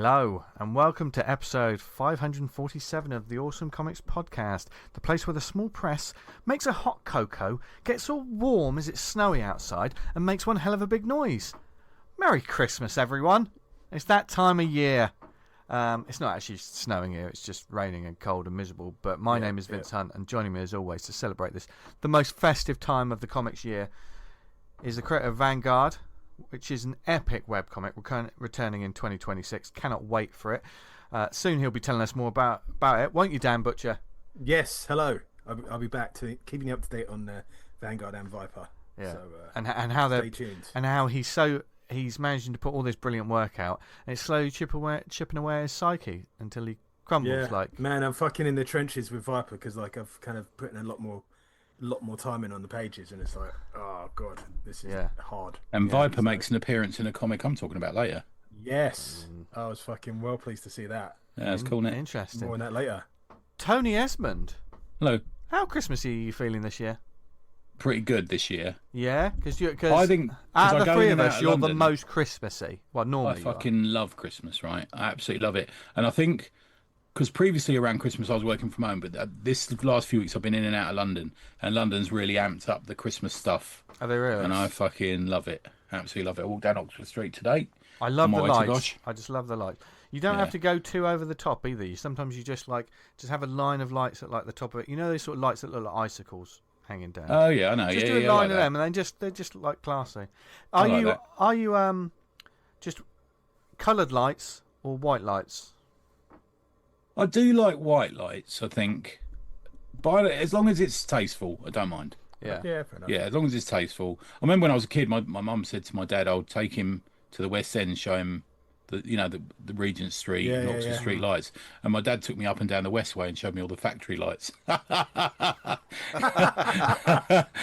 Hello, and welcome to episode 547 of the Awesome Comics Podcast, the place where the small press makes a hot cocoa, gets all warm as it's snowy outside, and makes one hell of a big noise. Merry Christmas, everyone! It's that time of year. It's not actually snowing here, it's just raining and cold and miserable, but my name is Vince Hunt, and joining me as always to celebrate this, the most festive time of the comics year, is the creator of Vanguard, which is an epic webcomic returning in 2026. Cannot wait for it. Soon he'll be telling us more about it, won't you, Dan Butcher? Yes, hello. I'll be back to keeping you up to date on Vanguard and Viper. Yeah, so, and how they're stay tuned. And how he's managing to put all this brilliant work out, and it's slowly chipping away his psyche until he crumbles. Yeah, man, I'm fucking in the trenches with Viper because I've kind of put in a lot more time in on the pages, and it's like, oh god, this is hard. And Viper makes an appearance in a comic I'm talking about later. Yes, I was fucking well pleased to see that. Yeah, that's cool, isn't it? Interesting. More on that later. Tony Esmond. Hello. How Christmassy are you feeling this year? Pretty good this year. Yeah, because I think out of the three of us, you're the most Christmassy. Well, normally I fucking love Christmas, right? I absolutely love it, and I think because previously around Christmas I was working from home, but this last few weeks I've been in and out of London, and London's really amped up the Christmas stuff. Are they really? And I fucking love it. Absolutely love it. I walked down Oxford Street today. I love the lights. I just love the lights. You don't have to go too over the top either. Sometimes you just have a line of lights at like the top of it. You know those sort of lights that look like icicles hanging down. Oh yeah, I know. Just do a line of them, and they're just like classy. Are you just coloured lights or white lights? I do like white lights, I think, but as long as it's tasteful, I don't mind. Yeah, fair enough. Yeah, as long as it's tasteful. I remember when I was a kid, my mum said to my dad, "I'll take him to the West End and show him the Regent Street and Oxford Street lights." And my dad took me up and down the Westway and showed me all the factory lights.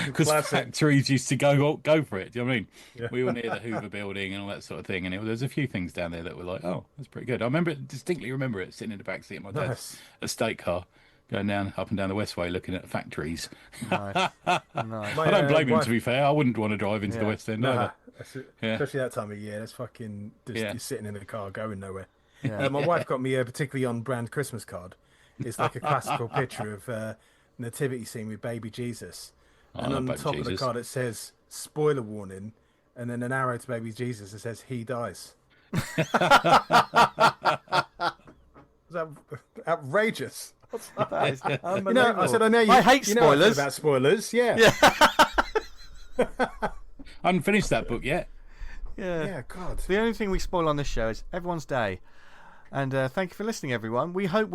Because factories used to go for it. Do you know what I mean? Yeah. We were near the Hoover Building and all that sort of thing, and there's a few things down there that were like, oh, that's pretty good. I distinctly remember it sitting in the back seat of my dad's estate car, going up and down the Westway looking at factories. Nice. I don't blame him, to be fair. I wouldn't want to drive into the West End either. Especially that time of year. That's fucking just sitting in the car going nowhere. Yeah. My wife got me a particularly on brand Christmas card. It's like a classical picture of nativity scene with baby Jesus, and on the top of the card it says spoiler warning, and then an arrow to baby Jesus that says he dies. Is that outrageous? That is unbelievable. You know, I said I know you. I hate spoilers. About spoilers, yeah. I haven't finished that book yet. Yeah, God. The only thing we spoil on this show is everyone's day. And thank you for listening, everyone. We hope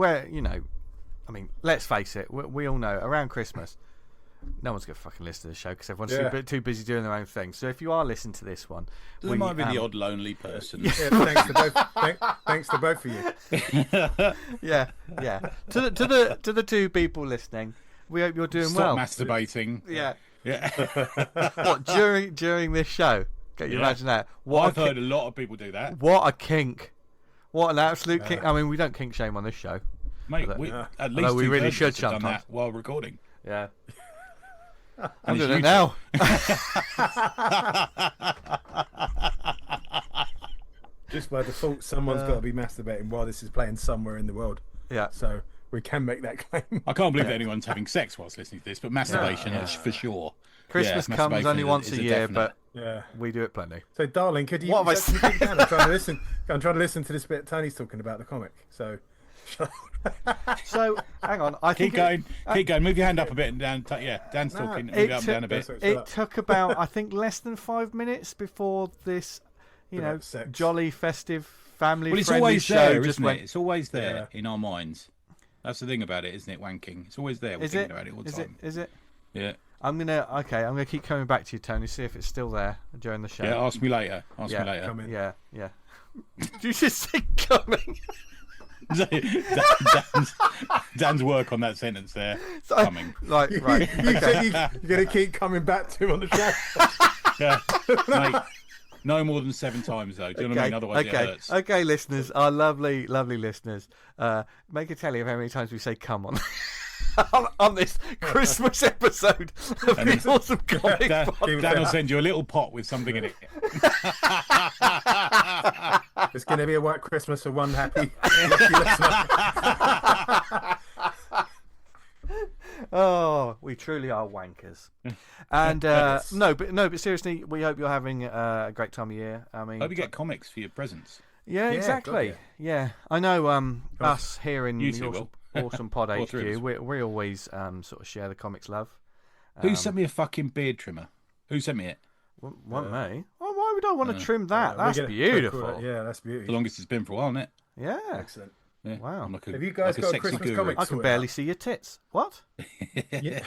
let's face it, we all know, around Christmas, no one's going to fucking listen to the show because everyone's too busy doing their own thing. So if you are listening to this one... There might be the odd lonely person. Yeah, thanks to both of you. Yeah. To the two people listening, we hope you're doing well. Stop masturbating. Yeah. What, during this show? Can you imagine that? I've heard a lot of people do that. What a kink. What an absolute kink. I mean, we don't kink shame on this show. Mate, at least we really should have done sometimes. that while recording. Yeah. I'm doing it now. Just by default, someone's got to be masturbating while this is playing somewhere in the world. Yeah. So we can make that claim. I can't believe that anyone's having sex whilst listening to this, but masturbation is for sure. Christmas comes only once a year, but we do it plenty. So, darling, could you? What have I said? I'm trying to listen. I'm trying to listen to this bit. Tony's talking about the comic. So, hang on. Keep going. Move your hand up a bit and down. Dan's talking. Move it up and down a bit. It took about, I think, less than 5 minutes before this, jolly, festive, family-friendly show just went. It's always there in our minds. That's the thing about it, isn't it? Wanking. It's always there. We're thinking about it all the time. Is it? Yeah. I'm gonna keep coming back to you, Tony. See if it's still there during the show. Yeah, ask me later. Come in. Yeah. Did you just say coming? Dan's work on that sentence there. Coming. Right. You're gonna keep coming back to on the show. Yeah, mate. No more than 7 times though. Do you know what I mean? Otherwise it hurts. Okay, listeners, our lovely listeners. Make a tally of how many times we say "come on." on this Christmas episode of the Awesome Comics Podcast. Dan will send you a little pot with something in it. It's going to be a white Christmas for one happy lucky listener. Oh, we truly are wankers. And Yes. no, but seriously, we hope you're having a great time of year. I mean, Hope you get comics for your presents. yeah, Yeah, exactly. God, Yeah, I know. Us here in You the two awesome Pod All three of HQ, us. we always sort of share the comics love. Who sent me a fucking beard trimmer? Who sent me it? Want me? Oh, why would I want to trim that? That's beautiful. Yeah, that's The beautiful. longest it's been for a while, isn't it? Yeah. Excellent. Yeah. Wow. I'm like Have you guys like got a sexy Christmas guru. comic? I can barely see your tits. What? Yeah.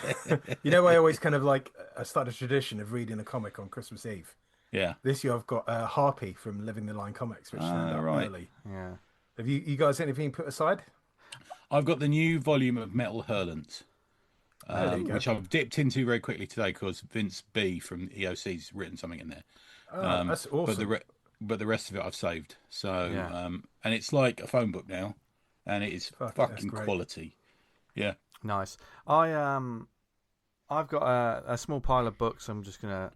You know, I always kind of I started a tradition of reading a comic on Christmas Eve. Yeah. This year I've got Harpy from Living the Line Comics, which turned up right. early. Yeah. Have you guys anything put aside? I've got the new volume of Metal Hurlants, there you go. which I've dipped into very quickly today because Vince B from EOC's written something in there. Oh, that's awesome. But the rest of it I've saved. So Yeah. and it's like a phone book now, and it is That's fucking great. quality. Yeah. Nice. I've got a small pile of books. I'm gonna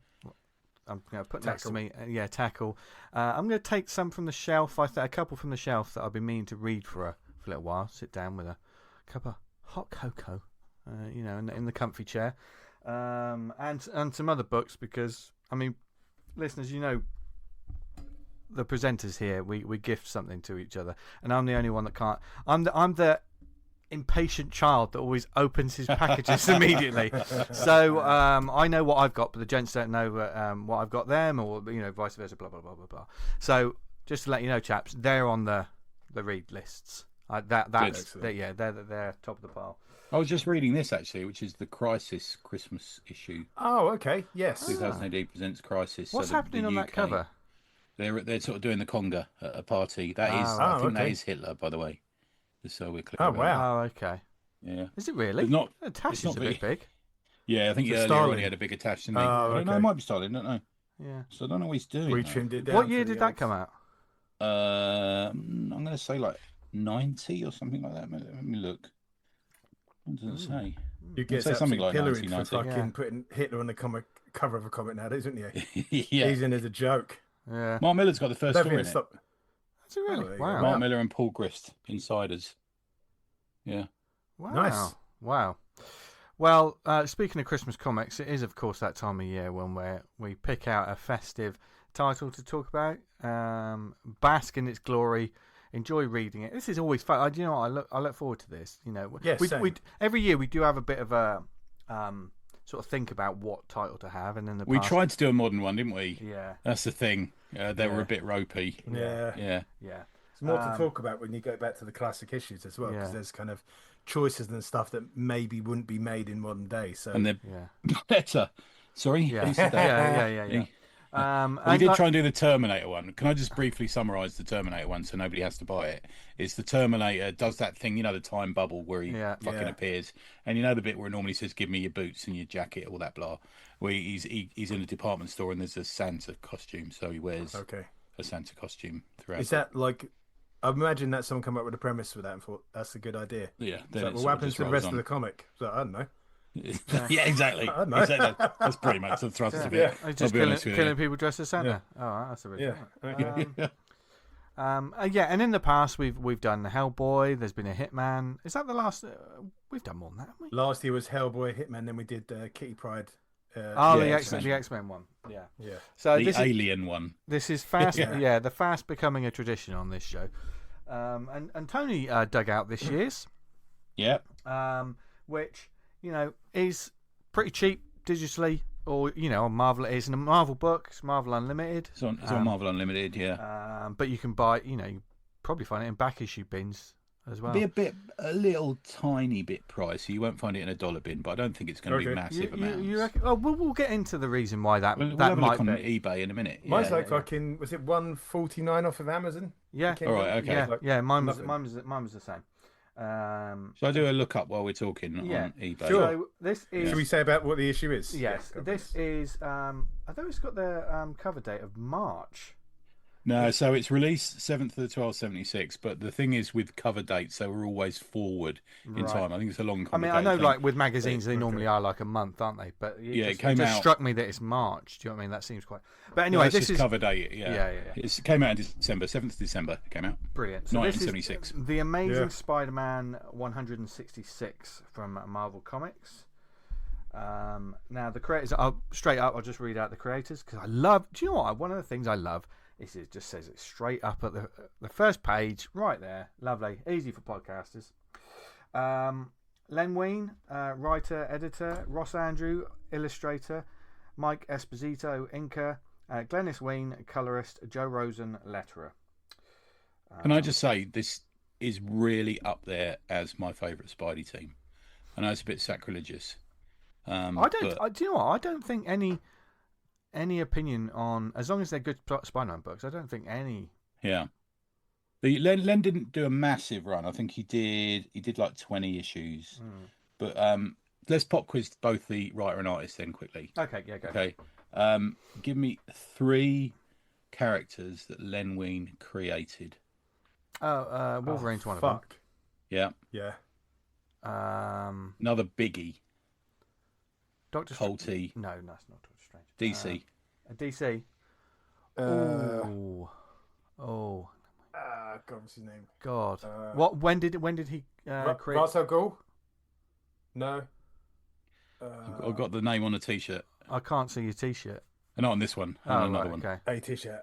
put next to me. Tackle. I'm gonna take some from the shelf. A couple from the shelf that I've been meaning to read for a little while. Sit down with a cup of hot cocoa, in the comfy chair, and some other books because I mean, listeners, the presenters here, we gift something to each other, and I'm the only one that can't. I'm the impatient child that always opens his packages immediately. So I know what I've got, but the gents don't know what I've got them, or vice versa. Blah blah blah blah blah. So just to let you know, chaps, they're on the read lists. They're top of the pile. I was just reading this actually, which is the Crisis Christmas issue. Oh, okay. Yes. 2000 AD presents Crisis. What's happening on that UK. cover? They're sort of doing the conga at a party. That is, Oh, I think that okay. is Hitler, by the way. Just so we're clear. Oh, about wow. Oh, okay. that. Yeah. Is it really? It's not. The tash it's is not a really- bit big. Yeah, I think Is it earlier Stalin? on he had a bigger tash, didn't he? Oh, I don't know. okay. It might be Stalin. Don't know. Yeah. So I don't know what he's doing. We now. trimmed it down. What for year the did that odds. come out? I'm going to say like 90 or something like that. Let me look. What does it say? You I'd get say something like pilloried for 1990. fucking Yeah. putting Hitler on the cover of a comic nowadays, isn't you? Yeah. He's in as a joke. Yeah. Mark Miller's got the first Don't story think in it. it's Is it really? there you go. Wow. Mark Miller and Paul Grist, Insiders. Yeah. Wow. Nice. Wow. Well, speaking of Christmas comics, it is, of course, that time of year when we pick out a festive title to talk about, bask in its glory, enjoy reading it. This is always fun. I look forward to this. Yeah, we same. every year we do have a bit of a sort of think about what title to have, and then We tried to do a modern one, didn't we? Yeah. That's the thing. They were a bit ropey. Yeah. Yeah. Yeah. There's more to talk about when you go back to the classic issues as well, because Yeah. there's kind of choices and stuff that maybe wouldn't be made in modern day. So And they're Yeah. better. Sorry? Yeah. Who said that? Yeah. We and did like- try and do the Terminator one. Can I just briefly summarise the Terminator one so nobody has to buy it? It's the Terminator does that thing, the time bubble where he fucking Yeah. appears. And the bit where it normally says, give me your boots and your jacket, all that blah. Where he's in a department store and there's a Santa costume. So he wears okay, a Santa costume throughout. is that like? I imagine that someone come up with a premise for that and thought that's a good idea. Yeah. So, Then well, it what sort of happens just to the rolls rest on. of the comic? So, I don't know. Yeah, exactly. I don't know. Exactly. That's pretty much the thrust of it. Just I'll be honest with killing you. people dressed as Santa. Oh, that's a bit. Yeah. Okay. And in the past we've done Hellboy. There's been a Hitman. Is that the last? We've done more than that, haven't we? Last year was Hellboy, Hitman. Then we did Kitty Pryde. Oh, yeah, the X-Men one. Yeah. Yeah. So The alien one. this is fast. Yeah. Yeah, the fast becoming a tradition on this show. And Tony dug out this year's, Yeah. which is pretty cheap digitally, or on Marvel. It is in a Marvel book. It's Marvel Unlimited. It's on Marvel Unlimited, yeah. But you can buy. You probably find it in back issue bins as well. Be a little tiny bit pricey. You won't find it in a dollar bin, but I don't think it's going to be Okay. massive amounts. You reckon? Oh, we'll get into the reason why that We'll that have a might look on be. eBay in a minute. Mine's Yeah. like fucking. Was it $1.49 off of Amazon? Yeah. It came All right, out? okay. Yeah, Like, yeah. Mine was nothing. the same. Shall I do a look up while we're talking Yeah. on eBay? Sure. So this is. Should we say about what the issue is? Yes, Yeah, this is. I think it's got the cover date of March. No, so it's released 7th of the 12th, 76, but the thing is with cover dates, they were always forward in time. I think it's a long, I mean, I know, like, with magazines, they normally are like a month, aren't they? But it came just out... struck me that it's March. Do you know what I mean? That seems quite... But anyway, no, this is... cover date, yeah. It came out in December, 7th of December it came out. Brilliant. So 1976. This is The Amazing Spider-Man 166 from Marvel Comics. Now, the creators... straight up, I'll just read out the creators, because I love... Do you know what? One of the things I love... It just says it straight up at the first page, right there. Lovely, easy for podcasters. Len Wein, writer, editor. Ross Andrew, illustrator. Mike Esposito, inker. Glennis Wein, colorist. Joe Rosen, letterer. Can I just say, this is really up there as my favourite Spidey team. I know it's a bit sacrilegious. Do you know what? I don't think any opinion on, as long as they're good Spider-Man books, I don't think any. Yeah. Len didn't do a massive run. I think he did like 20 issues. But let's pop quiz both the writer and artist then quickly. Okay, yeah, go. Okay. Give me 3 characters that Len Wein created. Wolverine's one of them. Yeah. Yeah. Another biggie. Doctor Holty. No, that's not Doctor Strange. DC. DC. Oh. God, what's his name? God. What? When did he create? Ra's al Ghul? No. I've got the name on a T-shirt. I can't see your T-shirt. Not on this one. On another one. Okay. A T-shirt.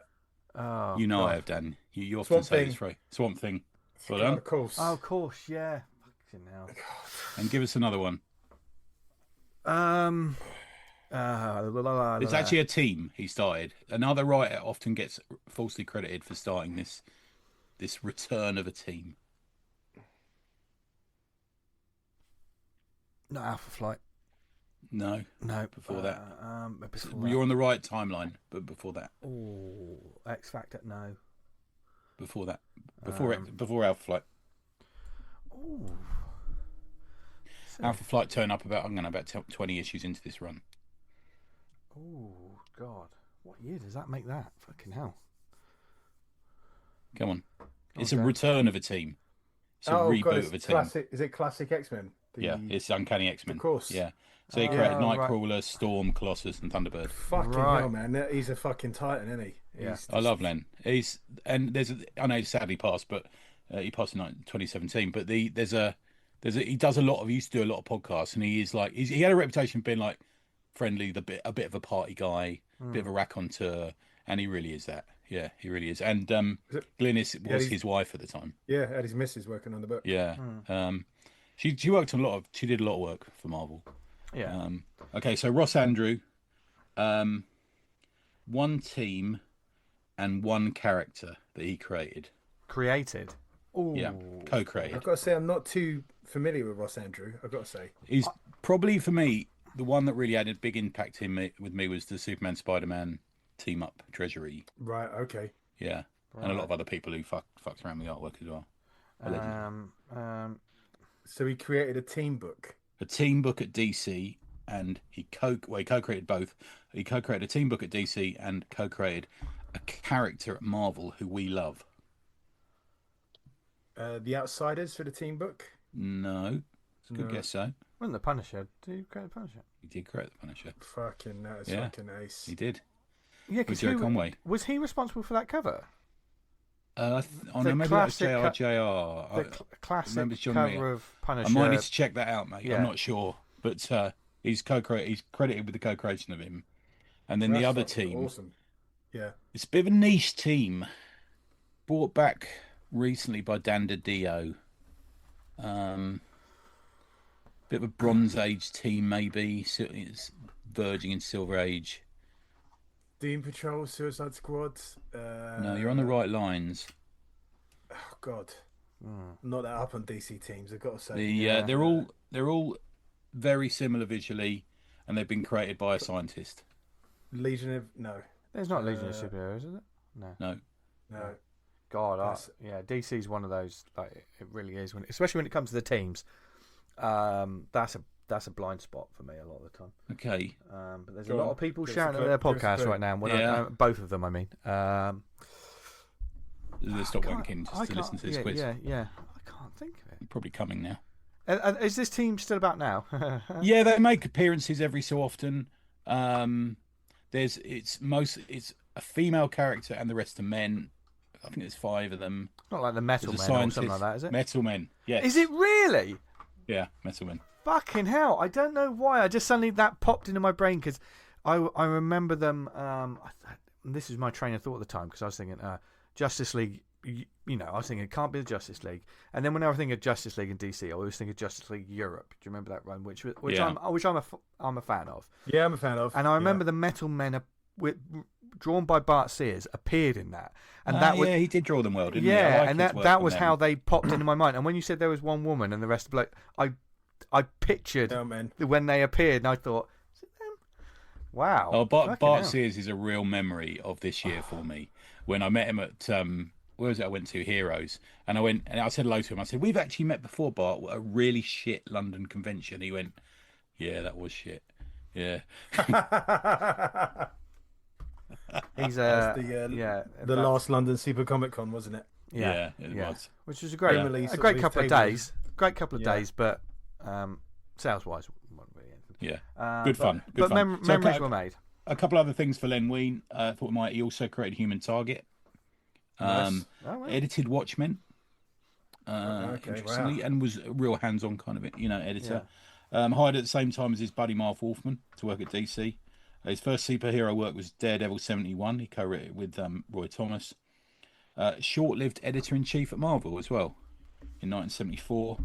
Oh, you know God. I have, Dan. You often say it's free. Swamp Thing. Well done. Of course. Oh, of course. Yeah. Fucking hell. And give us another one. It's actually a team he started. Another writer often gets falsely credited for starting this return of a team. Not Alpha Flight. No. Before that. You're on the right timeline, but before that. Oh, X Factor. No. Before that. Before Alpha Flight. Oh. Alpha Flight turn up about 20 issues into this run. Oh, God. What year does that make that? Fucking hell. Come on. It's a return of a team. It's a reboot of a team. Is it Classic X-Men? Yeah, it's Uncanny X-Men. Of course. Yeah. So he created Nightcrawler, Storm, Colossus, and Thunderbird. Fucking hell, man. He's a fucking titan, isn't he? Yeah. I love Len. I know he's sadly passed, but he passed in 2017. But he used to do a lot of podcasts, and he is like, he had a reputation of being like friendly, a bit of a party guy, a bit of a raconteur, and he really is that. Yeah, he really is. And Glynis was his wife at the time. Yeah, had his missus working on the book. Yeah. She worked on she did a lot of work for Marvel. Yeah. Okay, so Ross Andrew, one team and one character that he created. Created? Ooh. Yeah, co-created. I've got to say, I'm not too familiar with Ross Andrew, I've got to say. He's probably, for me, the one that really had a big impact with me was the Superman Spider-Man team-up treasury. Right, okay. Yeah, and a lot of other people who fucked around with artwork as well. So he created a team book. A team book at DC, and he co-created both. He co-created a team book at DC and co-created a character at Marvel who we love. The Outsiders for the team book? No. It's a good guess, so. Wasn't the Punisher? Did he create the Punisher? He did create the Punisher. Fucking, that is fucking ace. He did. Yeah, because Joe Conway. Was he responsible for that cover? Maybe that was JR. The classic cover of Punisher. I might need to check that out, mate. Yeah. I'm not sure. But he's credited with the co-creation of him. And then the other team. Awesome. Yeah. It's a bit of a niche team. Brought back recently by Dan DiDio. Bit of a Bronze Age team, maybe. It's verging in Silver Age. Doom Patrol, Suicide Squad. No, you're on the right lines. Oh God, not that up on DC teams. I've got to say. They're all very similar visually, and they've been created by a scientist. Legion of no. There's not Legion of Superheroes, is it? No. God, DC's one of those. Like, it really is especially when it comes to the teams. That's a blind spot for me a lot of the time. Okay. But there's a lot of people shouting at their podcast right now. Both of them, I mean. They stopped wanking just to listen to this quiz. Yeah. I can't think of it. Probably coming now. Is this team still about now? Yeah, they make appearances every so often. It's a female character and the rest are men. I think there's 5 of them. Not like the Metal Men or something like that, is it? Metal Men, yes. Is it really? Yeah, Metal Men. Fucking hell! I don't know why. I just suddenly that popped into my brain because I remember them. This is my train of thought at the time because I was thinking Justice League. I was thinking it can't be the Justice League. And then when I was thinking of Justice League in DC, I always think of Justice League Europe. Do you remember that run? Which I'm a fan of. Yeah, I'm a fan of. And I remember the Metal Men drawn by Bart Sears appeared in that. And that was, he did draw them well, didn't he? Yeah, and that was how they popped into my mind. And when you said there was one woman and the rest of the bloke, I pictured when they appeared, and I thought, is it them? Wow. Oh, Bart Sears is a real memory of this year for me. When I met him at where was it? I went to Heroes, and I said hello to him. I said, "We've actually met before, Bart, at a really shit London convention." He went, "Yeah, that was shit. Yeah." He's the last London Super Comic Con, wasn't it? Yeah, it was. Which was a great couple of days. Great couple of days, but sales wise, wasn't really anything. Yeah, good fun. Memories were made. A couple other things for Len Wein. Thought he also created Human Target. Nice. Edited Watchmen. Interestingly, and was a real hands-on kind of editor. Yeah. Hired at the same time as his buddy Marv Wolfman to work at DC. His first superhero work was Daredevil 71. He co-wrote it with Roy Thomas. Short-lived editor-in-chief at Marvel as well in 1974.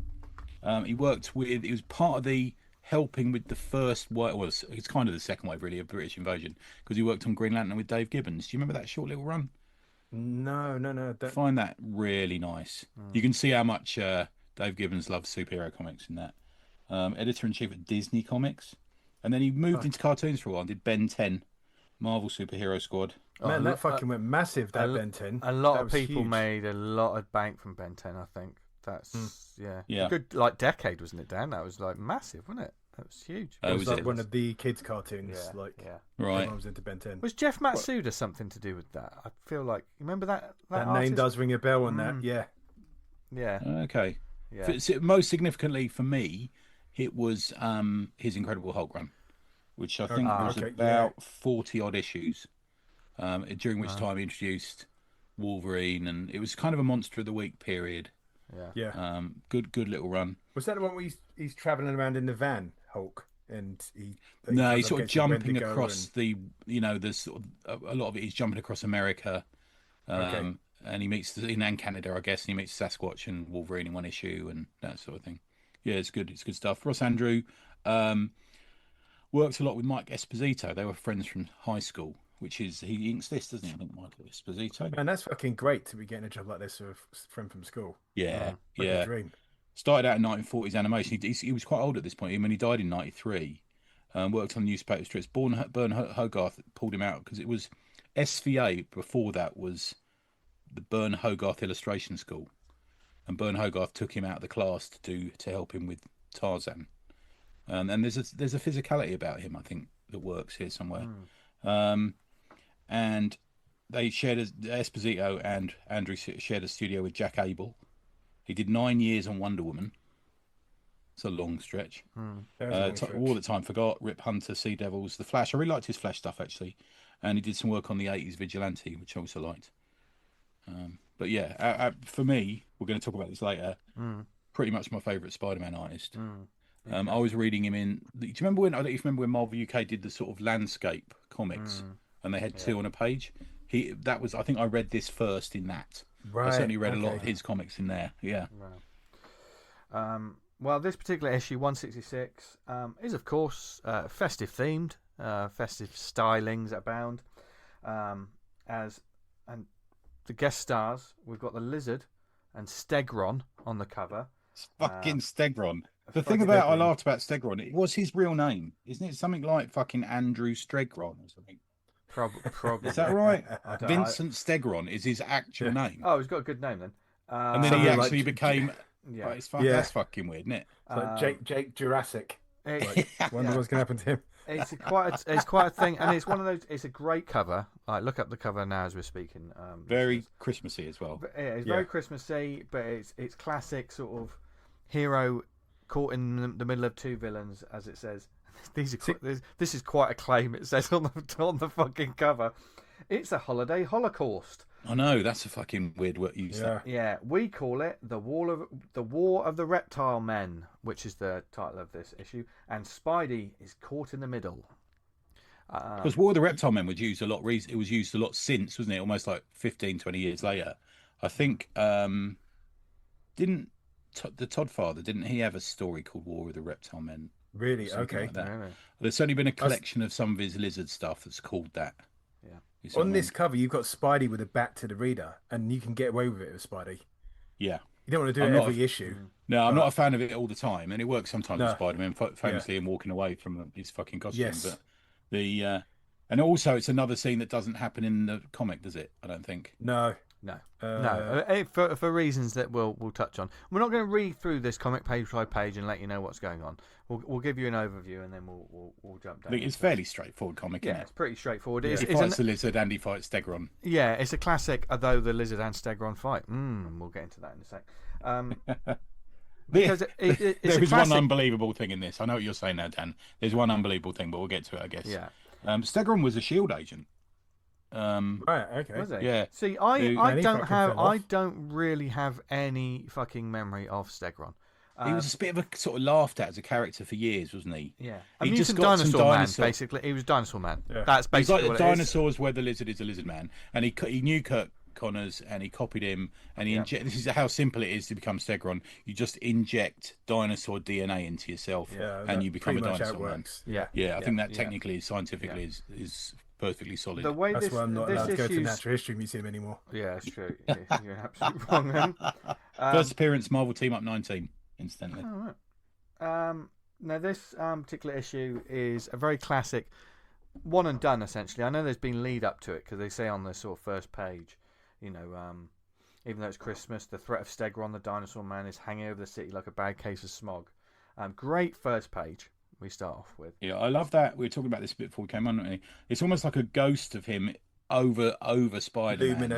He was part of the helping with the first it's kind of the second wave really of British invasion because he worked on Green Lantern with Dave Gibbons. Do you remember that short little run? No. Find that really nice. You can see how much Dave Gibbons loves superhero comics in that. Editor-in-chief at Disney Comics. And then he moved into cartoons for a while and did Ben 10, Marvel Superhero Squad. Man, that fucking went massive, that Ben 10. A lot of people made a lot of bank from Ben 10, I think. That's, yeah. A good, decade, wasn't it, Dan? That was, massive, wasn't it? That was huge. It was like one of the kids' cartoons. Right. Everyone was into Ben 10. Was Jeff Matsuda something to do with that? I feel like, you remember that name does ring a bell on that, yeah. Yeah. Okay. Yeah. Most significantly for me, it was his Incredible Hulk run, which I think was about 40 odd issues, during which time he introduced Wolverine, and it was kind of a Monster of the Week period. Yeah. Good little run. Was that the one where he's traveling around in the van, Hulk, and he's sort of jumping across there's sort of a lot of it. He's jumping across America, and he meets and Canada, I guess. And he meets Sasquatch and Wolverine in one issue and that sort of thing. Yeah, it's good. It's good stuff. Ross Andrew worked a lot with Mike Esposito. They were friends from high school, which is he inks this, doesn't he? I think Michael Esposito. Man, that's fucking great to be getting a job like this with a friend from school. Yeah, A dream. Started out in 1940s animation. He was quite old at this point. When he died in 93, worked on newspaper strips. Bern Hogarth pulled him out because it was SVA. Before that was the Bern Hogarth Illustration School. And Bern Hogarth took him out of the class to help him with Tarzan. And there's a physicality about him, I think, that works here somewhere. And they Esposito and Andrew shared a studio with Jack Abel. He did 9 years on Wonder Woman. It's a long stretch. All That Time Forgot, Rip Hunter, Sea Devils, The Flash. I really liked his Flash stuff, actually. And he did some work on the 80s Vigilante, which I also liked. But yeah, for me, we're going to talk about this later. Pretty much my favourite Spider-Man artist. I was reading him in. Do you remember when? I don't know if you remember when Marvel UK did the sort of landscape comics, and they had 2 on a page. I think I read this first in that. Right. I certainly read a lot of his comics in there. Yeah. Right. Well, this particular issue 166 is of course festive themed, festive stylings abound, and the guest stars, we've got the Lizard and Stegron on the cover. It's fucking Stegron. The thing I laughed about Stegron, it was his real name, isn't it? Something like fucking Andrew Stegron or something. Probably. Is that right? Vincent Stegron is his actual name. Oh, he's got a good name then. And then he actually became. Yeah. That's fucking weird, isn't it? It's like Jake Jurassic. Wonder what's going to happen to him. it's quite a thing, and it's one of those. It's a great cover. Like, look up the cover now as we're speaking. Very Christmassy as well. It's very Christmassy, but it's classic sort of hero caught in the middle of two villains, as it says. This is quite a claim. It says on the fucking cover. It's a holiday holocaust. I know, that's a fucking weird word you say. Yeah, we call it the War of the Reptile Men, which is the title of this issue, and Spidey is caught in the middle. Because War of the Reptile Men was used a lot. It was used a lot since, wasn't it? Almost like 15, 20 years later. I think didn't the Todd father, didn't he have a story called War of the Reptile Men? Really? Okay. Like that. Really? There's certainly been a collection of some of his lizard stuff that's called that. Yeah. On this cover, you've got Spidey with a back to the reader, and you can get away with it with Spidey. Yeah. You don't want to do it every issue. No, I'm not a fan of it all the time, and it works sometimes with Spider-Man, famously in walking away from his fucking costume. Yes. But and also it's another scene that doesn't happen in the comic, does it? I don't think. No. For reasons that we'll touch on. We're not going to read through this comic page by page and let you know what's going on. We'll give you an overview and then we'll jump down. It's fairly straightforward comic. Yeah, it's pretty straightforward. He fights the lizard and he fights Stegron. Yeah, it's a classic. Although the lizard and Stegron fight, we'll get into that in a sec. Because there is one unbelievable thing in this. I know what you're saying now, Dan. There's one unbelievable thing, but we'll get to it, I guess. Yeah. Stegron was a Shield agent. Right. Okay. Was it? Yeah. See, I don't really have any fucking memory of Stegron. He was a bit of a sort of laughed at as a character for years, wasn't he? Yeah. He just got dinosaur man, basically. He was Dinosaur Man. Yeah. That's basically like what the dinosaurs where the lizard is a lizard man, and he knew Kirk Connors and he copied him, and he this is how simple it is to become Stegron. You just inject dinosaur DNA into yourself, and you become a dinosaur man. Yeah. I think that technically, scientifically, is perfectly solid. That's why I'm not allowed to go to the Natural History Museum anymore. Yeah, it's true. You're absolutely wrong then. First appearance, Marvel Team Up 19, instantly. Oh, right. Now, this particular issue is a very classic one and done, essentially. I know there's been lead up to it because they say on the sort of first page, you know, even though it's Christmas, the threat of Stegron, the dinosaur man, is hanging over the city like a bad case of smog. Great first page. We start off with. Yeah, I love that. We were talking about this a bit before we came on, weren't we? It's almost like a ghost of him over Spider-Man.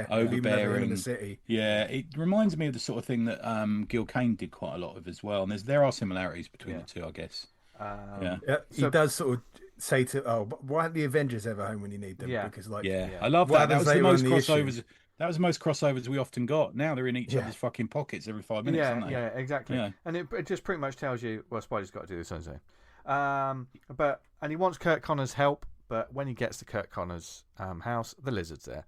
Overbearing in the city. Yeah, it reminds me of the sort of thing that Gil Kane did quite a lot of as well. And there are similarities between the two, I guess. He does sort of say why aren't the Avengers ever home when you need them? Yeah. Because I love that. That was the most crossovers. That was the most crossovers we often got. Now they're in each other's fucking pockets every 5 minutes, aren't they? Yeah, exactly. Yeah. And it just pretty much tells you, well, Spidey's got to do this on his own. And he wants Kirk Connors' help, but when he gets to Kirk Connors' house, the lizard's there.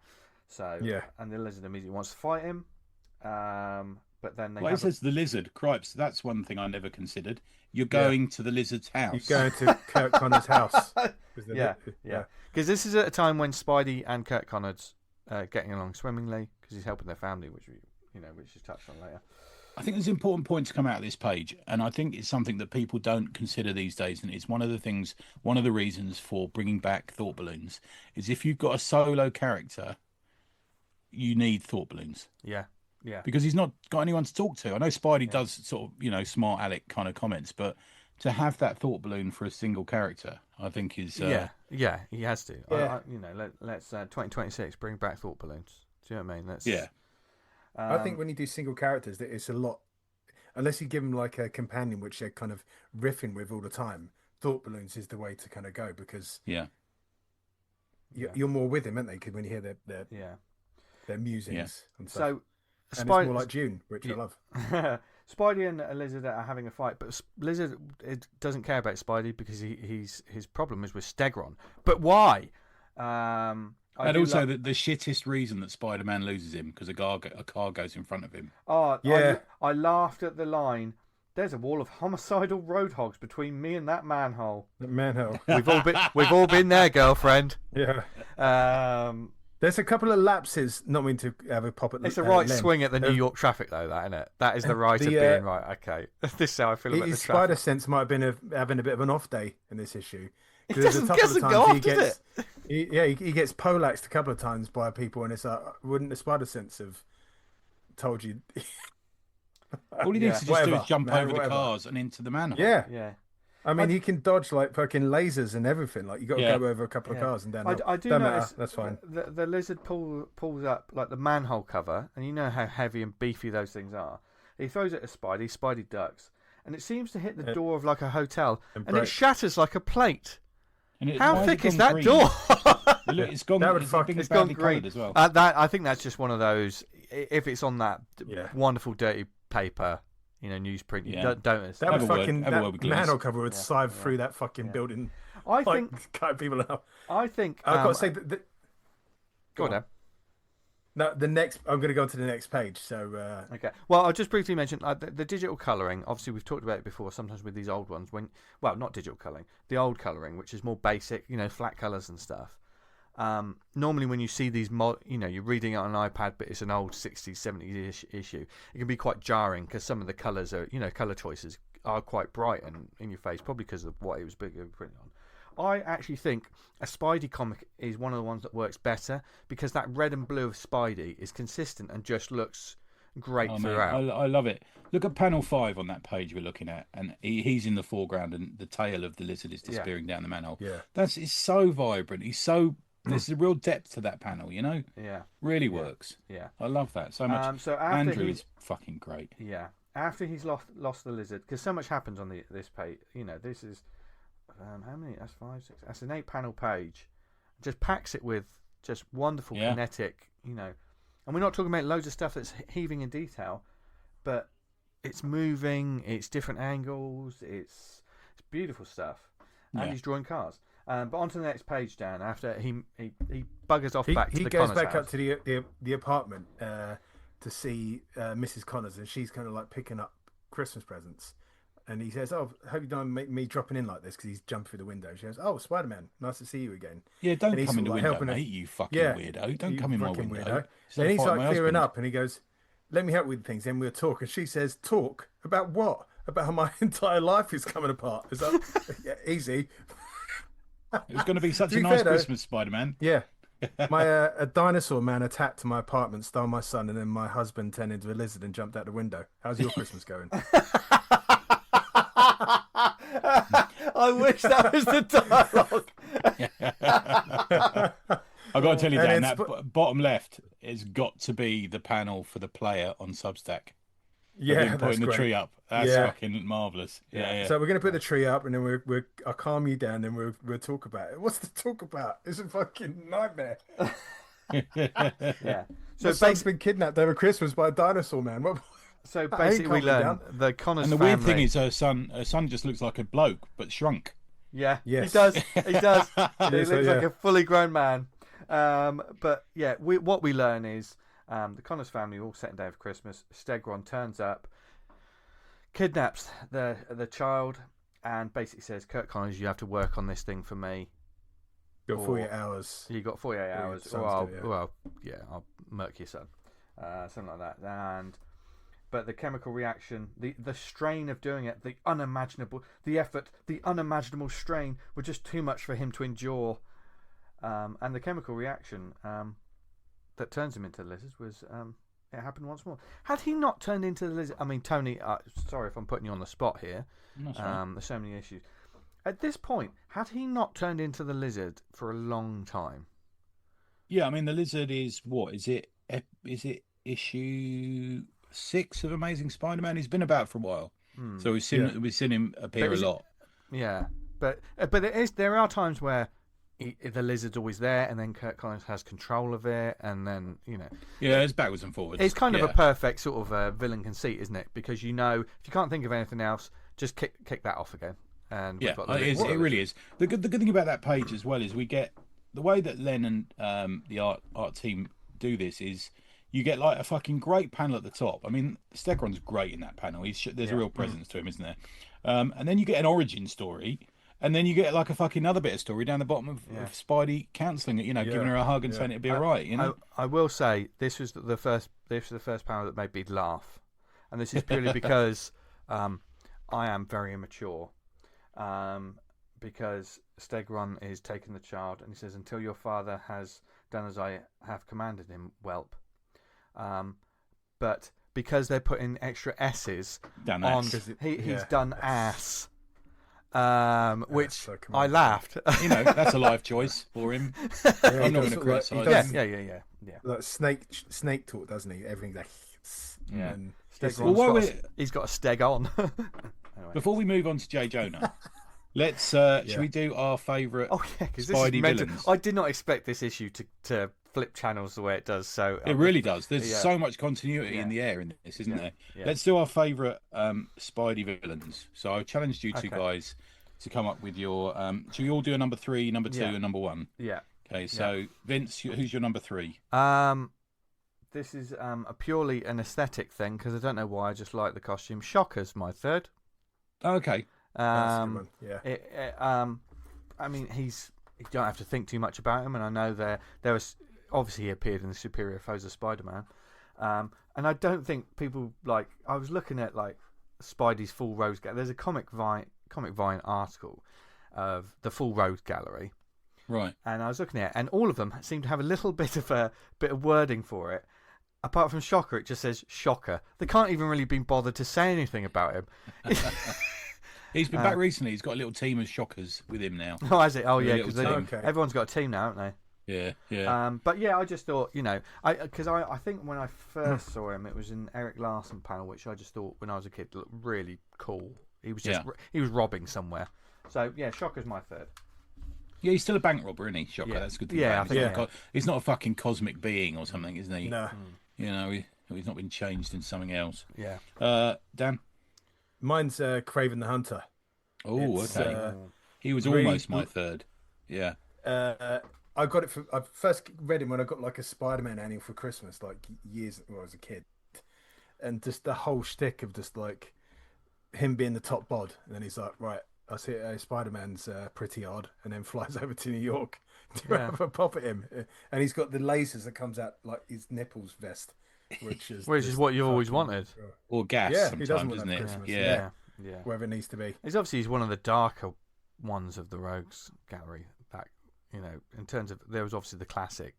So and the lizard immediately wants to fight him. But then he says the lizard, cripes. That's one thing I never considered. You're going to the lizard's house. You're going to Kirk Connors' house. Because this is at a time when Spidey and Kirk Connors getting along swimmingly because he's helping their family, which is touched on later. I think there's an important point to come out of this page, and I think it's something that people don't consider these days, and it's one of the reasons for bringing back thought balloons is if you've got a solo character, you need thought balloons. Yeah. Because he's not got anyone to talk to. I know Spidey does sort of, smart aleck kind of comments, but to have that thought balloon for a single character, I think is he has to. Yeah. Let's 2026 bring back thought balloons. Do you know what I mean? Let's I think when you do single characters, that it's a lot. Unless you give them like a companion, which they're kind of riffing with all the time, thought balloons is the way to kind of go because you're more with him, aren't they? Because when you hear their musings and stuff. So, and it's more like June, which I love. Spidey and Lizard are having a fight, but Lizard doesn't care about Spidey because his problem is with Stegron. But why? And also the shittest reason that Spider-Man loses him because a car goes in front of him. Oh, yeah. I laughed at the line. There's a wall of homicidal roadhogs between me and that manhole. The manhole. We've all been there, girlfriend. Yeah. There's a couple of lapses, not mean to have a pop at. It's a right swing at the New York traffic, though, that isn't it? That is the right of being right. Okay, this is how I feel about the traffic. Spider Sense might have been having a bit of an off day in this issue. It doesn't go off, does it? He gets poleaxed a couple of times by people, and it's like, wouldn't the Spider Sense have told you? All he needs to just do is jump over the cars and into the manhole. Yeah. I mean, he can dodge like fucking lasers and everything. Like you got to go over a couple of cars and down. I do Don't notice matter. That's fine. The lizard pulls up like the manhole cover, and you know how heavy and beefy those things are. He throws it at Spidey. Spidey ducks, and it seems to hit the door of like a hotel, and it shatters like a plate. How thick is that door? It's gone. It's gone green as well. I think that's just one of those. If it's on that wonderful dirty paper, newsprint, you don't notice. That would fucking manhole cover would sive through that fucking building. I think cut people out. I think I've got to say that. Go on, Dan. No, I'm going to go on to the next page. So okay. Well, I'll just briefly mention the digital colouring. Obviously, we've talked about it before. Sometimes with these old ones, not digital colouring, the old colouring, which is more basic, flat colours and stuff. Normally, when you see these, you're reading it on an iPad, but it's an old 60s, 70s issue. It can be quite jarring because some of the colours are, colour choices are quite bright and in your face, probably because of what it was printed on. I actually think a Spidey comic is one of the ones that works better because that red and blue of Spidey is consistent and just looks great throughout. Mate, I love it. Look at panel 5 on that page we're looking at, and he's in the foreground, and the tail of the lizard is disappearing down the manhole. Yeah, it's so vibrant. There's a real depth to that panel, Yeah, really works. Yeah, I love that so much. So Andrew is fucking great. Yeah, after he's lost the lizard, because so much happens on this page. This is. How many? That's 5, 6. That's an 8-panel page. Just packs it with just wonderful kinetic, And we're not talking about loads of stuff that's heaving in detail, but it's moving. It's different angles. It's beautiful stuff, and he's drawing cars. But on to the next page, Dan. After he buggers off back to the Connors house. He goes back up to the apartment to see Mrs. Connors, and she's kind of like picking up Christmas presents. And he says, "Oh, hope you don't make me dropping in like this," because he's jumped through the window. She goes, "Oh, Spider-Man, nice to see you again." Yeah, don't come in the window, mate. You fucking weirdo. Don't come in my window. Weirdo. And he's like clearing up, and he goes, "Let me help with things, then we'll talk." And she says, "Talk about what? About how my entire life is coming apart." It's like, easy. It was going to be such a nice Christmas, Spider-Man. Yeah. A dinosaur man attacked my apartment, stole my son, and then my husband turned into a lizard and jumped out the window. How's your Christmas going? I wish that was the dialogue. I've got to tell you, Dan, that bottom left has got to be the panel for the player on Substack. Yeah, putting the tree up. That's fucking marvellous. Yeah. So we're going to put the tree up, and then I'll calm you down, and we'll talk about it. What's to talk about? It's a fucking nightmare. Yeah. So my son's been kidnapped over Christmas by a dinosaur man. So basically, we learn the Connors family. And the weird thing is, her son just looks like a bloke, but shrunk. Yeah, yes. He does. He looks like a fully grown man. But yeah, what we learn is the Connors family all setting down for Christmas. Stegron turns up, kidnaps the child, and basically says, "Kurt Connors, you have to work on this thing for me. You got 48 hours. You got 48 hours, or I'll murk your son." Something like that. But the chemical reaction, the strain of doing it, the effort, the unimaginable strain were just too much for him to endure. And the chemical reaction that turns him into lizards was it happened once more. Had he not turned into the lizard? I mean, Tony, sorry if I'm putting you on the spot here. There's so many issues. At this point, had he not turned into the lizard for a long time? Yeah, I mean, the lizard is what? Is it issue 6 of Amazing Spider-Man? He's been about for a while, so we've seen him appear a lot. Yeah, but there are times where the lizard's always there, and then Kurt Connors has control of it, and then it's backwards and forwards. It's kind of a perfect sort of villain conceit, isn't it? Because if you can't think of anything else, just kick that off again. And it really is. The good thing about that page as well is we get the way that Len and the art team do this is. You get like a fucking great panel at the top. I mean, Stegron's great in that panel. There's a real presence to him, isn't there? And then you get an origin story, and then you get like a fucking other bit of story down the bottom of Spidey counselling it. Giving her a hug and saying it'll be all right. I will say this was the first panel that made me laugh, and this is purely because I am very immature. Because Stegron is taking the child, and he says, "Until your father has done as I have commanded him, whelp." But because they're putting extra S's on, he's done ass. which so I laughed. You know, that's a life choice for him. I'm not going to criticise. Yeah. Like snake talk, doesn't he? Everything's like. Yeah. And He's got a steg on. Anyway. Before we move on to J. Jonah, let's should we do our favourite Spidey villains? I did not expect this issue to flip channels the way it does. So it really does. There's so much continuity in the air in this, isn't there? Yeah. Let's do our favourite Spidey villains. So I challenged you two guys to come up with your. Should we all do a number 3, number 2, and number 1? Yeah. Okay. So Vince, who's your number 3? This is a purely an aesthetic thing because I don't know why. I just like the costume. Shocker's my third. Okay. That's a good one. Yeah. I mean, you don't have to think too much about him, and I know there was obviously he appeared in the Superior Foes of Spider-Man, and I don't think people like. I was looking at like Spidey's Full Rose Gallery. There's a Comic Vine article of the Full Rose Gallery, right? And I was looking at it, and all of them seem to have a little bit of wording for it. Apart from Shocker, it just says Shocker. They can't even really be bothered to say anything about him. He's been back recently. He's got a little team of Shockers with him now. Oh, has it? Oh, yeah, because Okay. everyone's got a team now, haven't they? Yeah. But yeah, I just thought, because I think when I first saw him, it was an Eric Larson panel, which I just thought when I was a kid looked really cool. He was he was robbing somewhere. So yeah, Shocker's my third. Yeah, he's still a bank robber, isn't he? Shocker. Yeah. That's a good thing. Yeah, he's not a fucking cosmic being or something, isn't he? No. You know, he's not been changed into something else. Yeah. Dan? Mine's Craven the Hunter. Oh, okay. He was almost my third. Yeah. I got it I first read him when I got like a Spider-Man annual for Christmas, like years when I was a kid, and just the whole shtick of just like him being the top bod, and then he's like, right, I see Spider-Man's pretty odd, and then flies over to New York to have a pop at him, and he's got the lasers that comes out like his nipples vest, which is what you've always wanted, or gas. Yeah, sometimes, isn't it? Christmas, yeah, wherever it needs to be. He's one of the darker ones of the Rogues Gallery. Back, in terms of there was obviously the classic.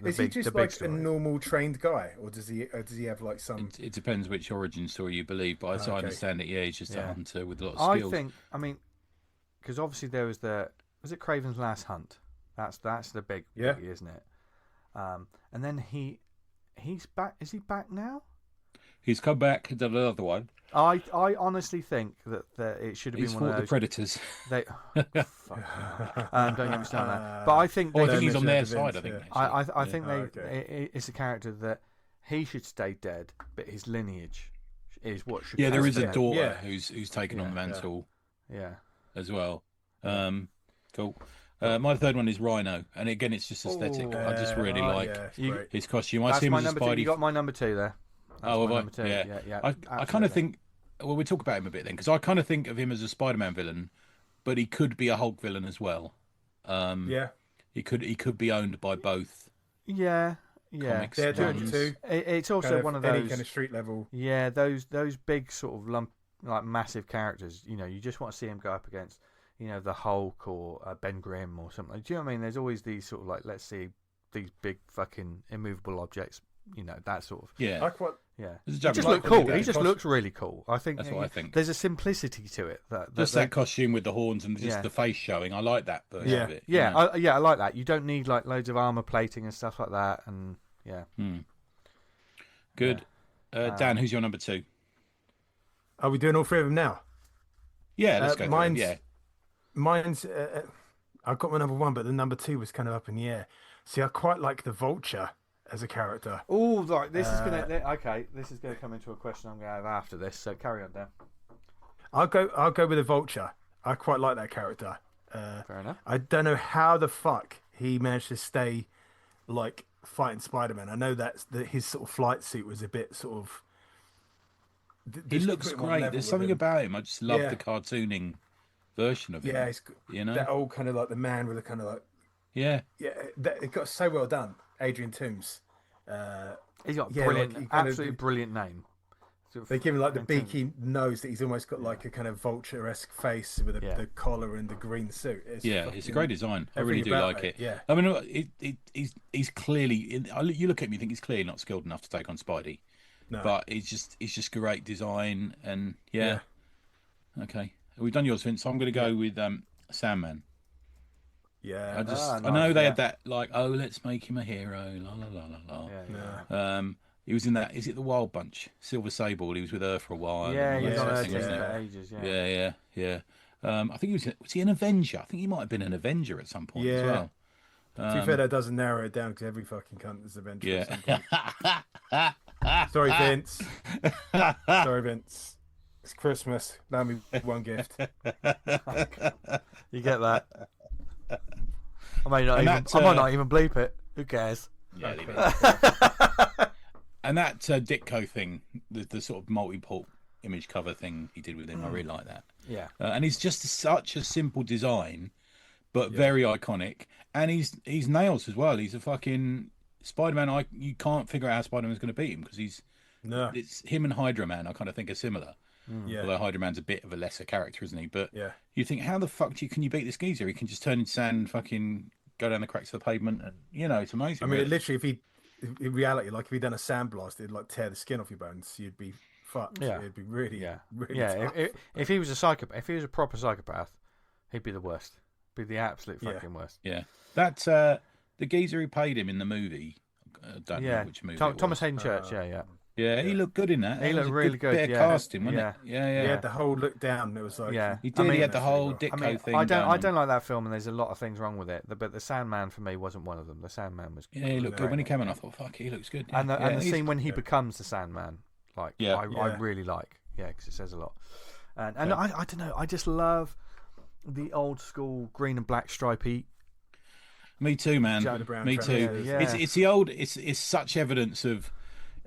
Is he just like a normal trained guy, or does he have like some? It depends which origin story you believe, but as I understand it, he's just a hunter with a lot of skills. I mean, because obviously there was was it Craven's Last Hunt? That's the big biggie, isn't it? And then he's back. Is he back now? He's come back and done another one. I honestly think that it should have been one of those. The Predators. Don't get me started on that. But I think I think he's on their side. I think. I think it's a character that he should stay dead, but his lineage is what should. Yeah, there is a daughter who's taken on the mantle. Yeah. As well. Cool. My third one is Rhino, and again, it's just aesthetic. I just really like his costume. I see him as a Spidey. You got my number 2 there. Have I? Yeah. I kind of think. Well, we'll talk about him a bit then, because I kind of think of him as a Spider-Man villain, but he could be a Hulk villain as well. He could be owned by both. Yeah. Comics too. It's also one of those any kind of street level. Yeah, those big sort of like massive characters. You just want to see him go up against, the Hulk or Ben Grimm or something. Do you know what I mean? There's always these sort of like, let's see these big fucking immovable objects. That sort of. Yeah. He just looks cool. He just looks really cool. I think that's what I think. There's a simplicity to it that costume with the horns and just the face showing. I like that version of it. I like that. You don't need like loads of armor plating and stuff like that. And good. Dan, who's your number 2? Are we doing all 3 of them now? Yeah, let's go. Mine's. I've got my number 1, but the number 2 was kind of up in the air. See, I quite like the Vulture as a character. Oh, right. This is gonna come into a question I'm gonna have after this. So carry on, Dan. I'll go with the Vulture. I quite like that character. Fair enough. I don't know how the fuck he managed to stay like fighting Spider-Man. I know that his sort of flight suit was a bit sort of. He looks great. There's something about him. I just love the cartooning version of him. Yeah, that old kind of like the man with a kind of like. Yeah. It got so well done. Adrian Toomes. He's got a absolutely brilliant name. They give him like the beaky nose that he's almost got like a kind of vulture-esque face with the collar and the green suit. It's a great design. I really do like it. Yeah. I mean, he's clearly. You look at him, you think he's clearly not skilled enough to take on Spidey. No. But it's just great design and Okay. We've done yours, Vince. So I'm going to go with Sandman. Yeah, I know they had that like, oh, let's make him a hero, la la la la la. Yeah. He was in that. Is it the Wild Bunch? Silver Sable. He was with her for a while. Yeah, he was on that Earth thing, wasn't for he? ages. Yeah. I think was he an Avenger? I think he might have been an Avenger at some point as well. To be fair, that doesn't narrow it down because every fucking cunt is Avenger at some point. Sorry, Vince. Sorry, Vince. It's Christmas. Allow me one gift. You get that? I might not even bleep it. Who cares? Yeah. And that Ditko thing, the sort of multi-port image cover thing he did with him, I really like that. Yeah. And he's just such a simple design, but very iconic. And he's nails as well. He's a fucking Spider-Man. You can't figure out how Spider-Man's going to beat him because it's him and Hydra Man. I kind of think are similar. Yeah. Although Hydra Man's a bit of a lesser character, isn't he? But yeah. You think, how the fuck can you beat this geezer? He can just turn into sand and fucking go down the cracks of the pavement, and it's amazing. I mean, literally, in reality, like if he'd done a sandblast, it'd like tear the skin off your bones. You'd be fucked. Yeah. It'd be really tough. If he was a psychopath, if he was a proper psychopath, he'd be the worst. Be the absolute fucking worst. Yeah. That the geezer who paid him in the movie. I don't know which movie. Thomas Hayden Church. Yeah, he looked good in that. He looked really good. Bit of casting, wasn't it? He had the whole look down. It was like he did. He had the whole Ditko thing. I don't like that film, and there's a lot of things wrong with it. But the Sandman for me wasn't one of them. The Sandman was. Yeah, he looked good when he came on. I thought, fuck, he looks good. And the scene when he becomes the Sandman, I really like. Yeah, because it says a lot. And I don't know. I just love the old school green and black stripey. Me too, man. Me too. Yeah. It's the old. It's such evidence of.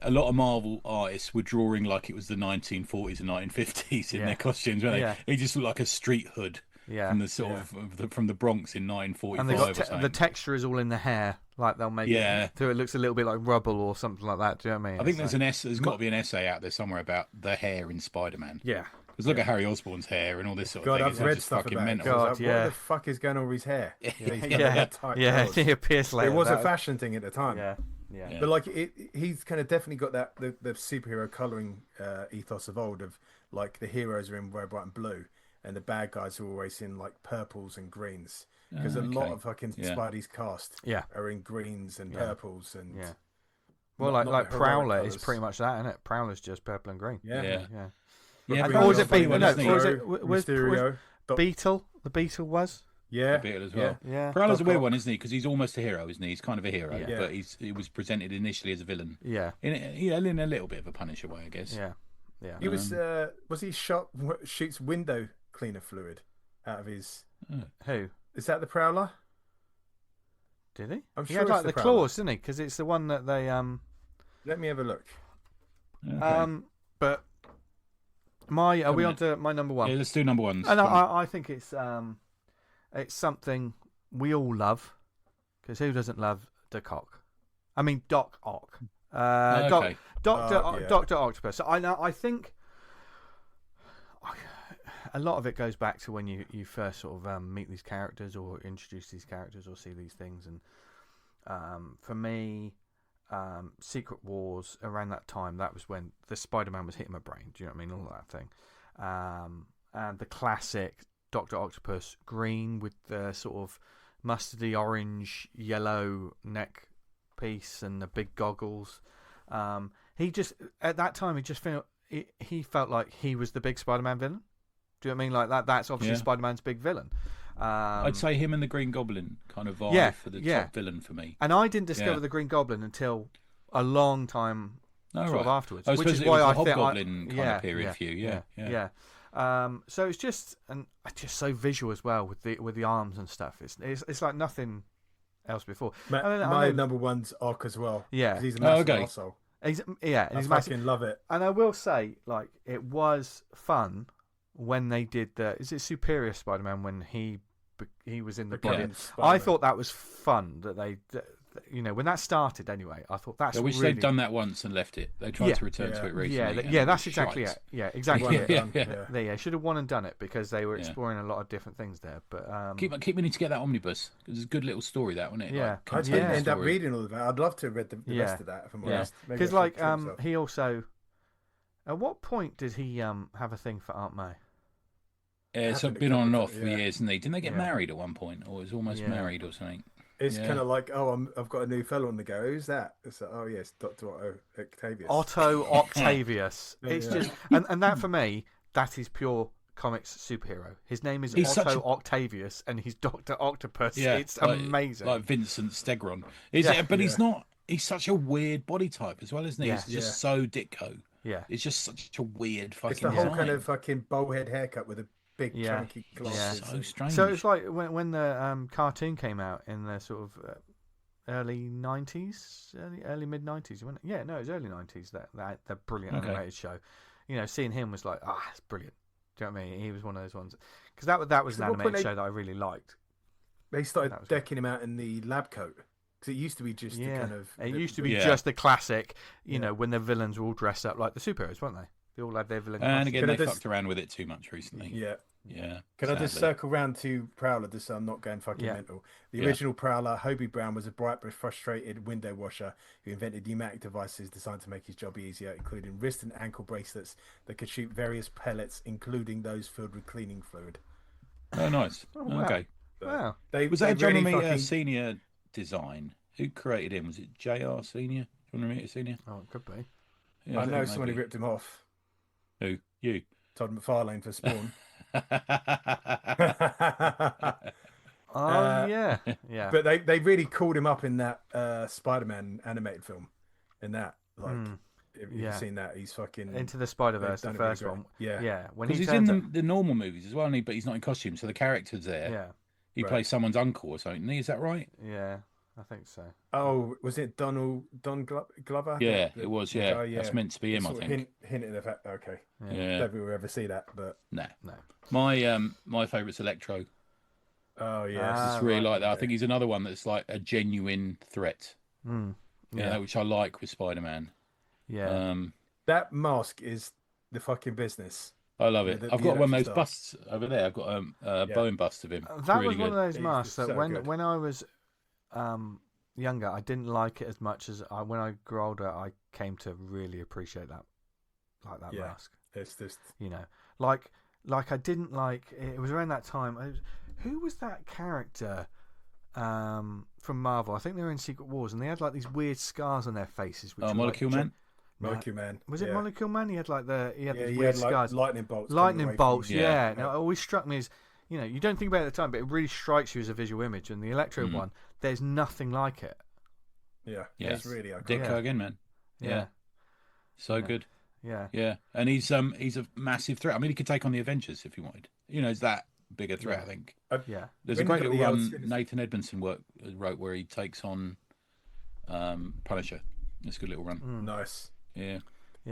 A lot of Marvel artists were drawing like it was the 1940s and 1950s in their costumes, weren't they? Yeah. He just looked like a street hood from the sort of from the Bronx in 1945. And the texture is all in the hair, like they'll make it so it looks a little bit like rubble or something like that. Do you know what I mean? I think there's got to be an essay out there somewhere about the hair in Spider-Man. Yeah. Because look at Harry Osborn's hair and all this sort of thing. I've read stuff about it. What the fuck is going on with his hair? He appears later. It was a fashion thing at the time. Yeah. But like he's kind of definitely got that the superhero colouring ethos of old of like the heroes are in red, white and blue and the bad guys are always in like purples and greens because a lot of fucking Spidey's cast are in greens and purples and well like Prowler is pretty much that, isn't it? Prowler's just purple and green. Yeah. And or was it Beetle? No, was Mysterio? Beetle? The Beetle was. Yeah, the Beetle as well. Yeah. Prowler's a weird one, isn't he? Because he's almost a hero, isn't he? He's kind of a hero, but he was presented initially as a villain. Yeah. In a little bit of a Punisher way, I guess. Yeah. He was he shoots window cleaner fluid out of his. Who? Is that the Prowler? Did he? I'm sure he had it's like the claws, didn't he? Because it's the one that they Let me have a look. Okay. But are we on to my number one? Yeah, let's do number ones. And I think it's something we all love, because who doesn't love Doc Ock? I mean Doc Ock. Doctor Octopus. So I think a lot of it goes back to when you first sort of meet these characters or introduce these characters or see these things, and for me, Secret Wars around that time, that was when the Spider-Man was hitting my brain. Do you know what I mean? All that thing, and the classic Doctor Octopus green with the sort of mustardy orange yellow neck piece and the big goggles. He just at that time he felt like he was the big Spider-Man villain. Do you know what I mean? Like that. That's obviously Spider-Man's big villain. I'd say him and the Green Goblin kind of vibe for the top villain for me. And I didn't discover the Green Goblin until a long time of afterwards, which is why I think Hobgoblin kind of period for you. Yeah. So it's just so visual as well with the arms and stuff. It's like nothing else before. My number one's Ock as well. Yeah, he's a massive arsehole. I fucking love it. And I will say, like, it was fun when they did is it Superior Spider-Man when he was in the body? I thought that was fun that they. When that started anyway, I thought that's. I wish they'd done that once and left it. They tried to return to it recently. That's exactly it. Yeah, exactly. They should have won and done it because they were exploring a lot of different things there. But keep meaning to get that omnibus. It was a good little story, that, wasn't it? Yeah, I didn't end up reading all of that. I'd love to have read the rest of that. If I'm honest, because he also. At what point did he have a thing for Aunt May? it's happened a been on and couple off of for times, years, and didn't they get married at one point, or was almost married or something? It's kind of like, I've got a new fellow on the go. Who's that? It's like, oh yes, Dr. Otto Octavius. Otto Octavius. It's Yeah. just, and that for me, that is pure comics superhero. His name is Otto Octavius, and he's Dr. Octopus. Yeah, It's amazing. like Vincent Stegron. But he's not. He's such a weird body type as well, isn't he? Yeah. He's just so Ditko. Yeah. It's just such a weird fucking. It's the whole design. kind of fucking bowl head haircut with a big chunky glasses. So strange. So it's like when the cartoon came out in the sort of early 90s, early mid 90s. Yeah, no, it was early 90s. That brilliant animated show. You know, seeing him was like, it's brilliant. Do you know what I mean? He was one of those ones because that was an animated show that I really liked. They started decking him out in the lab coat because it used to be just the kind of. It used to be just the classic. You know, when the villains were all dressed up like the superheroes, weren't they? They all had their villain. And again, they fucked around with it too much recently. Yeah. Yeah. Can I just circle round to Prowler just so I'm not going fucking mental? The original Prowler, Hobie Brown, was a bright but frustrated window washer who invented pneumatic devices designed to make his job easier, including wrist and ankle bracelets that could shoot various pellets, including those filled with cleaning fluid. Oh, nice. Wow. Okay. Wow. Was that John Romita Senior design? Who created him? Was it J.R. Senior? John Romita Senior? Oh, it could be. Yeah, I know someone who ripped him off. Who? You? Todd McFarlane for Spawn. Yeah. But they really called him up in that Spider-Man animated film. In that, like, if you've seen that, he's fucking Into the Spider-Verse, the first one. Yeah. When because he's in the normal movies as well, but he's not in costume, so the character's there. Yeah. He plays someone's uncle or something. Is that right? Yeah, I think so. Oh, was it Don Glover? Yeah, it was. Yeah, that's meant to be him. I think. Hinting the fact. Okay. Yeah. Don't think we'll ever see that, but no. My favourite's Electro. Oh yeah, I just really like that. I think he's another one that's like a genuine threat. Yeah, which I like with Spider-Man. Yeah. That mask is the fucking business. I love it. I've got one of those busts over there. I've got a bone bust of him. That really was one good. of those masks that so when I was younger, I didn't like it as much as when I grew older, I came to really appreciate that mask. It's just like I didn't like. It was around that time. Who was that character from Marvel? I think they were in Secret Wars, and they had like these weird scars on their faces. Which Molecule Man. Molecule Man. Was it Molecule Man? He had like these weird scars. Lightning bolts. Lightning bolts. Yeah. Now, it always struck me as you don't think about it at the time, but it really strikes you as a visual image. And the Electro one, there's nothing like it. Yeah. It's really iconic. Dick Hogan, man. Yeah. So good. Yeah. Yeah. And he's a massive threat. I mean, he could take on the Avengers if he wanted. It's that big a threat, I think. There's a great little run Nathan Edmondson wrote where he takes on Punisher. It's a good little run. Nice. Yeah.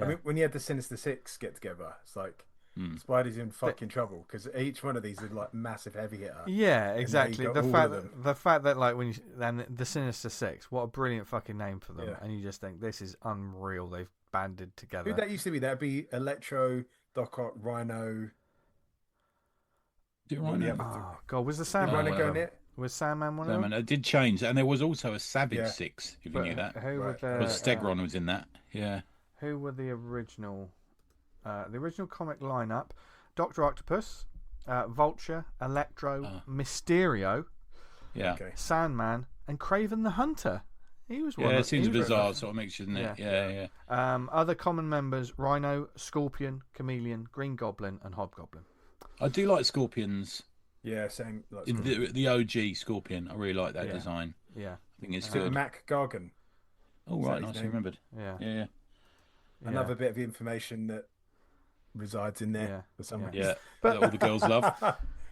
I mean, when you had the Sinister Six get together, it's like Spidey's in fucking trouble because each one of these is like massive heavy hitter. Yeah, exactly. The fact that like when then the Sinister Six, what a brilliant fucking name for them, and you just think this is unreal. They've banded together. Who that used to be? That'd be Electro, Doc Ock, Rhino. Rhino? Oh God, was the Sandman Rhino going it? Was Sandman one of them? It did change, and there was also a Savage Six. If you knew that, Stegron was in that. Yeah. Who were the original comic lineup? Dr. Octopus, Vulture, Electro, Mysterio, Sandman, and Kraven the Hunter. He was one. Yeah, it seems a bizarre sort of mixture, isn't it? Yeah. Other common members: Rhino, Scorpion, Chameleon, Green Goblin, and Hobgoblin. I do like Scorpions. Yeah, same. Like the OG Scorpion. I really like that design. Yeah, I think it's good. Mac Gargan. Oh right, nice. Remembered. Yeah. Another bit of information that resides in there for some reason. Yeah, but all the girls love.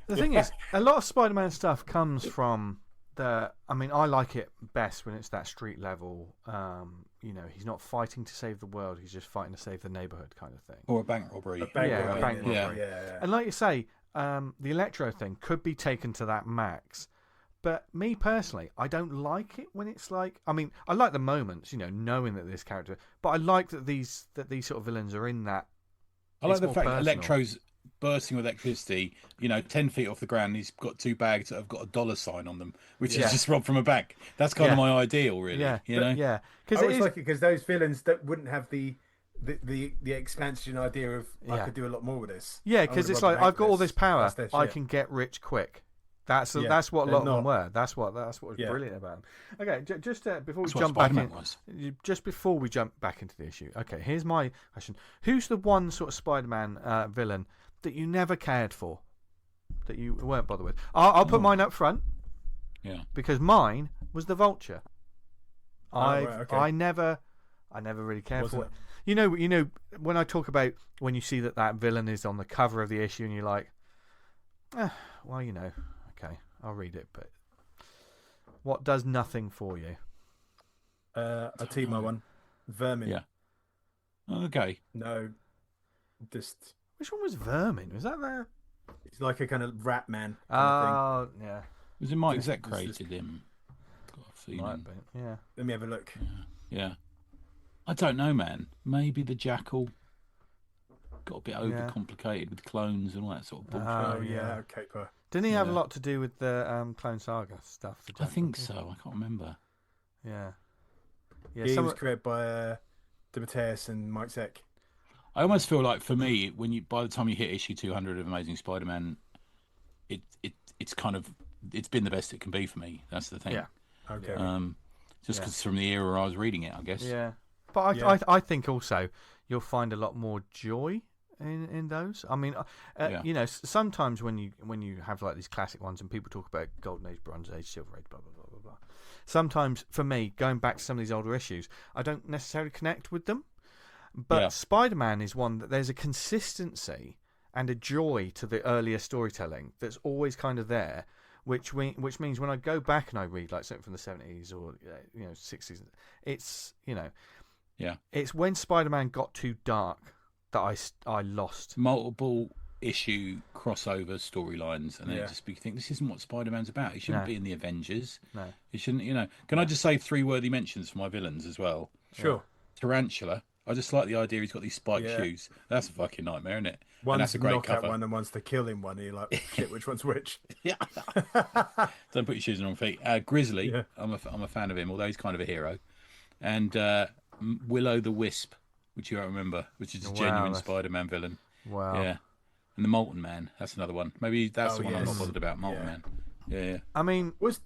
The thing is, a lot of Spider-Man stuff comes from I mean, I like it best when it's that street level. He's not fighting to save the world; he's just fighting to save the neighborhood, kind of thing. Or a bank robbery. A bank robbery. Yeah. And like you say, the Electro thing could be taken to that max. But me personally, I don't like it when it's like. I mean, I like the moments, knowing that this character. But I like that these sort of villains are in that. I like the fact that Electro's bursting with electricity. 10 feet off the ground. He's got two bags that have got a dollar sign on them, which is just robbed from a bank. That's kind of my ideal, really. Yeah, Yeah. I always like it because those villains that wouldn't have the the expansion idea of I could do a lot more with this. Yeah, because it's like I've got all this power, I can get rich quick. That's what a lot of them were. That's what was brilliant about them. Okay, just before we jump back in, just before we jump back into the issue. Okay, here's my question: who's the one sort of Spider-Man villain that you never cared for, that you weren't bothered with? I'll put mine up front. Yeah, because mine was the Vulture. I never really cared for it. You know, when I talk about when you see that villain is on the cover of the issue, and you're like, well, you know. Okay, I'll read it, but what does nothing for you? I'll tell you my one. Vermin. Yeah. Okay. No, just... Which one was Vermin? Was that there? It's like a kind of rat man. Oh, yeah. Was it Mike that created him? Got a feeling. Yeah. Let me have a look. Yeah. I don't know, man. Maybe the Jackal got a bit overcomplicated with clones and all that sort of bullshit. Oh, yeah. Okay, didn't he have a lot to do with the Clone Saga stuff? I think so. I can't remember. Yeah. He was created by DeMatteis and Mike Zeck. I almost feel like, for me, by the time you hit issue 200 of Amazing Spider-Man, it's kind of it's been the best it can be for me. That's the thing. Yeah. Okay. Just because from the era I was reading it, I guess. Yeah. But I think also you'll find a lot more joy in those. I mean, you know, sometimes when you have like these classic ones and people talk about Golden Age, Bronze Age, Silver Age, blah blah blah blah blah. Sometimes for me, going back to some of these older issues, I don't necessarily connect with them. But Spider-Man is one that there's a consistency and a joy to the earlier storytelling that's always kind of there, which means when I go back and I read like something from the 70s or 60s, it's it's when Spider-Man got too dark that I lost. Multiple issue crossover storylines, and then you think this isn't what Spider-Man's about. He shouldn't be in the Avengers. No, he shouldn't. Can I just say 3 worthy mentions for my villains as well? Sure. Tarantula. I just like the idea he's got these spiked shoes. That's a fucking nightmare, isn't it? One's that's a great knockout cover. one and one's the killing one. And you're like, shit, which one's which? Yeah. Don't put your shoes on the wrong feet. Grizzly. Yeah. I'm a fan of him, although he's kind of a hero. And Willow the Wisp, which you don't remember, which is a genuine Spider-Man villain. Wow. Yeah. And the Molten Man. That's another one. Maybe that's the one I'm not bothered about. Molten Man. Yeah. I mean, was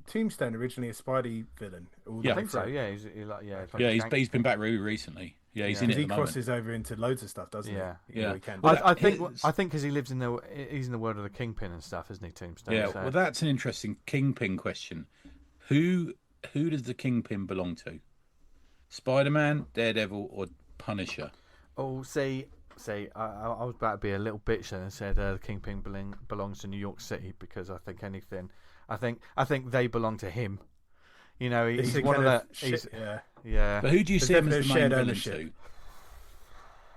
Tombstone originally a Spidey villain? I think so. Yeah, he's been back really recently. Yeah, he's in it. He crosses over into loads of stuff, doesn't he? Yeah. I think because he's in the world of the Kingpin and stuff, isn't he, Tombstone? Yeah. So. Well, that's an interesting Kingpin question. Who does the Kingpin belong to? Spider-Man, Daredevil, or Punisher? Oh, see, I was about to be a little bitch and said the Kingpin belongs to New York City because I think they belong to him. You know, he's one of the. Yeah. But who do you see him as the main villain to?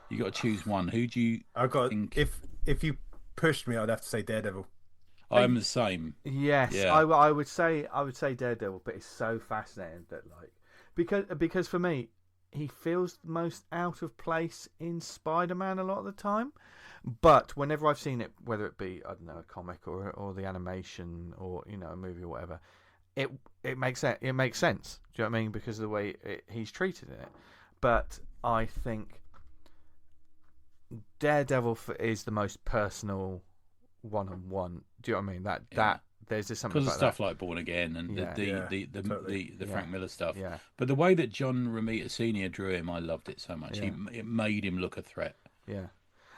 You got to choose one. Who do you? Think... If you pushed me, I'd have to say Daredevil. I'm the same. Yes, yeah. I would say Daredevil, but it's so fascinating that because for me, he feels the most out of place in Spider-Man a lot of the time. But whenever I've seen it, whether it be a comic or the animation or a movie or whatever, it makes sense. It makes sense. Do you know what I mean? Because of the way he's treated in it. But I think Daredevil is the most personal one-on-one. Do you know what I mean? That there's just something because of stuff like Born Again and the Frank Miller stuff. Yeah. But the way that John Romita Sr. drew him, I loved it so much. Yeah. It made him look a threat. Yeah.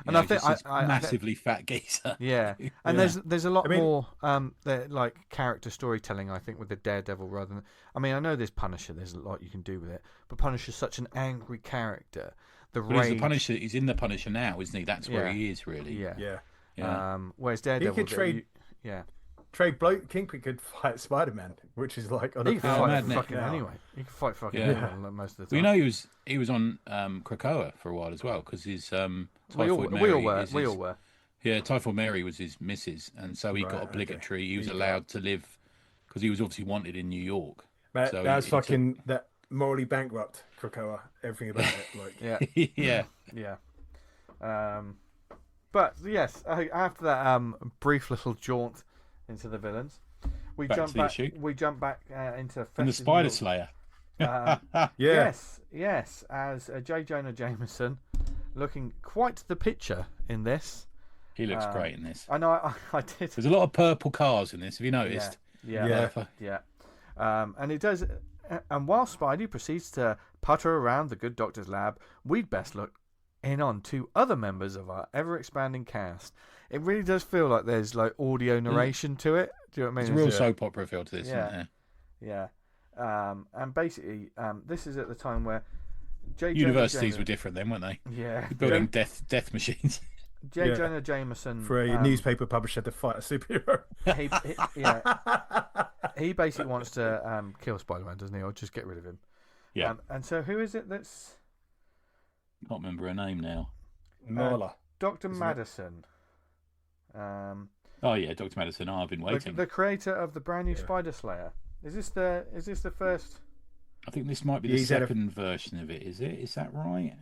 And I think massively fat geezer. Yeah, and there's a lot more like character storytelling. I think with the Daredevil rather than. I mean, I know there's Punisher. There's a lot you can do with it, but Punisher's such an angry character. He's the Punisher. He's in the Punisher now, isn't he? That's where he is really. Yeah. Whereas Daredevil, he could trade. Kingpin could fight Spider-Man, which is like on he can fight fucking anyway. He can fight fucking anyone most of the time. Well, he was on Krakoa for a while as well because his we all were. Yeah, Typhoid Mary was his missus, and so he got obligatory. Okay. He was allowed to live because he was obviously wanted in New York. That was fucking that morally bankrupt Krakoa. Everything about it, yeah. But yes, after that brief little jaunt into the villains, we jump back into and the Spider Slayer. Yes, as J. Jonah Jameson, looking quite the picture in this. He looks great in this. I know, I did. There's a lot of purple cars in this. Have you noticed? Yeah. And it does. And while Spidey proceeds to putter around the good doctor's lab, we'd best look in on 2 other members of our ever-expanding cast. It really does feel like there's like audio narration to it. Do you know what I mean? It's a real soap opera feel to this, isn't there? Yeah. And basically, this is at the time where universities were different then, weren't they? Yeah. Building death machines. J. Jonah Jameson for a newspaper publisher to fight a superhero. He basically wants to kill Spider-Man, doesn't he, or just get rid of him? Yeah. And so who is it that's? Can't remember her name now. Marla. Dr. Madison. Oh yeah, Dr. Madison. I've been waiting. The creator of the brand new Spider Slayer. Is this the first? I think this might be the second version of it. Is it? Is that right?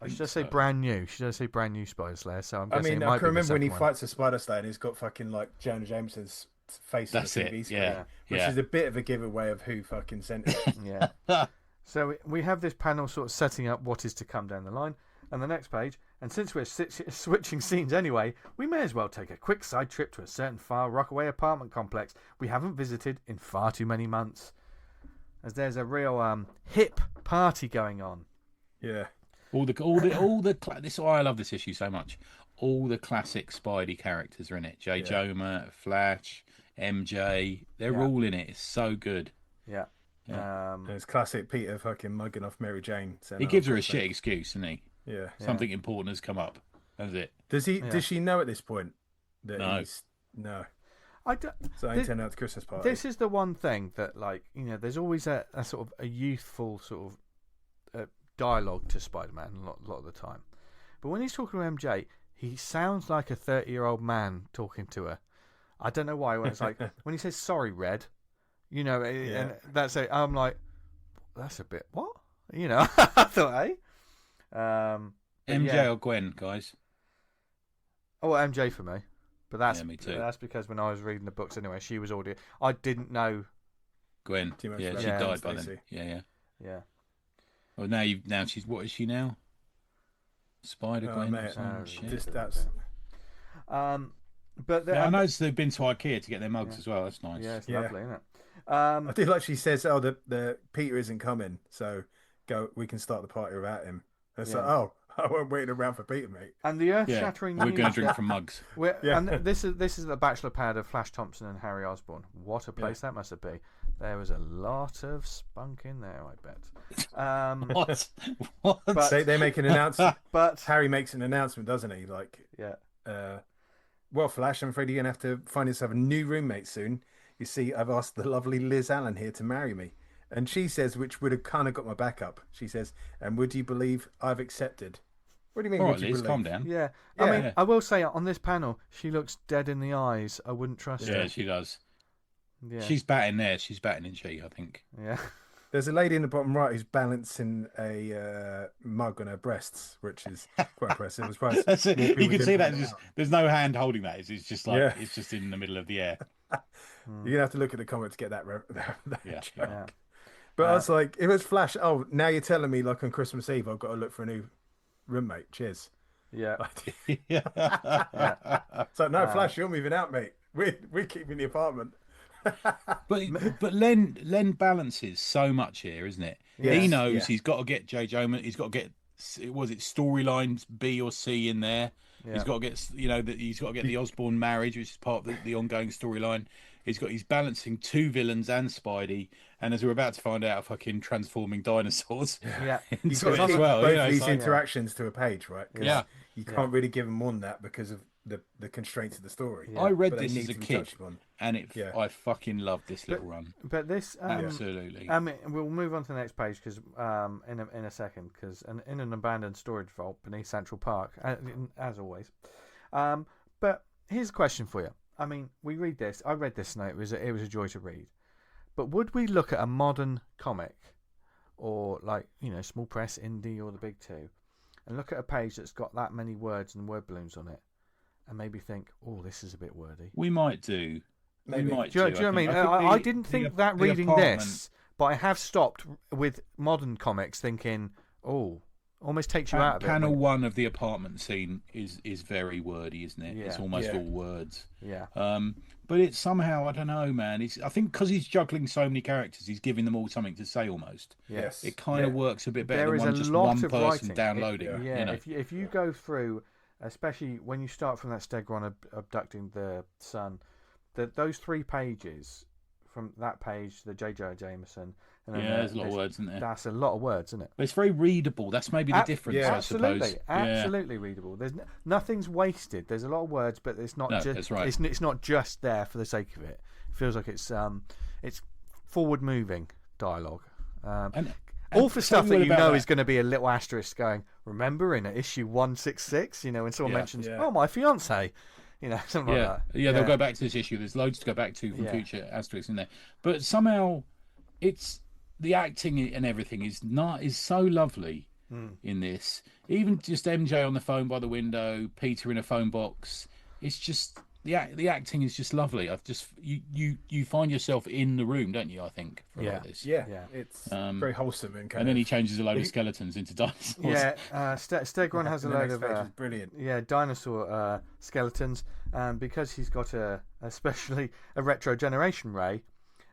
I should just say brand new. She does say brand new Spider Slayer. So I'm guessing I can remember when he fights a Spider Slayer and he's got fucking like Jonah Jameson's face on the TV screen, which is a bit of a giveaway of who fucking sent it. Yeah. So we have this panel sort of setting up what is to come down the line, and the next page. And since we're switching scenes anyway, we may as well take a quick side trip to a certain far Rockaway apartment complex we haven't visited in far too many months, as there's a real hip party going on. Yeah. All the this is why I love this issue so much. All the classic Spidey characters are in it. J. Jonah, Flash, MJ, they're all in it. It's so good. Yeah. It's classic Peter fucking mugging off Mary Jane. He gives her a shit excuse, doesn't he? Yeah. Something important has come up. That's it. Does he? Does she know at this point that no. he's no? So I turn out to Christmas party. This is the one thing that, like, there's always a sort of a youthful sort of dialogue to Spider-Man a lot of the time, but when he's talking to MJ, he sounds like a 30-year-old man talking to her. I don't know why. When it's like when he says "Sorry, Red," and that's it. I'm like, that's a bit what? I thought, MJ or Gwen, guys? Oh, MJ for me. But that's me too. That's because when I was reading the books anyway, she was already. I didn't know Gwen. She died by then. Yeah. Well, now she's what is she now? Spider Gwen. But I noticed they've been to IKEA to get their mugs as well. That's nice. Yeah, it's lovely, isn't it? I do like she says, "Oh, the Peter isn't coming, so we can start the party without him." It's like, "Oh, I won't wait around for Peter, mate." And the earth-shattering. We're going to drink from mugs. And this is the bachelor pad of Flash Thompson and Harry Osborn. What a place that must have been. There was a lot of spunk in there, I bet. What? But they make an announcement. But Harry makes an announcement, doesn't he? Like, well, Flash, I'm afraid you're going to have to find yourself a new roommate soon. You see, I've asked the lovely Liz Allen here to marry me. And she says, which would have kind of got my back up. She says, "And would you believe I've accepted?" What do you mean? All right, Liz, calm down. Yeah. I mean, I will say on this panel, she looks dead in the eyes. I wouldn't trust her. Yeah, she does. Yeah. She's batting there. She's batting in she, I think. Yeah. There's a lady in the bottom right who's balancing a mug on her breasts, which is quite impressive. You can see that there's no hand holding that. It's just like it's just in the middle of the air. You're gonna have to look at the comments to get that joke. But I was like, it was Flash. Oh, now you're telling me, like on Christmas Eve, I've got to look for a new roommate. Cheers. Yeah. It's like, no, Flash, you're moving out, mate. We're keeping the apartment. but Len balances so much here, isn't it? Yes, he knows he's got to get J. Jonah. He's got to get storylines B or C in there. Yeah. He's got to get he's got to get the Osborn marriage, which is part of the ongoing storyline. He's balancing two villains and Spidey, and as we're about to find out, fucking transforming dinosaurs. Yeah, he's got to keep both these interactions to a page, right? Yeah, you can't really give them more than that because of the constraints of the story. I read this as a kid, and I fucking loved this little run. But this absolutely. I mean, we'll move on to the next page because in a second, because in an abandoned storage vault beneath Central Park, as always. But here's a question for you. I mean, we read this. I read this, and it was a joy to read. But would we look at a modern comic, or like small press, indie, or the big two, and look at a page that's got that many words and word balloons on it, and maybe think, "Oh, this is a bit wordy"? We might do. Maybe. Do you know what I mean? I didn't think that reading this, But I have stopped with modern comics thinking, oh, almost takes you out of it. Panel 1 of the apartment scene is very wordy, isn't it? Yeah. It's almost all words. Yeah. But it's somehow, I don't know, man. I think because he's juggling so many characters, he's giving them all something to say almost. Yes. It kind of works a bit better There than is just a lot one of person writing. downloading. Yeah, you know? if you go through, especially when you start from that Stegron abducting the son, those 3 pages, from that page to the J.J. Jameson, and then there's a lot of words, isn't there? That's a lot of words, isn't it? But it's very readable. That's maybe the difference, I suppose. Absolutely readable. There's nothing's wasted. There's a lot of words, but it's not just. That's right. It's not just there for the sake of it. It feels like it's forward moving dialogue. And all for stuff that you know that is going to be a little asterisk going. Remember in issue 166, when someone mentions, "Oh, my fiance." Something like that. Yeah, they'll go back to this issue. There's loads to go back to from future asterisks in there. But somehow, it's the acting and everything is so lovely in this. Even just MJ on the phone by the window, Peter in a phone box. It's just the acting is just lovely. I've just you find yourself in the room, don't you? I think for a lot of this. Yeah. It's very wholesome and then he changes a load of skeletons into dinosaurs. Yeah, Stegron has a load of brilliant. Yeah, dinosaur skeletons, because he's got especially a retro generation ray,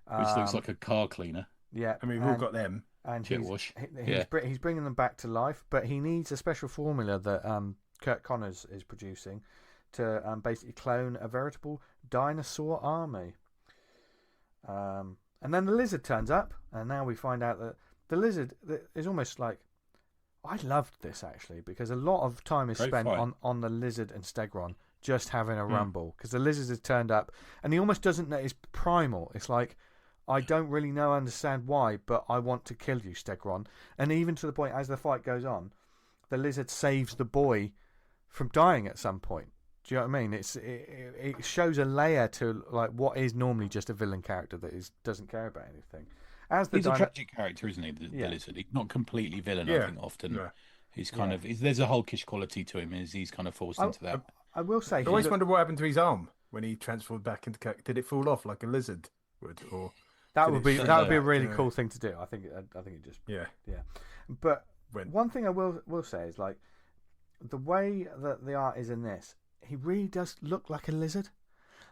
which looks like a car cleaner. Yeah, I mean we've all got them. And he's bringing them back to life, but he needs a special formula that Kurt Connors is producing to basically clone a veritable dinosaur army. And then the lizard turns up, and now we find out that the lizard is almost like... I loved this, actually, because a lot of time is spent on the lizard and Stegron just having a rumble, because the lizard has turned up, and he almost doesn't know. It's primal. It's like, I don't really understand why, but I want to kill you, Stegron. And even to the point, as the fight goes on, the lizard saves the boy from dying at some point. Do you know what I mean? It shows a layer to like what is normally just a villain character that doesn't care about anything. He's a tragic character, isn't he? The lizard. He's not completely villain. I think often he's kind of there's a hulkish quality to him. He's kind of forced into that. I will say, I always wonder what happened to his arm when he transformed back into. Did it fall off like a lizard would, or that would be a really cool thing to do. I think it just yeah. But one thing I will say is like the way that the art is in this. He really does look like a lizard.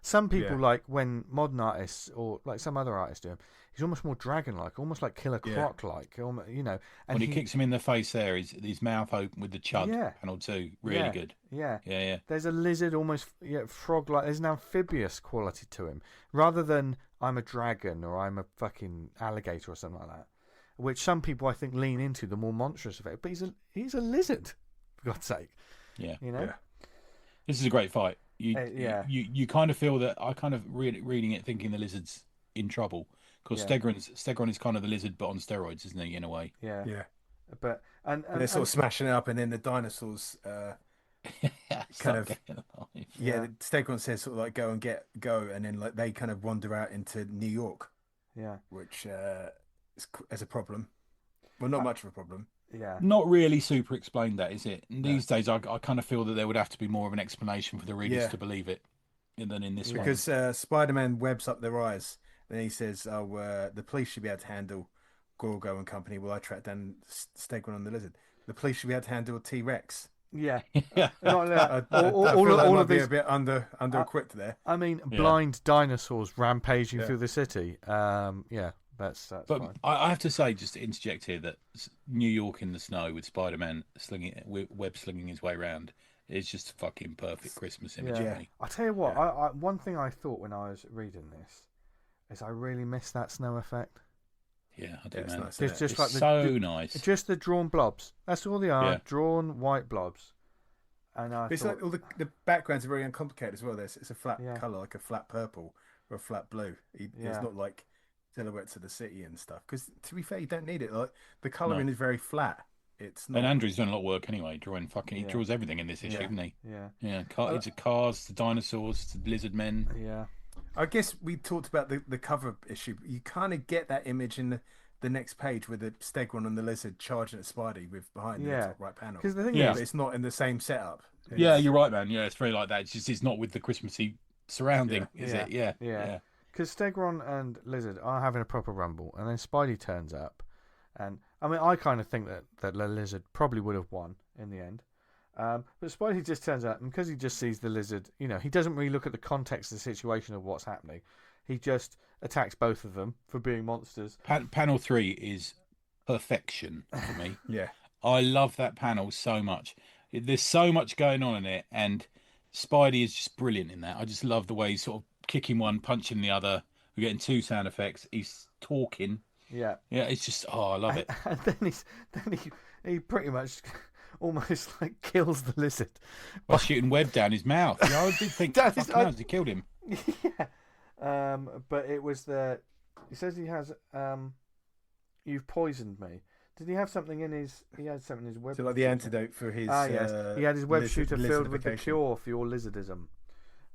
Some people, like when modern artists or like some other artists do him, he's almost more dragon-like, almost like Killer Croc-like, And when he kicks him in the face there, his mouth open with the chud, panel 2, really good. Yeah. There's a lizard, almost frog-like. There's an amphibious quality to him, rather than I'm a dragon or I'm a fucking alligator or something like that, which some people I think lean into the more monstrous effect. But he's a lizard, for God's sake. Yeah. Yeah. This is a great fight. You kind of feel that I kind of reading it thinking the lizard's in trouble because Stegron is kind of the lizard but on steroids, isn't he, in a way? Yeah. But and they're sort of smashing it up, and then the dinosaurs kind of Stegron says sort of like go, and then like they kind of wander out into New York. Yeah, which is a problem. Well, not much of a problem. Yeah. Not really super explained, that is it? These days, I kind of feel that there would have to be more of an explanation for the readers to believe it than in this one. Because Spider-Man webs up their eyes, and he says, the police should be able to handle Gorgo and company. Well, I tracked down Stegron on the lizard. The police should be able to handle T-Rex. Yeah. All of these a bit under-equipped there. I mean, blind dinosaurs rampaging through the city. That's but fine. I have to say, just to interject here, that New York in the snow with Spider-Man web slinging his way around is just fucking perfect Christmas imagery. Yeah. I tell you what, I one thing I thought when I was reading this is I really missed that snow effect. Yeah, I do, man. Nice, it's just like nice. Just the drawn blobs. That's all they are. Drawn white blobs. And it's like all the backgrounds are very uncomplicated as well. It's a flat colour, like a flat purple or a flat blue. It's not like silhouettes of the city and stuff, because to be fair, you don't need it. Like the colouring is very flat. It's not... And Andrew's done a lot of work anyway, he draws everything in this issue, doesn't he? It's cars to dinosaurs to lizard men. I guess we talked about the cover issue. You kind of get that image in the next page with the Stegron and the lizard charging at Spidey with behind the top right panel. Because the thing is, it's not in the same setup. You're right, man. Yeah, it's very like that. It's not with the Christmassy surrounding, is it? Yeah. because Stegron and Lizard are having a proper rumble, and then Spidey turns up, and I mean, I kind of think that the Lizard probably would have won in the end. But Spidey just turns up, and because he just sees the Lizard, he doesn't really look at the context of the situation of what's happening. He just attacks both of them for being monsters. Panel 3 is perfection for me. Yeah. I love that panel so much. There's so much going on in it, and Spidey is just brilliant in that. I just love the way he's sort of kicking one, punching the other. We're getting 2 sound effects. He's talking. Yeah. Yeah, it's just, I love it. And then he pretty much almost like kills the Lizard by shooting web down his mouth. Yeah, I did think he killed him. Yeah. But it was he says he has you've poisoned me. Did he have something in his? He had something in his web. So like the antidote for his. Yes. He had his web shooter filled with the cure for your lizardism.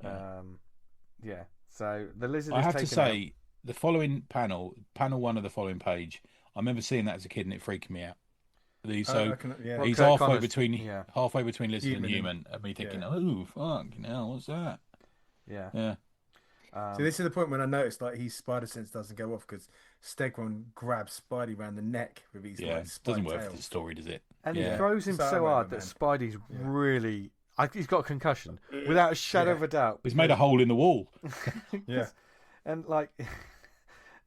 Yeah. So the lizard. I have to say, the following panel 1 of the following page, I remember seeing that as a kid and it freaked me out. He's halfway between Lizard and Human, and me thinking, oh fuck, what's that? Yeah. Yeah. So this is the point when I noticed like his spider sense doesn't go off because Stegron grabs Spidey around the neck with his doesn't work for the story, does it? And he throws him so hard that Spidey's really he's got a concussion without a shadow of a doubt. He's made a hole in the wall. And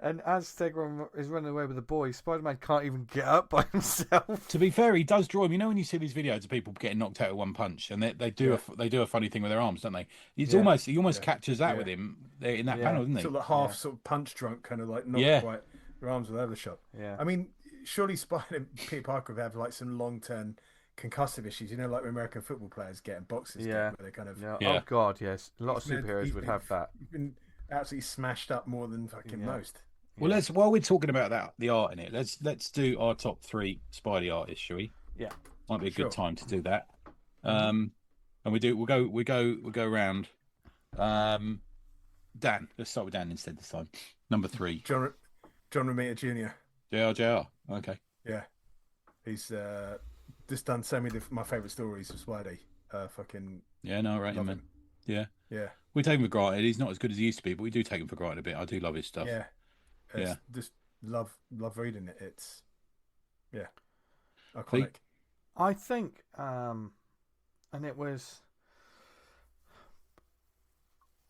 and as Stegron is running away with the boy, Spider-Man can't even get up by himself. To be fair, he does draw him. You know when you see these videos of people getting knocked out with one punch, and they do a funny thing with their arms, don't they? He almost captures that with him in that panel, doesn't he? Sort of half sort of punch drunk, kind of like not quite. Their arms all over the shop. Yeah. I mean, surely Peter Parker would have like some long-term concussive issues. Like when American football players get in boxes. Where they kind of. Oh God, yes. A lot of superheroes would have that. You've been absolutely smashed up more than fucking most. Well, while we're talking about the art in it, let's do our top 3 Spidey artists, shall we? Yeah, might be a good time to do that. And we'll go around. Dan, let's start with Dan instead this time. Number 3, John Romita Jr. JR. Okay. Yeah, he's just done so many of my favourite stories of Spidey. Right, man. Yeah. Yeah. We take him for granted. He's not as good as he used to be, but we do take him for granted a bit. I do love his stuff. Yeah. Just love reading it. It's iconic. I think and it was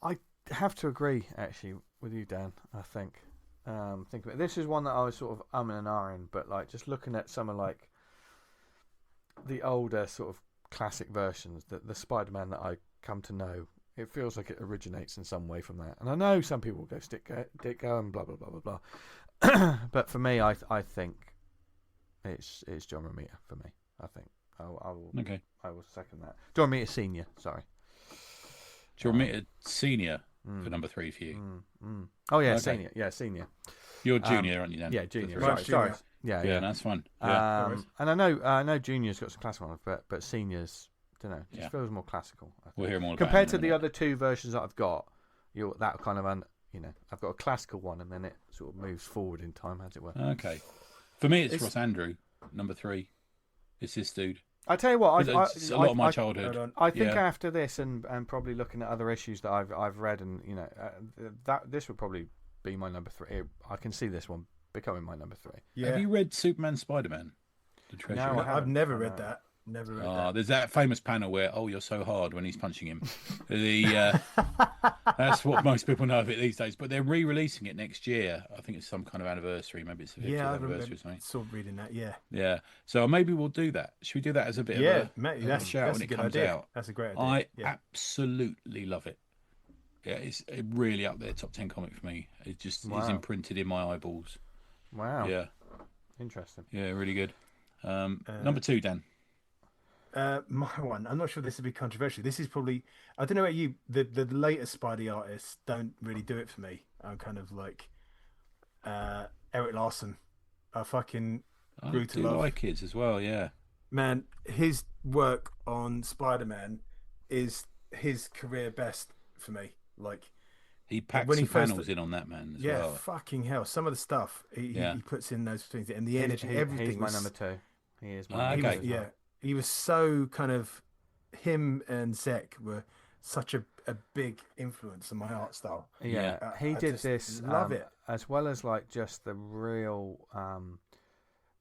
I have to agree actually with you, Dan. I think think about it. This is one that I was sort of and ahhing, but like just looking at some of like the older sort of classic versions, the Spider-Man that I come to know, it feels like it originates in some way from that. And I know some people will go Ditko and blah blah blah blah blah, but for me, I think it's John Romita for me. I think I will second that. John Romita Senior, sorry. John Romita Senior for number 3 for you. Oh yeah, Senior. Yeah, Senior. You're junior, aren't you then? Yeah, junior. Right, sorry. Yeah, that's fun. Yeah. And I know Junior's got some classical ones, but Senior's, don't know, just feels more classical. We'll hear more compared to the other 2 versions that I've got. That kind of I've got a classical one, and then it sort of moves forward in time, as it were. Okay. For me, it's Ross Andrew, number 3. It's this dude. I tell you what, it's a lot of my childhood. I think after this, and probably looking at other issues that I've read, and that this would probably be my number 3. I can see this one becoming my number 3. Yeah. Have you read Superman Spider-Man? The Treasure? No, I've never read that. Never read that. There's that famous panel where you're so hard when he's punching him. That's what most people know of it these days. But they're re-releasing it next year. I think it's some kind of anniversary. Maybe it's the 50th anniversary or something. Sort of reading that. Yeah. So maybe we'll do that. Should we do that as a bit of a shout when it comes out? That's a great idea. I absolutely love it. Yeah, it's really up there, top 10 comic for me. It just is imprinted in my eyeballs. Wow. Yeah. Interesting. Yeah, really good. Number 2, Dan. My one, I'm not sure this would be controversial. This is probably, I don't know about you, the later Spidey artists don't really do it for me. I'm kind of like Eric Larson. I fucking grew to love. I like his as well, yeah. Man, his work on Spider-Man is his career best for me. Like, he packs some panels in on that, man, as well. Yeah, fucking hell. Some of the stuff he puts in those things, and the energy, everything. He's my number 2. He is my number 2. He was so kind of, him and Zek were such a big influence on my art style. Yeah, he did this. Love it, as well as like just the real,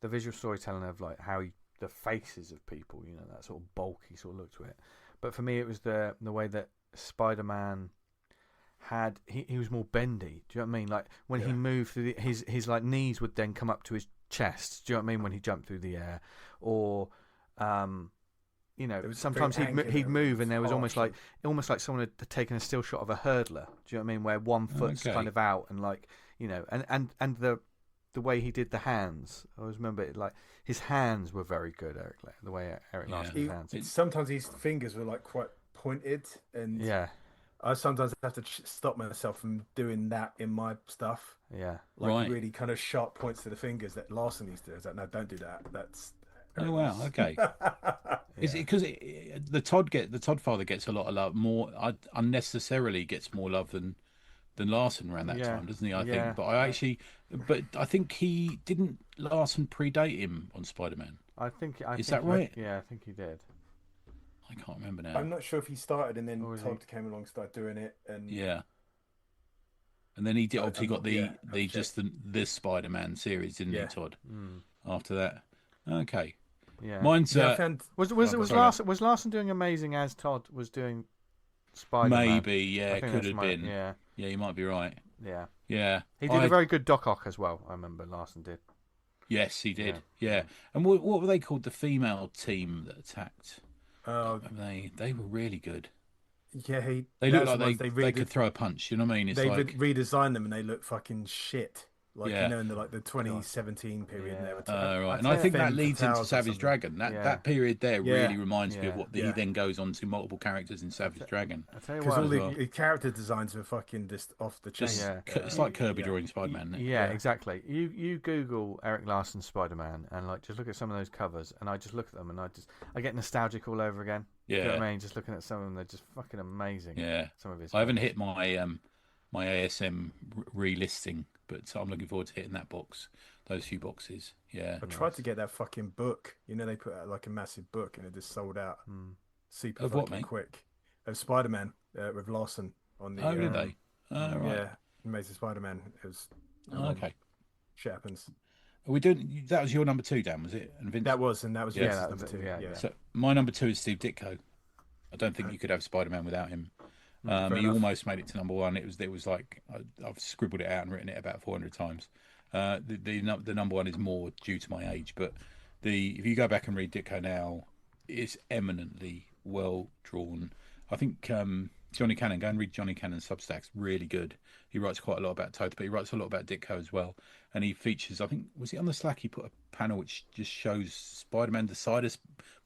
the visual storytelling of like how the faces of people, you know, that sort of bulky sort of look to it. But for me, it was the way that Spider-Man had he was more bendy. Do you know what I mean? Like when he moved through his like knees would then come up to his chest. Do you know what I mean? When he jumped through the air, or you know, sometimes he'd move and there was almost like someone had taken a still shot of a hurdler. Do you know what I mean? Where one foot's kind of out and like, you know, and the way he did the hands. I always remember it, like his hands were very good. The way Eric Larson's hands. Sometimes his fingers were like quite pointed, and I sometimes have to stop myself from doing that in my stuff. Yeah, like really kind of sharp points to the fingers that Larson used to do. I was like, no, don't do that. That's wow, okay. Is it because the Todd father gets a lot of love, more unnecessarily gets more love than Larson around that time, doesn't he? I think, but I think he didn't. Larson predate him on Spider-Man. Is that right? Yeah, I think he did. I can't remember now. I'm not sure if he started and then Todd came along, started doing it, and and then he did, obviously got the Spider-Man series, didn't he, Todd? After that, okay. Yeah, mine's was Larson doing amazing as Todd was doing Spider-Man? Maybe, it could have been. Yeah, you might be right. Yeah. He did a very good Doc Ock as well. I remember Larson did. Yes, he did. Yeah. And what were they called? The female team that attacked. They were really good. Yeah, they looked like they could throw a punch. You know what I mean? It's they like redesigned them and they look fucking shit. Like you know, in the 2017 period. Right, and I think that leads into Savage Dragon. That period there really reminds me of what he then goes on to multiple characters in Savage Dragon. Because all the character designs were fucking just off the chain. It's like Kirby drawing Spider-Man. Yeah, exactly. You Google Eric Larson Spider-Man and like just look at some of those covers, and I just look at them and I get nostalgic all over again. Yeah, you know what I mean, just looking at some of them, they're just fucking amazing. Yeah, some of his. I haven't hit my my ASM relisting, but I'm looking forward to hitting that box, those few boxes. Yeah, I tried to get that fucking book. You know, they put out like a massive book and it just sold out super fucking quick. Of Spider-Man with Lawson on the. Oh, did they? Right. Yeah, Amazing Spider-Man. It was. Okay. Shit happens. Are we doing? That was your number 2, Dan, was it? And Vince? That was Vince's number 2. Yeah. So my number 2 is Steve Ditko. I don't think you could have Spider-Man without him. He almost made it to number 1. It was like I've scribbled it out and written it about 400 times. The number 1 is more due to my age, but if you go back and read Ditko now, it's eminently well drawn. I think Johnny Cannon, go and read Johnny Cannon's Substacks, really good. He writes quite a lot about Toad, but he writes a lot about Ditko as well. And he features, I think, was it on the Slack? He put a panel which just shows Spider-Man the side of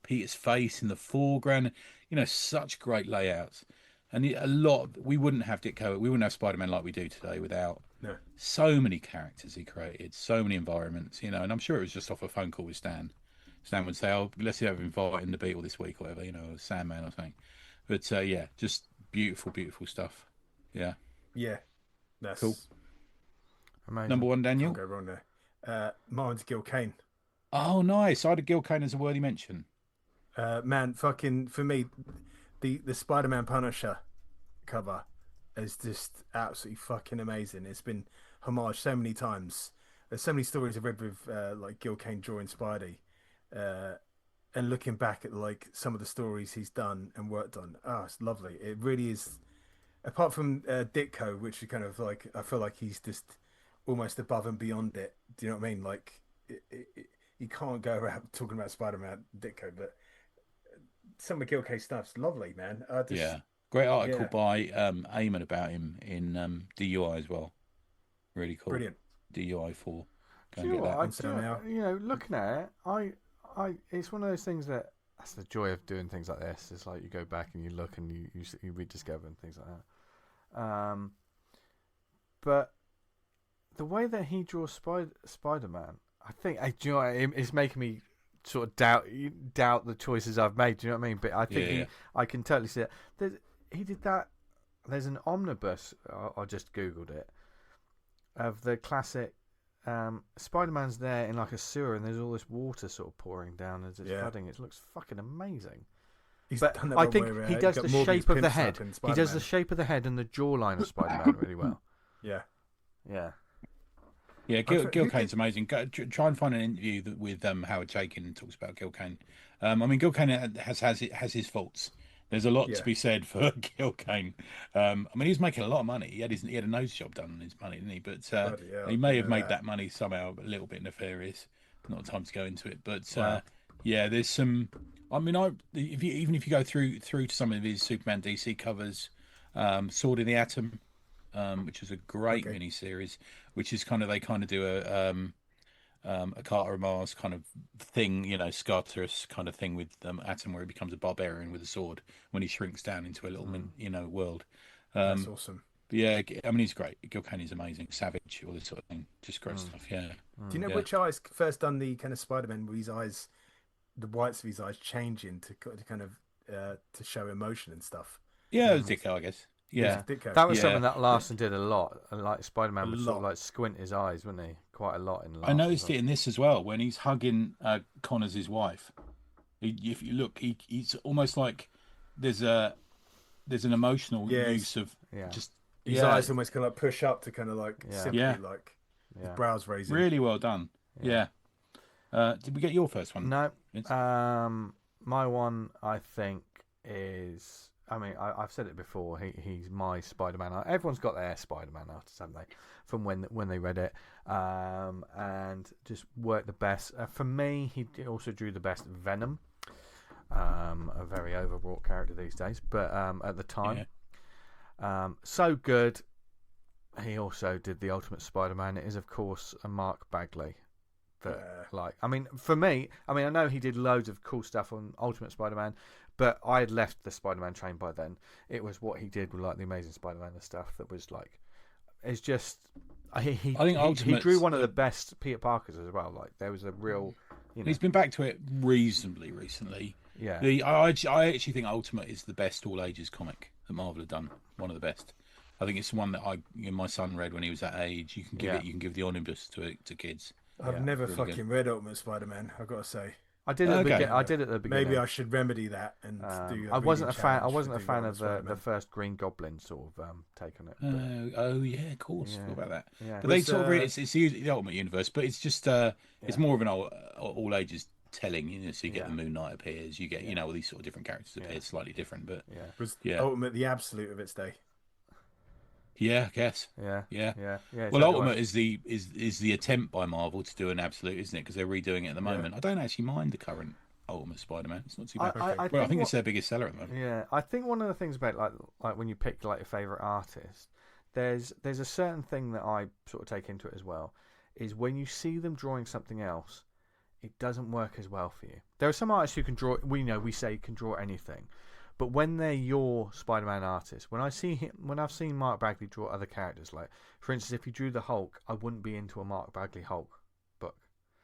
Peter's face in the foreground. You know, such great layouts. And we wouldn't have Ditko, we wouldn't have Spider-Man like we do today without so many characters he created, so many environments, you know. And I'm sure it was just off a phone call with Stan. Stan would say, "Oh, let's have him fighting the Beetle this week," or whatever, you know, or Sandman or something. But just beautiful, beautiful stuff. Yeah. Yeah. That's cool. Amazing. Number 1, Daniel. Can't go wrong there. Mine's Gil Kane. Oh, nice. I had Gil Kane as a worthy mention. Man, fucking for me, the Spider-Man Punisher cover is just absolutely fucking amazing. It's been homaged so many times. There's so many stories I've read with like Gil Kane drawing Spidey, and looking back at like some of the stories he's done and worked on. Oh, it's lovely. It really is. Apart from Ditko, which is kind of like, I feel like he's just almost above and beyond it. Do you know what I mean? Like, you can't go around talking about Spider-Man, Ditko, but some of Gil Kane stuff's lovely, man. Great article by Eamon about him in DUI as well. Really cool. Brilliant. DUI 4. Do you know what? You know, looking at it, it's one of those things that's the joy of doing things like this. It's like you go back and you look and you rediscover and things like that. But the way that he draws Spider-Man, I think, do you know what, it's making me sort of doubt the choices I've made. Do you know what I mean? But I think I can totally see it. He did that. There's an omnibus. I just googled it of the classic. Spider-Man's there in like a sewer, and there's all this water sort of pouring down as it's flooding. It looks fucking amazing. He's but done that I one think where, he does the Morbius shape of the pimps head. up in He does Spider-Man. the shape of the head and the jawline of Spider-Man really well. Yeah. Yeah. Yeah, Gil Kane's amazing. Try and find an interview with Howard Chaykin and talks about Gil Kane. I mean, Gil Kane has his faults. There's a lot to be said for Gil Kane. I mean, he was making a lot of money. He had a nose job done on his money, didn't he? But he may have made that money somehow a little bit nefarious. Not time to go into it, but yeah, there's some. I mean, even if you go through to some of his Superman DC covers, Sword in the Atom, which is a great mini-series, which is they do a Carter of Mars kind of thing, Scarterus kind of thing with Atom, where he becomes a barbarian with a sword when he shrinks down into a little world. That's awesome. But yeah, I mean, he's great. Gil Kane is amazing. Savage, all this sort of thing, just great stuff. Yeah. Do you know which eyes first done the kind of Spider-Man where his eyes, the whites of his eyes changing to kind of to show emotion and stuff? Yeah, it was Ditko, I guess. Yeah, that was something that Larson did a lot. And like Spider-Man would sort of like squint his eyes, wouldn't he? Quite a lot in. I noticed it in this as well when he's hugging Connors, his wife. If you look, he's almost like there's an emotional use of just his eyes almost kind of like push up to kind of like sympathy, like his brows raising. Really well done. Yeah. Did we get your first one? No. My one, I think, is. I mean, I've said it before. He's my Spider-Man. Everyone's got their Spider-Man artist, haven't they? From when they read it, and just worked the best. For me, he also drew the best Venom. A very overwrought character these days, but at the time, so good. He also did the Ultimate Spider-Man. It is, of course, a Mark Bagley. I mean, for me, I know he did loads of cool stuff on Ultimate Spider-Man, but I had left the Spider-Man train by then. It was what he did with like the Amazing Spider-Man and stuff that was like, it's just. I think he drew one of the best Peter Parkers as well. Like there was a real, He's been back to it reasonably recently. Yeah. I actually think Ultimate is the best all ages comic that Marvel have done. One of the best. I think it's the one that my son read when he was that age. You can give the omnibus to kids. I've never fucking read Ultimate Spider-Man, I've got to say. I did at the beginning. Maybe I should remedy that and do. I wasn't a fan of the first Green Goblin sort of take on it. Yeah, of course. Yeah. What about that? Yeah. But they sort of it's the Ultimate Universe, but it's just it's more of an all ages telling. So you get the Moon Knight appears, you get all these sort of different characters appear slightly different, but was Ultimate the absolute of its day? Yeah, I guess. Yeah. Well, Ultimate is the attempt by Marvel to do an absolute, isn't it? Because they're redoing it at the moment. I don't actually mind the current Ultimate Spider-Man. It's not too bad. I think it's their biggest seller at the moment. Yeah, I think one of the things about like when you pick like your favorite artist, there's a certain thing that I sort of take into it as well, is when you see them drawing something else, it doesn't work as well for you. There are some artists who can draw. We say can draw anything. But when they're your Spider-Man artist, when I've seen Mark Bagley draw other characters, like for instance, if he drew the Hulk, I wouldn't be into a Mark Bagley Hulk book.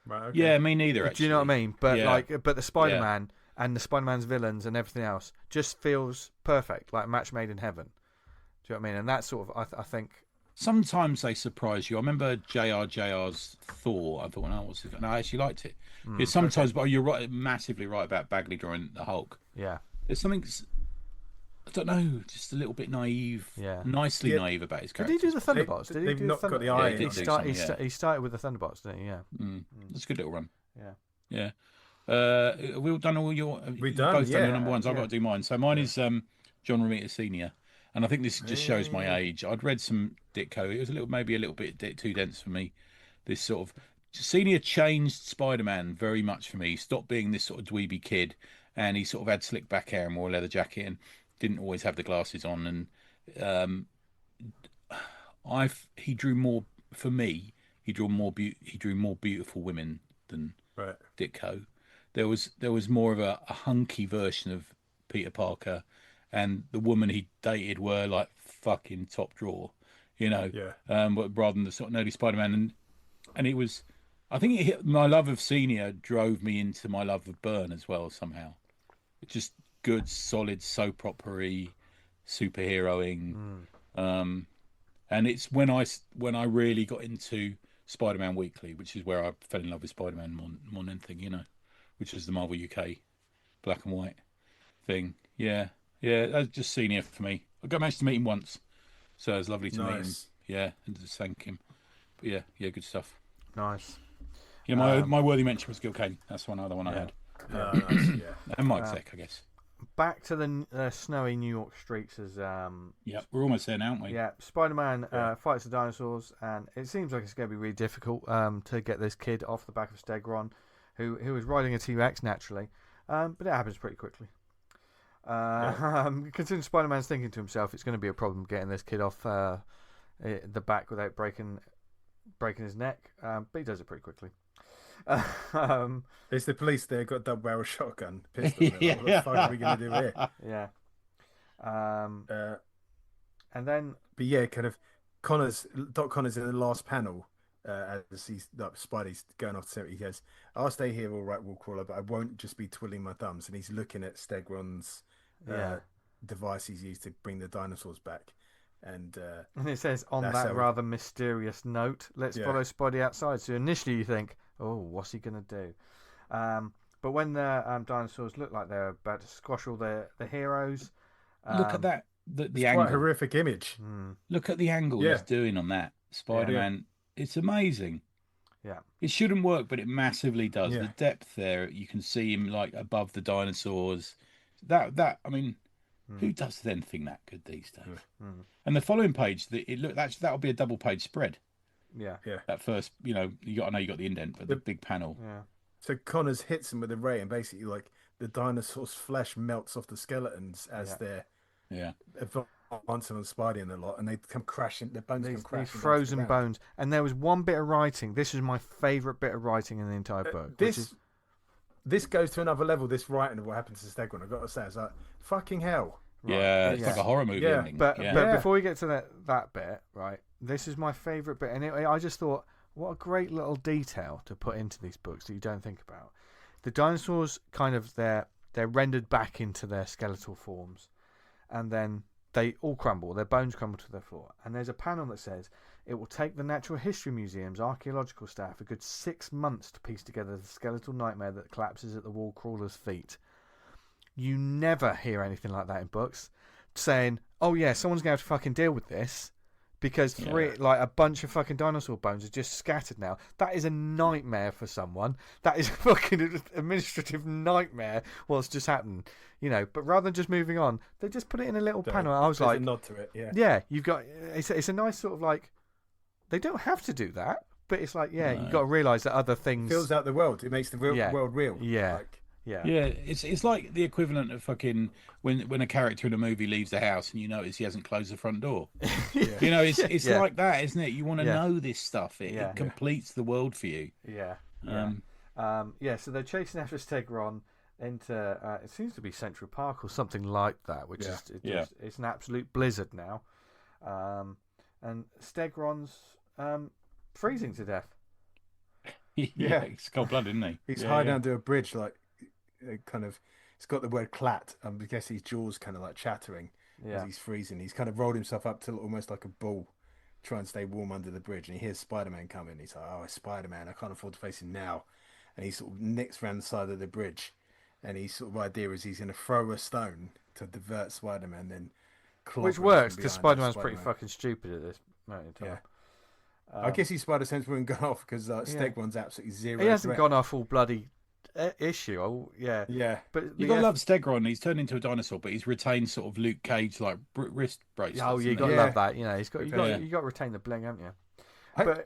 Right. Okay. Yeah, me neither. Actually. Do you know what I mean? But but the Spider-Man and the Spider-Man's villains and everything else just feels perfect, like a match made in heaven. Do you know what I mean? And that's sort of I think. Sometimes they surprise you. I remember JR's Thor. I thought, what's it? And I actually liked it. Sometimes, but you're right, massively right about Bagley drawing the Hulk. Yeah. There's something, I don't know, just a little bit naive, nicely naive about his character. Did he do the Thunderbolts? They've not got the eye. He started with the Thunderbolts, didn't he? Yeah. That's a good little run. Yeah. We've all done all your. We've done your number ones. I've got to do mine. So mine is John Romita Senior, and I think this just shows my age. I'd read some Ditko. It was maybe a little bit too dense for me. This sort of Senior changed Spider-Man very much for me. He stopped being this sort of dweeby kid. And he sort of had slick back hair and wore a leather jacket and didn't always have the glasses on. And he drew more for me. He drew more beautiful women than Ditko. There was more of a hunky version of Peter Parker, and the woman he dated were like fucking top drawer, but rather than the sort of nerdy Spider-Man. And it was, I think my love of Senior drove me into my love of Byrne as well somehow. Just good, solid, soap opera-y, superheroing. And it's when I really got into Spider-Man Weekly, which is where I fell in love with Spider-Man more than anything, which was the Marvel UK black and white thing. Yeah, that's just senior for me. I managed to meet him once, so it was lovely to meet him. Yeah, and just thank him. But yeah, good stuff. Nice. Yeah, my worthy mention was Gil Kane. That's one other one I had. Nice. Yeah. And Mike Zeck, I guess. Back to the snowy New York streets as yeah, we're almost there now, aren't we? Yeah, Spider-Man fights the dinosaurs, and it seems like it's going to be really difficult to get this kid off the back of Stegron, who was riding a T-Rex naturally, but it happens pretty quickly. Considering Spider-Man's thinking to himself, it's going to be a problem getting this kid off the back without breaking his neck, but he does it pretty quickly. It's the police there, got a double barrel shotgun pistol. What the fuck are we going to do here? Yeah. And then, but yeah, kind of Doc Connor's in the last panel as he's Spidey's going off to say, he goes, "I'll stay here, all right, Wallcrawler, but I won't just be twiddling my thumbs." And he's looking at Stegron's device he's used to bring the dinosaurs back. And it says, on that rather mysterious note, let's follow Spidey outside. So initially you think, oh, what's he going to do? But when the dinosaurs look like they're about to squash all the heroes... look at that. The it's angle. Quite a horrific image. Look at the angle he's doing on that. Spider-Man. It's amazing. Yeah. It shouldn't work, but it massively does. The depth there, you can see him like above the dinosaurs. That I mean... Who does anything that good these days? And the following page, that'll be a double page spread. Yeah. That first, you got the indent, but the big panel. Yeah. So Connors hits him with a ray, and basically, like the dinosaur's flesh melts off the skeletons as they're advancing on Spidey and a lot, and they come crashing. Their bones come crashing. These frozen bones. And there was one bit of writing. This is my favourite bit of writing in the entire book. This goes to another level. This writing of what happens to Stegron, I've got to say, it's like fucking hell. Right. Yeah, it's like a horror movie ending. But before we get to that bit, right? This is my favourite bit, and I just thought, what a great little detail to put into these books that you don't think about. The dinosaurs kind of they're rendered back into their skeletal forms, and then they all crumble. Their bones crumble to the floor. And there's a panel that says it will take the Natural History Museum's archaeological staff a good 6 months to piece together the skeletal nightmare that collapses at the wall crawler's feet. You never hear anything like that in books, saying, "Oh yeah, someone's going to have to fucking deal with this because a bunch of fucking dinosaur bones are just scattered now." That is a nightmare for someone. That is a fucking administrative nightmare. What's just happened, But rather than just moving on, they just put it in a little panel. I was like, a nod to it, yeah. You've got it's a nice sort of like. They don't have to do that, but it's like, you've got to realise that other things... It fills out the world. It makes the world real. Yeah. Yeah, it's like the equivalent of fucking when a character in a movie leaves the house and you notice he hasn't closed the front door. It's like that, isn't it? You want to know this stuff. It completes the world for you. Yeah. So they're chasing after Stegron into it seems to be Central Park or something like that, which is it's an absolute blizzard now. And Stegron's freezing to death. He's cold-blooded, isn't he? He's hiding under a bridge, like kind of. It's got the word "clat." I guess his jaws kind of like chattering as he's freezing. He's kind of rolled himself up to almost like a ball, trying to stay warm under the bridge. And he hears Spider-Man coming. He's like, "Oh, it's Spider-Man! I can't afford to face him now." And he sort of nicks round the side of the bridge, and his sort of idea is he's going to throw a stone to divert Spider-Man, then which works because Spider-Man's pretty fucking stupid at this moment in time. I guess his spider sense wouldn't go off because Stegron's absolutely zero. He hasn't gone off all bloody issue. But you got to love Stegron. He's turned into a dinosaur, but he's retained sort of Luke Cage like wrist bracelets. Oh, you got to love that. He's got you got to retain the bling, haven't you?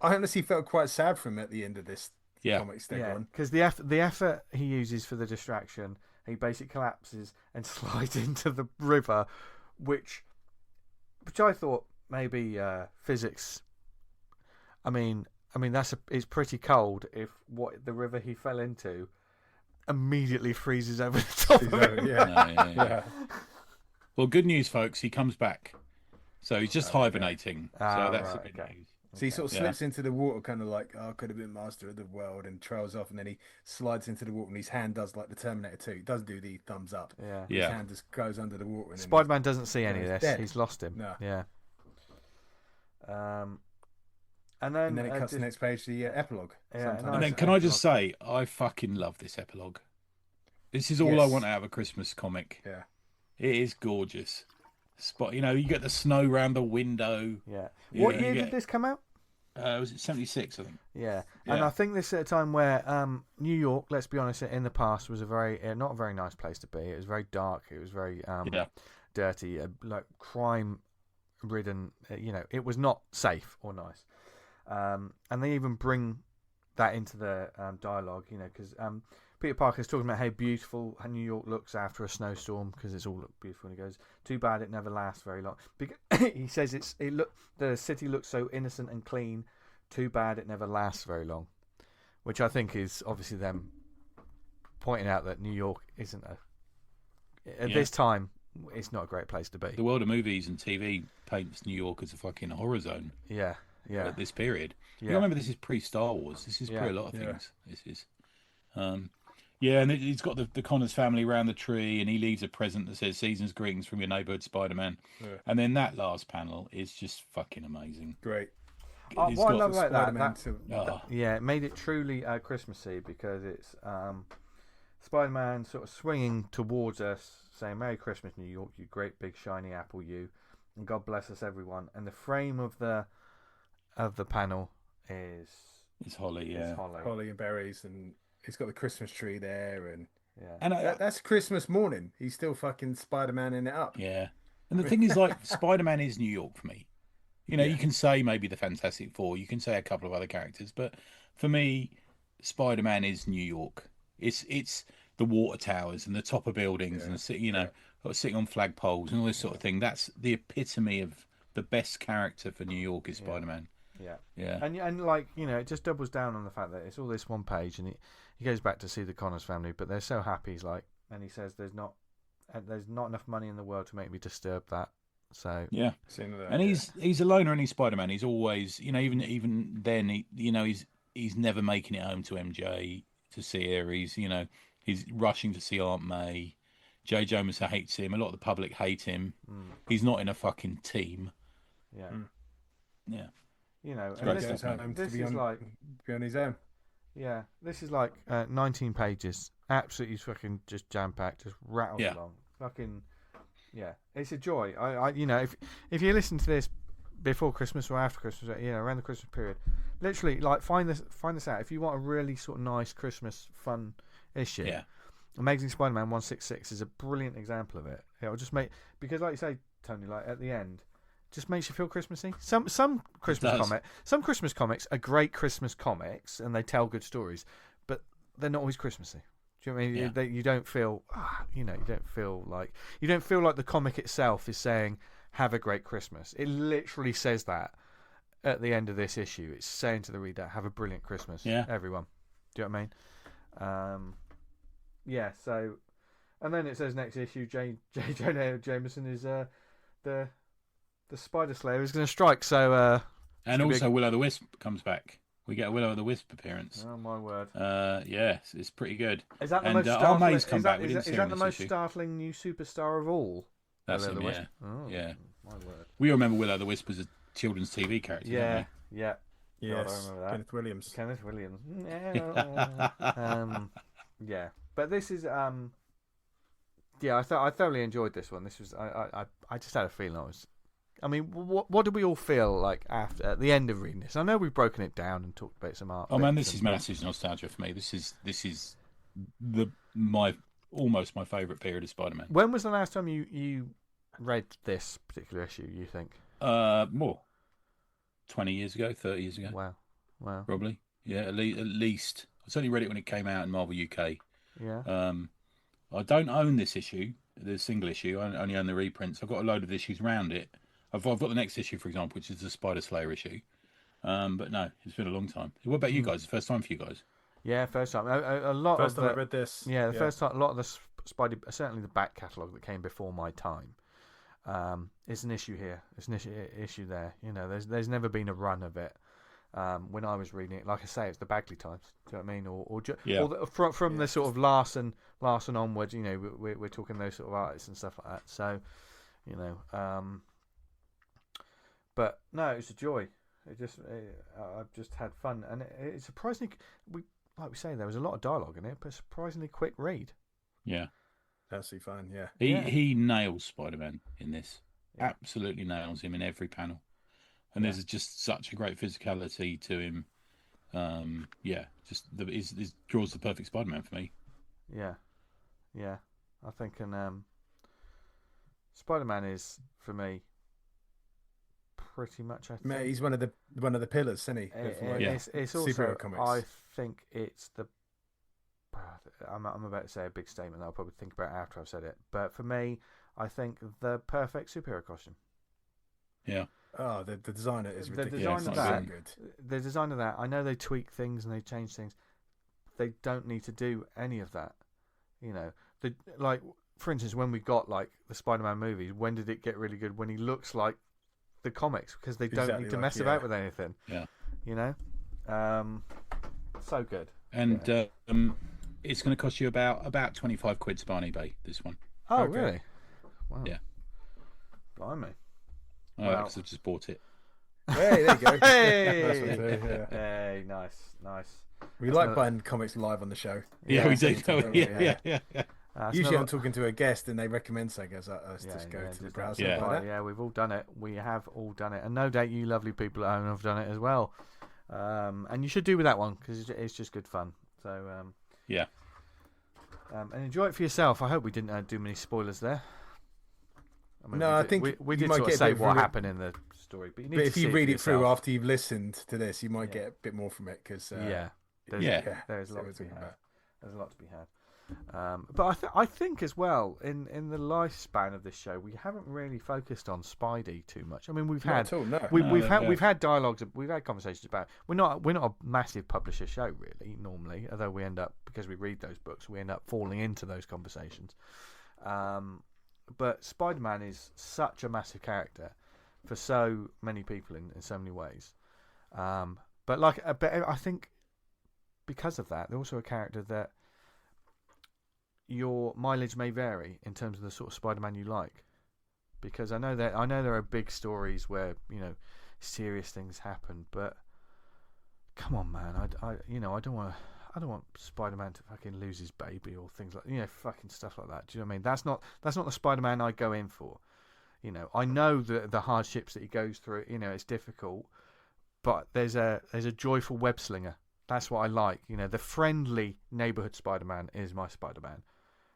I honestly felt quite sad for him at the end of this comic, Stegron. Because the effort he uses for the distraction, he basically collapses and slides into the river, which I thought maybe physics. I mean it's pretty cold if what the river he fell into immediately freezes over the top of it. Yeah. Well, good news, folks. He comes back, so he's just hibernating. So that's a good news. So he sort of slips into the water, kind of like, "Oh, I could have been master of the world," and trails off, and then he slides into the water, and his hand does like the Terminator 2. It does do the thumbs up. Yeah. His hand just goes under the water. And Spider-Man doesn't see any of this. Dead. He's lost him. No. Yeah. And then it cuts to the next page, the epilogue. And then can I just say, I fucking love this epilogue. This is all I want out of a Christmas comic. Yeah. It is gorgeous. Spot, you get the snow around the window. Yeah. What year did this come out? Was it 76? I think. Yeah, and I think this is at a time where New York, let's be honest, in the past was a very not a very nice place to be. It was very dark. It was very dirty, like crime-ridden. It was not safe or nice. And they even bring that into the dialogue. Because Peter Parker's talking about how beautiful New York looks after a snowstorm because it's all look beautiful. And he goes, "Too bad it never lasts very long." Because he says the city looks so innocent and clean. Too bad it never lasts very long, which I think is obviously them pointing out that New York isn't at this time. It's not a great place to be. The world of movies and TV paints New York as a fucking horror zone. Yeah. At this period, yeah. You remember this is pre-Star Wars. This is pre a lot of things. This is. And he's got the Connors family around the tree, and he leaves a present that says "Season's greetings from your neighborhood Spider-Man." Yeah. And then that last panel is just fucking amazing. Great. What I love about that, it made it truly Christmassy because it's Spider-Man sort of swinging towards us, saying "Merry Christmas, New York, you great big shiny apple, you, and God bless us, everyone." And the frame of the panel is holly, holly and berries, and he's got the Christmas tree there, and and that's Christmas morning. He's still fucking Spider-Man-ing it up. Yeah, and the thing is, like, Spider-Man is New York for me. You can say maybe the Fantastic Four, you can say a couple of other characters, but for me, Spider-Man is New York. It's the water towers and the top of buildings and sitting on flagpoles and all this sort of thing. That's the epitome of the best character for New York is Spider-Man. Yeah. And like, it just doubles down on the fact that it's all this one page, and he goes back to see the Connors family, but they're so happy. He's like, and he says, "There's not enough money in the world to make me disturb that." So and he's a loner and he's Spider-Man. He's always, even then, he's never making it home to MJ to see her. He's rushing to see Aunt May. J. Jonah hates him. A lot of the public hate him. He's not in a fucking team. Yeah. Yeah. And this is like be on his own. Yeah, this is like 19 pages, absolutely fucking just jam packed, just rattled along. Fucking it's a joy. If you listen to this before Christmas or after Christmas, around the Christmas period, literally like find this out. If you want a really sort of nice Christmas fun issue, Amazing Spider-Man 166 is a brilliant example of it. It'll just because like you say, Tony, like at the end, just makes you feel Christmassy. Some Christmas comics are great Christmas comics and they tell good stories, but they're not always Christmassy. Do you know what I mean? You don't feel, you don't feel like the comic itself is saying "Have a great Christmas." It literally says that at the end of this issue. It's saying to the reader, "Have a brilliant Christmas, everyone." Do you know what I mean? So, and then it says next issue, J. Jonah Jameson is the Spider Slayer is going to strike. So, and also Will-O-the-Wisp comes back. We get a Will-O-the-Wisp appearance. Oh my word! It's pretty good. Is that the most startling? Is that the most startling new superstar of all? That's him. Yeah. Oh, yeah. My word. We remember Will-O-the-Wisp as a children's TV character. Yeah. Yes. God, I remember that. Kenneth Williams. Yeah. But this is I thoroughly enjoyed this one. This was I just had a feeling I mean, what did we all feel like at the end of reading this? I know we've broken it down and talked about some art. Oh man, this is massive nostalgia for me. This is almost my favourite period of Spider-Man. When was the last time you read this particular issue? You think? More. 20 years ago, 30 years ago. Wow. Probably. Yeah, at least. I certainly read it when it came out in Marvel UK. Yeah. I don't own this issue, the single issue. I only own the reprints. I've got a load of issues around it. I've got the next issue, for example, which is the Spider Slayer issue. But no, it's been a long time. What about you guys? The first time for you guys? Yeah, first time. A lot first of time I read this. Yeah, the first time. A lot of the Spider, certainly the back catalogue that came before my time. It's an issue here. It's an issue there. There's never been a run of it. When I was reading it, like I say, it's the Bagley times. Do you know what I mean? Or from the sort of Larson onwards. We're talking those sort of artists and stuff like that. So, but no, it was a joy. I've just had fun, and it's surprisingly like we say, there was a lot of dialogue in it, but surprisingly quick read. Yeah. Absolutely fine. Yeah. He nails Spider-Man in this. Yeah. Absolutely nails him in every panel. And there's just such a great physicality to him. It draws the perfect Spider-Man for me. Yeah. I think Spider-Man is for me pretty much. I think Mate, he's one of the pillars, isn't he? It's also. Comics. I think it's the. I'm about to say a big statement that I'll probably think about after I've said it, but for me, I think the perfect superhero costume. Yeah. Oh, the designer is ridiculous. The design of that. I know they tweak things and they change things. They don't need to do any of that. You know, for instance, when we got like the Spider-Man movies, when did it get really good? When he looks like the comics, because they don't need to mess about with anything. Yeah. You know, so good. And it's going to cost you about 25 quid to buy on eBay. This one. Oh, okay. Really? Wow. Yeah. Blimey. Oh, because I've just bought it. Hey, there you go. Hey, hey, nice. We like buying comics live on the show. Yeah, we do. Yeah. Usually I'm talking to a guest and they recommend something as us just go to the browser. Yeah, we've all done it. We have all done it. And no doubt you lovely people at home have done it as well. And you should do with that one because it's just good fun. So, and enjoy it for yourself. I hope we didn't do many spoilers there. I mean, I think we did sort of say what happened in the story, but if you read it through after you've listened to this, you might get a bit more from it because there's a lot to be had. There's a lot to be had. But I think as well in the lifespan of this show, we haven't really focused on Spidey too much. I mean, we've had dialogues, we've had conversations about. We're not a massive publisher show really normally, although we end up, because we read those books, we end up falling into those conversations. But Spider-Man is such a massive character for so many people in so many ways. But I think because of that, they're also a character that your mileage may vary in terms of the sort of Spider-Man you like. Because I know there are big stories where serious things happen, but come on, man, I don't want Spider-Man to fucking lose his baby or things like fucking stuff like that. Do you know what I mean? That's not the Spider-Man I go in for. I know the hardships that he goes through. It's difficult, but there's a joyful web-slinger. That's what I like. The friendly neighborhood Spider-Man is my Spider-Man,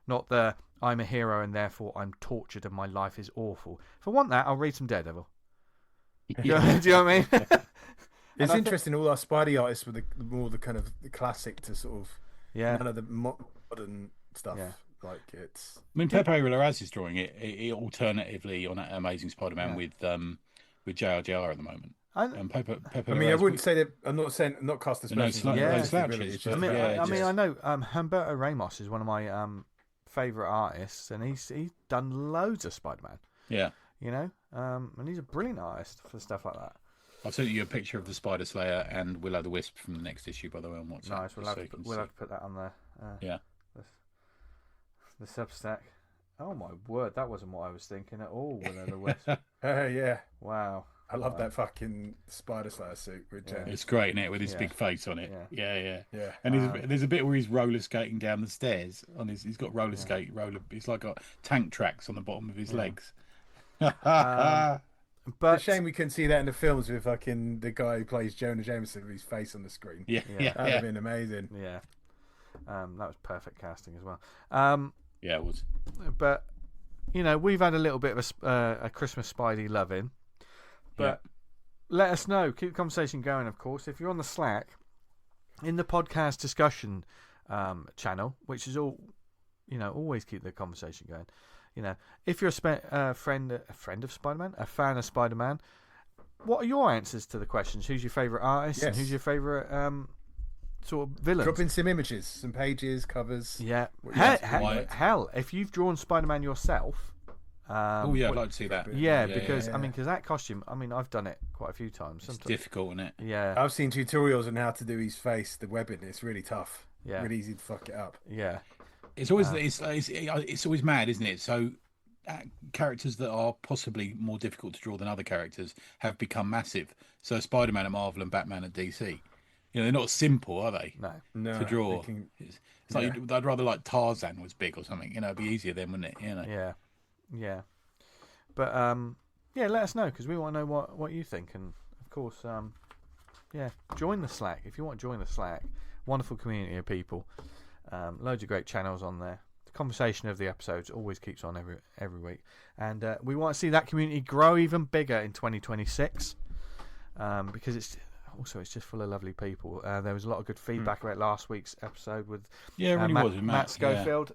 not the I'm a hero and therefore I'm tortured and my life is awful. If I want that, I'll read some Daredevil. Do you know what I mean? It's interesting. All our Spidey artists with the kind of the classic to sort of none of the modern stuff. Yeah. Like it's. I mean, Pepe Larraz is drawing it alternatively on Amazing Spider-Man with JRJR at the the moment. Pepe I mean, I wouldn't say that. I'm not cast aspersions. I know Humberto Ramos is one of my favorite artists, and he's done loads of Spider-Man. Yeah. And he's a brilliant artist for stuff like that. I'll send you a picture of the Spider Slayer and Willow the Wisp from the next issue, by the way, on WhatsApp. Nice. We'll have to put that on there. The Substack. Oh my word, that wasn't what I was thinking at all. Willow the Wisp. Yeah. Wow. I love that fucking Spider Slayer suit. It's great, isn't it? With his big face on it. Yeah. Yeah. And there's a bit where he's roller skating down the stairs. He's got roller skate. He's like got tank tracks on the bottom of his legs. But it's a shame we couldn't see that in the films with fucking the guy who plays Jonah Jameson with his face on the screen. Yeah. That would have been amazing. Yeah. That was perfect casting as well. It was. But we've had a little bit of a Christmas Spidey loving. But let us know. Keep the conversation going, of course. If you're on the Slack, in the podcast discussion channel, which is all, always keep the conversation going. If you're a friend of Spider-Man, a fan of Spider-Man, what are your answers to the questions? Who's your favourite artist and who's your favourite sort of villain? Drop in some images, some pages, covers. Yeah. Hell, if you've drawn Spider-Man yourself. I'd like to see that. Because that costume, I've done it quite a few times. It's difficult, isn't it? Yeah. I've seen tutorials on how to do his face, the webbing. It's really tough. Yeah. Really easy to fuck it up. Yeah. It's always it's always mad, isn't it? So characters that are possibly more difficult to draw than other characters have become massive. So Spider-Man at Marvel and Batman at DC, they're not simple, are they? No. To draw. It's like I'd rather like Tarzan was big or something. It'd be easier then, wouldn't it? Yeah. But let us know, because we want to know what you think, and of course, join the Slack if you want to join the Slack. Wonderful community of people, loads of great channels on there. The conversation of the episodes always keeps on every week, and we want to see that community grow even bigger in 2026, because it's just full of lovely people. There was a lot of good feedback about last week's episode with Matt Schofield.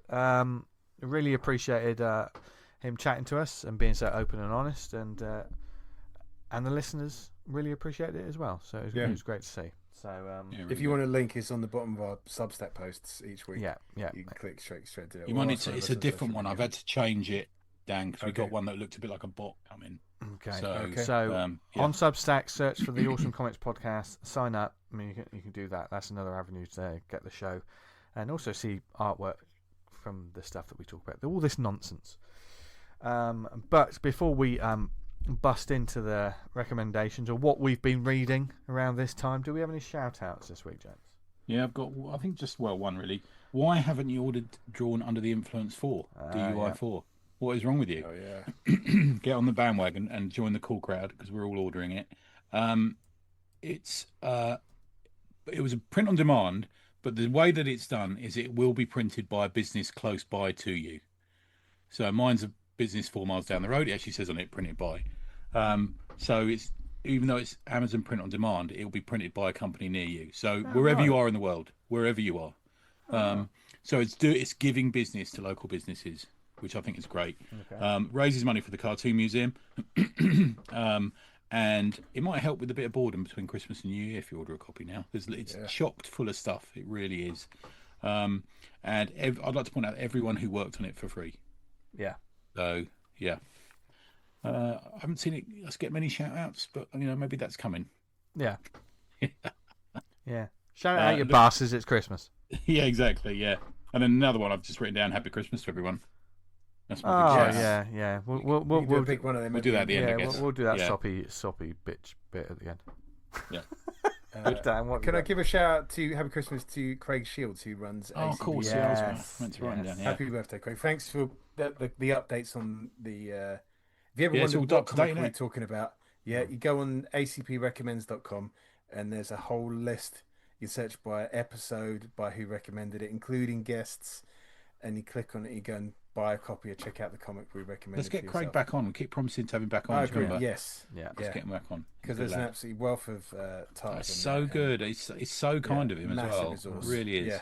Really appreciated him chatting to us and being so open and honest, and the listeners really appreciated it as well. So it was great to see. So if you want a link, it's on the bottom of our Substack posts each week. Yeah. You can click straight to it. You might need to. It's a different one. I've had to change it, Dan, because we got one that looked a bit like a bot coming. Okay. So on Substack, search for the Awesome Comics Podcast. Sign up. I mean, you can do that. That's another avenue to get the show, and also see artwork from the stuff that we talk about. All this nonsense. But before we bust into the recommendations or what we've been reading around this time, do we have any shout outs this week, James? Yeah, I've got, I think just one really. Why haven't you ordered Drawn Under the Influence 4? DUI 4? What is wrong with you? Oh yeah. Get on the bandwagon and join the cool crowd, because we're all ordering it. It was a print on demand, but the way that it's done is it will be printed by a business close by to you. So mine's a business 4 miles down the road. It actually says on it printed by. So it's, even though it's Amazon print on demand, it will be printed by a company near you. So wherever you are in the world, wherever you are. So it's giving business to local businesses, which I think is great. Okay. Raises money for the Cartoon Museum. And it might help with a bit of boredom between Christmas and New Year if you order a copy now. It's chocked full of stuff. It really is. And I'd like to point out everyone who worked on it for free. Yeah. So, yeah. I haven't seen us get many shout-outs, but, maybe that's coming. Yeah. Yeah. Shout out your bastards, it's Christmas. Yeah, exactly, yeah. And then another one I've just written down, Happy Christmas to everyone. That's yeah. We'll pick one of them. We'll do that at the end, I guess. We'll do that soppy bitch bit at the end. Yeah. Dan, can I give a shout out to Happy Christmas to Craig Shields, who runs ACB? Of course, I meant to write him down. Yeah. Happy birthday, Craig. Thanks for the updates on the. If you ever it's wondered all what comic we're date, talking about, you go on acprecommends.com and there's a whole list. You search by episode, by who recommended it, including guests, and you click on it. You go and buy a copy or check out the comic we recommended. Let's get Craig back on. We keep promising to have him back on. I agree. Yes. Let's get him back on. Because there's an absolute wealth of titles. It's so good. It's so kind of him as well. Resource. It really is. Yeah.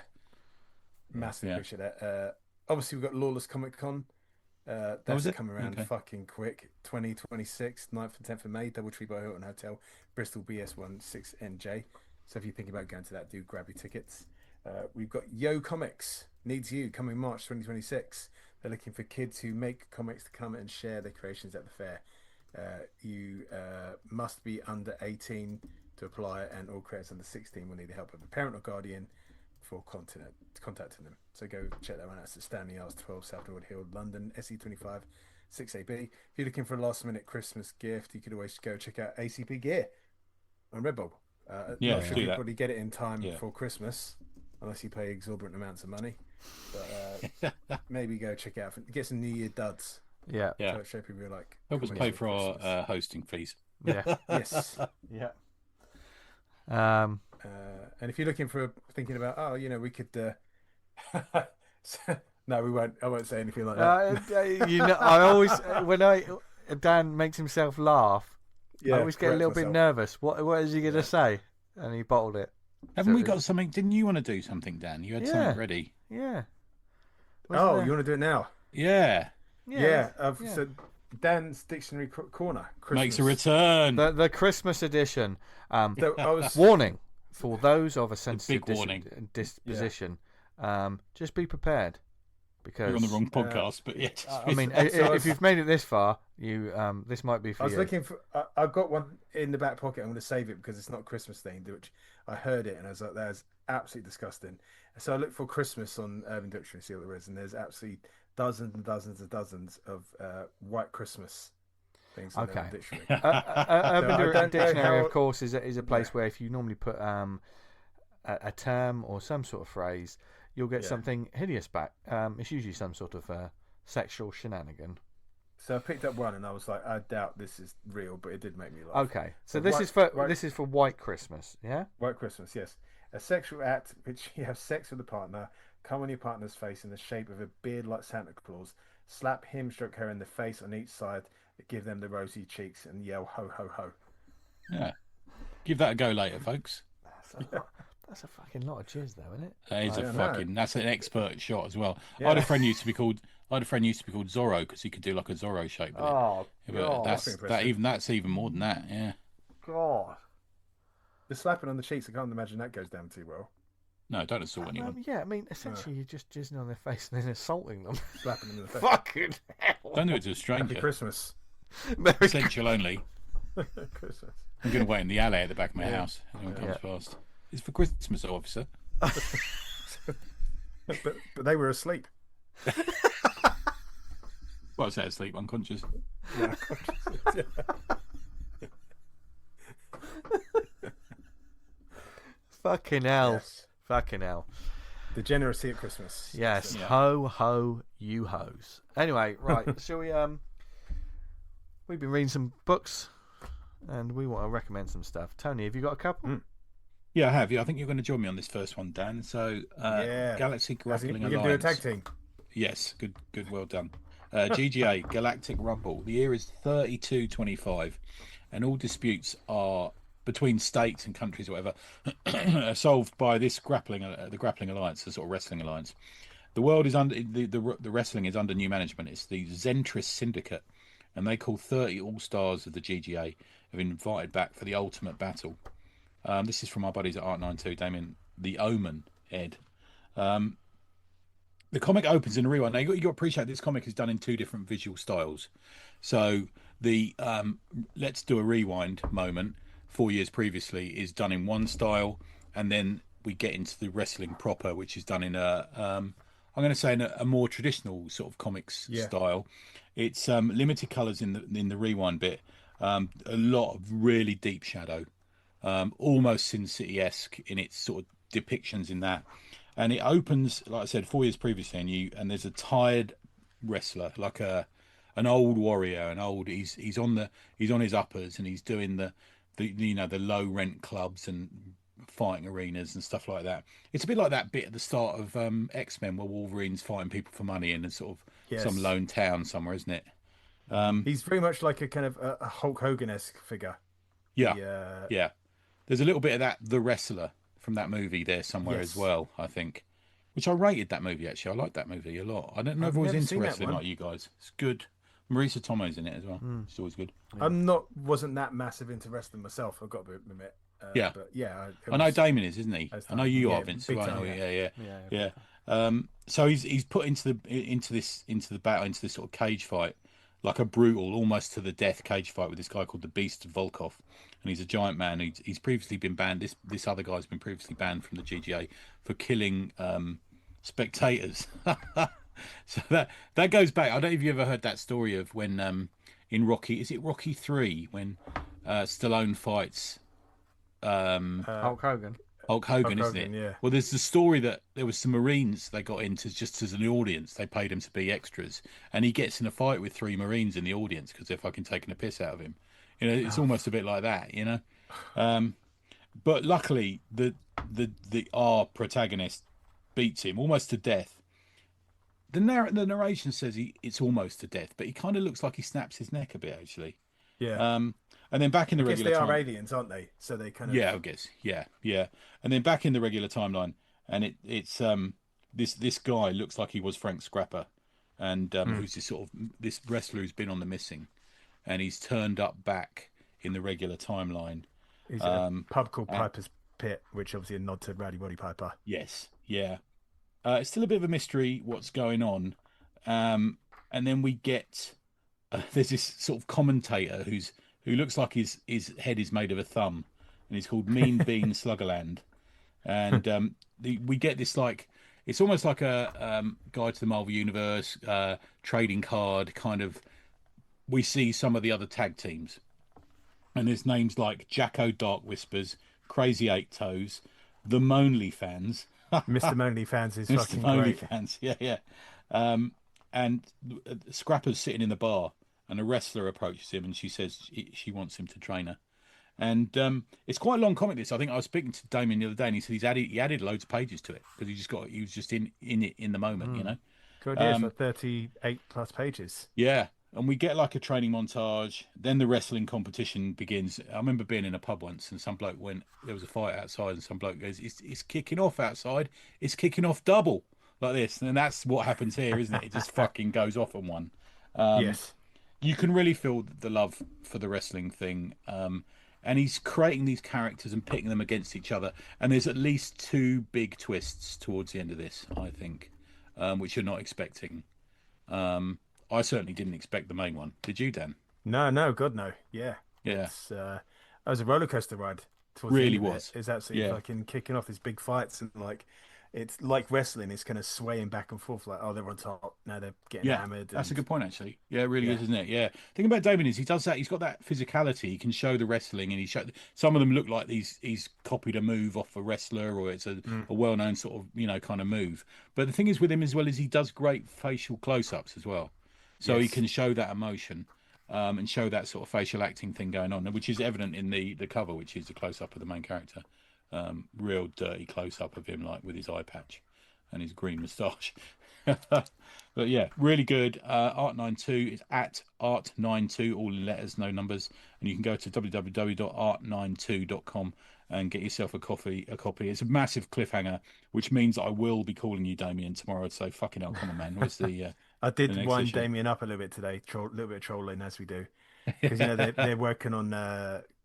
Massively appreciate that. Obviously, we've got Lawless Comic Con. That's coming around fucking quick. 2026, 9th and 10th of May, Doubletree by Hilton Hotel, Bristol BS1 6NJ. So if you're thinking about going to that, do grab your tickets. We've got Yo Comics Needs You coming March 2026. They're looking for kids who make comics to come and share their creations at the fair. You must be under 18 to apply, and all creators under 16 will need the help of a parent or guardian for contacting them. So go check that one out. It's at Stanley Arts, 12 South Broad Hill, London, SE25 6AB. If you're looking for a last minute Christmas gift, you could always go check out ACP Gear on Redbulb. Not sure you probably get it in time for Christmas, unless you pay exorbitant amounts of money. But maybe go check it out. Get some New Year duds. Yeah. Show people you like. Help us pay for our hosting fees. Yeah. Yes. Yeah. And if you're thinking about, we could. No, we won't. I won't say anything like that. I always Dan makes himself laugh. I always get a little bit nervous. What is he going to say? And he bottled it. Haven't we got something? Didn't you want to do something, Dan? You had something ready. Yeah. You want to do it now? Yeah. So Dan's Dictionary Corner Christmas. Makes a return. The Christmas edition. Warning for those of a sensitive disposition. Just be prepared. Because you're on the wrong podcast, but yeah. I mean, if you've made it this far, this might be for you. I was looking for. I've got one in the back pocket. I'm going to save it because it's not Christmas themed. Which I heard it and I was like, "That's absolutely disgusting." So I looked for Christmas on Urban Dictionary, see what there is, and there's absolutely dozens and dozens and dozens of white Christmas things on Urban Dictionary. Urban Dictionary, of course, is a place where if you normally put a term or some sort of phrase, you'll get something hideous back. It's usually some sort of sexual shenanigan. So I picked up one and I was like, I doubt this is real, but it did make me laugh. Okay, so this is for White Christmas, yeah? White Christmas, yes. A sexual act which you have sex with a partner, come on your partner's face in the shape of a beard like Santa Claus, slap him, stroke her in the face on each side, give them the rosy cheeks, and yell ho ho ho. Yeah, give that a go later, folks. That's a fucking lot of jizz, though, isn't it? That is that's an expert shot as well. Yeah. I had a friend used to be called Zorro because he could do like a Zorro shape with it. But that's even more than that. Yeah. God. The slapping on the cheeks, I can't imagine that goes down too well. No, don't assault anyone. Yeah, I mean, essentially, you're just jizzing on their face and then assaulting them. Slapping them in the face. Fucking hell. Don't do it to a stranger. Happy Christmas. Essential only. Christmas. I'm going to wait in the alley at the back of my house. Anyone comes past. It's for Christmas, officer. but they were asleep. Well, I said asleep, unconscious. Yeah, unconscious. Fucking hell. Yes. Fucking hell. Degeneracy at Christmas. Yes. So, ho, ho, you hoes. Anyway, right. Shall we, we've been reading some books and we want to recommend some stuff. Tony, have you got a couple? Yeah, I have. Yeah, I think you're going to join me on this first one, Dan. So, Galaxy Grappling Alliance. You can do a tag team. Yes, good, well done. GGA, Galactic Rumble. The year is 3225, and all disputes are between states and countries or whatever are solved by this the Grappling Alliance, the sort of wrestling alliance. The world is under the wrestling is under new management. It's the Zentris Syndicate, and they call 30 all-stars of the GGA have been invited back for the ultimate battle. This is from our buddies at ArtNineTwo, Damien, the Omen, Ed. The comic opens in a rewind. Now, you got to appreciate this comic is done in two different visual styles. So the let's do a rewind moment 4 years previously is done in one style, and then we get into the wrestling proper, which is done in I'm going to say in a more traditional sort of comics style. It's limited colours in the rewind bit, a lot of really deep shadow, almost Sin City-esque in its sort of depictions in that. And it opens, like I said, 4 years previously, and there's a tired wrestler, like an old warrior, he's on his uppers, and he's doing the low rent clubs and fighting arenas and stuff like that. It's a bit like that bit at the start of X-Men where Wolverine's fighting people for money in a sort of some lone town somewhere, isn't it? He's very much like a kind of a Hulk Hogan-esque figure. Yeah. There's a little bit of that, the wrestler from that movie there somewhere as well, I think. Which I rated that movie, actually. I liked that movie a lot. I don't know if I was into wrestling like you guys. It's good. Marisa Tomei's in it as well. It's always good. Wasn't that massive into wrestling myself, I've got to admit. But I know Damien is, isn't he? I know you are, Vince. So he's put into the battle, into this sort of cage fight, like a brutal, almost to the death cage fight with this guy called the Beast Volkov, and he's a giant man. He's previously been banned. This other guy's been previously banned from the GGA for killing spectators. So that goes back. I don't know if you ever heard that story of when in Rocky, is it Rocky 3 when Stallone fights Hulk Hogan. Hulk Hogan, isn't it? Yeah. Well, there's the story that there was some Marines they got into just as an audience. They paid him to be extras, and he gets in a fight with 3 Marines in the audience because they're fucking taking a piss out of him. It's almost a bit like that, But luckily, our protagonist beats him almost to death. The narration says it's almost to death, but he kind of looks like he snaps his neck a bit, actually. Yeah. And then back in the regular they are aliens, aren't they? So they kind of... Yeah, I guess. Yeah. And then back in the regular timeline, and it's this guy looks like he was Frank Scrapper, and who's this wrestler who's been on the missing, and he's turned up back in the regular timeline. He's at a pub called Piper's Pit, which obviously a nod to Rowdy Roddy Piper. Yes, yeah. It's still a bit of a mystery what's going on, and then we get there's this sort of commentator who looks like his head is made of a thumb, and he's called Mean Bean Sluggerland, and we get this it's almost like a Guide to the Marvel Universe trading card kind of. We see some of the other tag teams, and there's names like Jacko Dark Whispers, Crazy Eight Toes, the Monly Fans. Mr. Money fans is Mr. fucking Foley great. fans, yeah. And Scrapper's sitting in the bar, and a wrestler approaches him, and she says she wants him to train her. And it's quite a long comic. This, I think I was speaking to Damien the other day, and he said he added loads of pages to it because he was just in it in the moment, you know. God, yeah, it's like 38 plus pages. Yeah, and we get like a training montage. Then the wrestling competition begins. I remember being in a pub once, and some bloke went. There was a fight outside, and some bloke goes, "It's kicking off outside. It's kicking off double like this." And that's what happens here, isn't it? It just fucking goes off on one. Yes. You can really feel the love for the wrestling thing. And he's creating these characters and pitting them against each other. And there's at least two big twists towards the end of this, I think, which you're not expecting. I certainly didn't expect the main one. Did you, Dan? No, God, no. Yeah. Yeah. It was a roller coaster ride. Towards Really the end of was. It's absolutely fucking kicking off these big fights, and like it's like wrestling. It's kind of swaying back and forth. Like, oh, they're on top now. They're getting hammered. That's a good point, actually. Yeah, it really is, isn't it? Yeah. The thing about Damien is he does that. He's got that physicality. He can show the wrestling, and some of them look like he's copied a move off a wrestler, or it's a well-known sort of kind of move. But the thing is with him as well is he does great facial close-ups as well, so he can show that emotion. And show that sort of facial acting thing going on, which is evident in the cover, which is a close-up of the main character. Real dirty close-up of him, like with his eye patch and his green moustache. But yeah, really good. ArtNineTwo is at ArtNineTwo, all in letters, no numbers. And you can go to www.art92.com and get yourself a copy. It's a massive cliffhanger, which means I will be calling you Damien tomorrow to say, fucking hell, come on, man. Where's the... I did wind Damien up a little bit today, a little bit of trolling as we do. Because, they're working on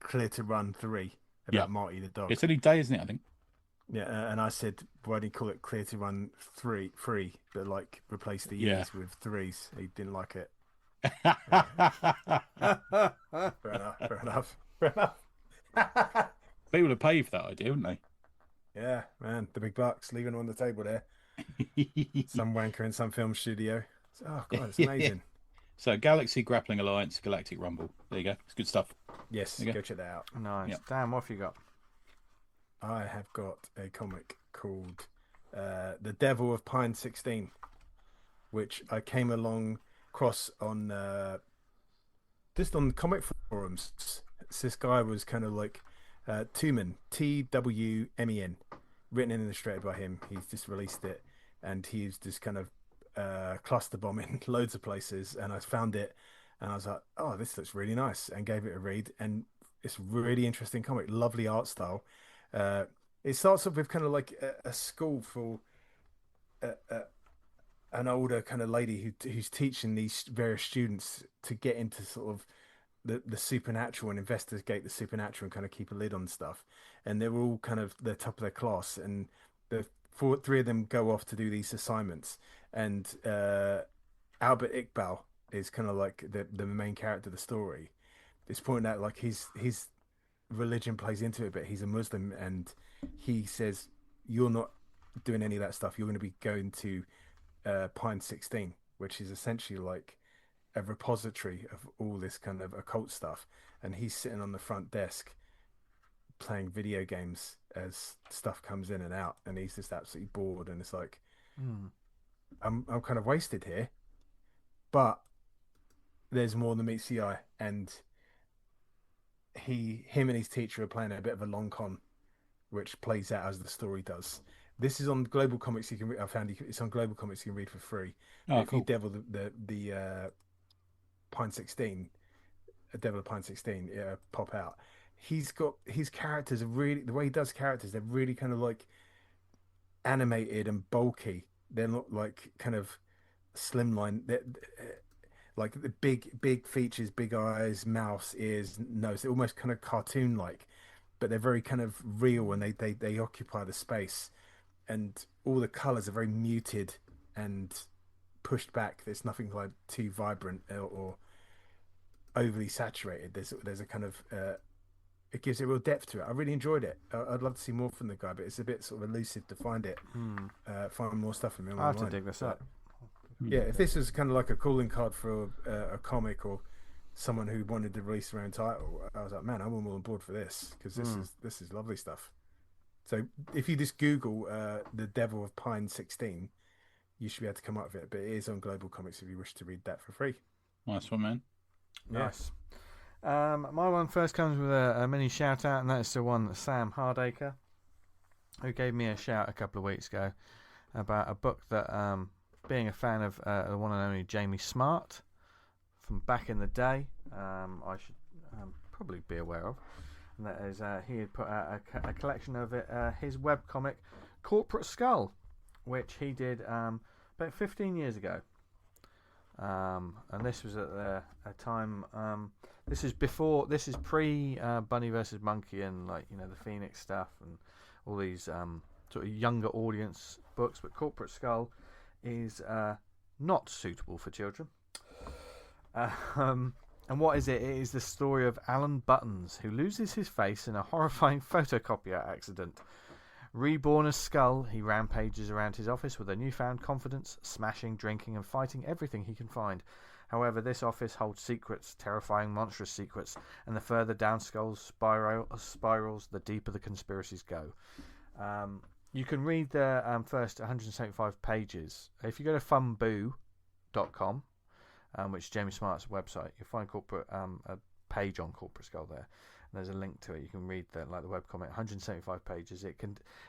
Clear to Run 3 about Marty the dog. It's only day, isn't it, I think? Yeah, and I said, why do you call it Clear to Run 3, but like replace the E's with threes? He didn't like it. Fair enough. People would pay for that idea, wouldn't they? Yeah, man, the big bucks, leaving them on the table there. Some wanker in some film studio. Oh, God, it's amazing. So, Galaxy Grappling Alliance, Galactic Rumble. There you go. It's good stuff. Yes, go check that out. Nice. Yep. Dan, what have you got? I have got a comic called The Devil of Pine 16, which I came along across on just on comic forums. This guy was kind of like Tuumen, Twmen, written and illustrated by him. He's just released it, and he's just kind of cluster bombing loads of places. And I found it, and I was like, "Oh, this looks really nice," and gave it a read. And it's a really interesting comic, lovely art style. It starts off with kind of like a school for an older kind of lady who's teaching these various students to get into sort of the supernatural and investigate the supernatural and kind of keep a lid on stuff. And they're all kind of the top of their class, and three of them go off to do these assignments. And Albert Iqbal is kind of like the main character of the story. It's pointing out like his religion plays into it, but he's a Muslim, and he says, "You're not doing any of that stuff. You're going to be going to Pine 16, which is essentially like a repository of all this kind of occult stuff." And he's sitting on the front desk playing video games as stuff comes in and out, and he's just absolutely bored. And it's like, I'm kind of wasted here, but there's more than meets the eye. And him and his teacher are playing a bit of a long con, which plays out as the story does. This is on Global Comics. You can I found it's on Global Comics. You can read for free. If you devil the Pine 16, a Devil of Pine 16, pop out. He's got his characters are really, the way he does characters, they're really kind of like animated and bulky. They're not like kind of slimline. They're like the big features, big eyes, mouth, ears, nose. They're almost kind of cartoon like, but they're very kind of real, and they occupy the space. And all the colors are very muted and pushed back. There's nothing like too vibrant or overly saturated. There's a kind of it gives it real depth to it. I really enjoyed it. I'd love to see more from the guy, but it's a bit sort of elusive to find it. Find more stuff from him. I have to dig this up. Yeah, if this is kind of like a calling card for a comic or someone who wanted to release their own title, I was like, man, I'm all on board for this, because this is lovely stuff. So if you just Google The Devil of Pine 16, you should be able to come up with it. But it is on Global Comics if you wish to read that for free. Nice one, man. Nice. Yeah. My one first comes with a mini shout out, and that's the one that Sam Hardacre, who gave me a shout a couple of weeks ago about a book that, being a fan of the one and only Jamie Smart from back in the day, I should probably be aware of. And that is, he had put out a collection of it, his webcomic, Corporate Skull, which he did about 15 years ago. And this was at a time. This is pre Bunny versus Monkey and the Phoenix stuff and all these sort of younger audience books. But Corporate Skull is not suitable for children. And what is it? It is the story of Alan Buttons, who loses his face in a horrifying photocopier accident. Reborn as Skull, he rampages around his office with a newfound confidence, smashing, drinking, and fighting everything he can find. However, this office holds secrets, terrifying, monstrous secrets, and the further down Skull's spirals, the deeper the conspiracies go. You can read the first 175 pages. If you go to funboo.com, which is Jamie Smart's website, you'll find a page on Corporate Skull there. There's a link to it. You can read the webcomic, 175 pages.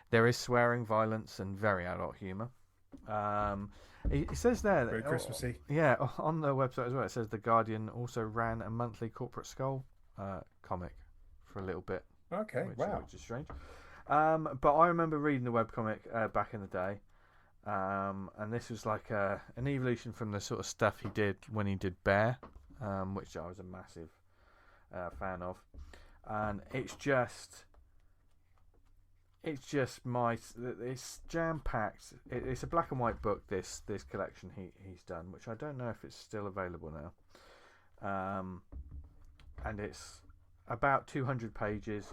There is swearing, violence, and very adult humour. It says there, very Christmassy. Yeah, on the website as well. It says the Guardian also ran a monthly Corporate Skull comic for a little bit. Okay, which is strange. But I remember reading the webcomic back in the day, and this was like an evolution from the sort of stuff he did when he did Bear, which I was a massive fan of. And it's jam packed. It's a black and white book. This collection he's done, which I don't know if it's still available now. And it's about 200 pages,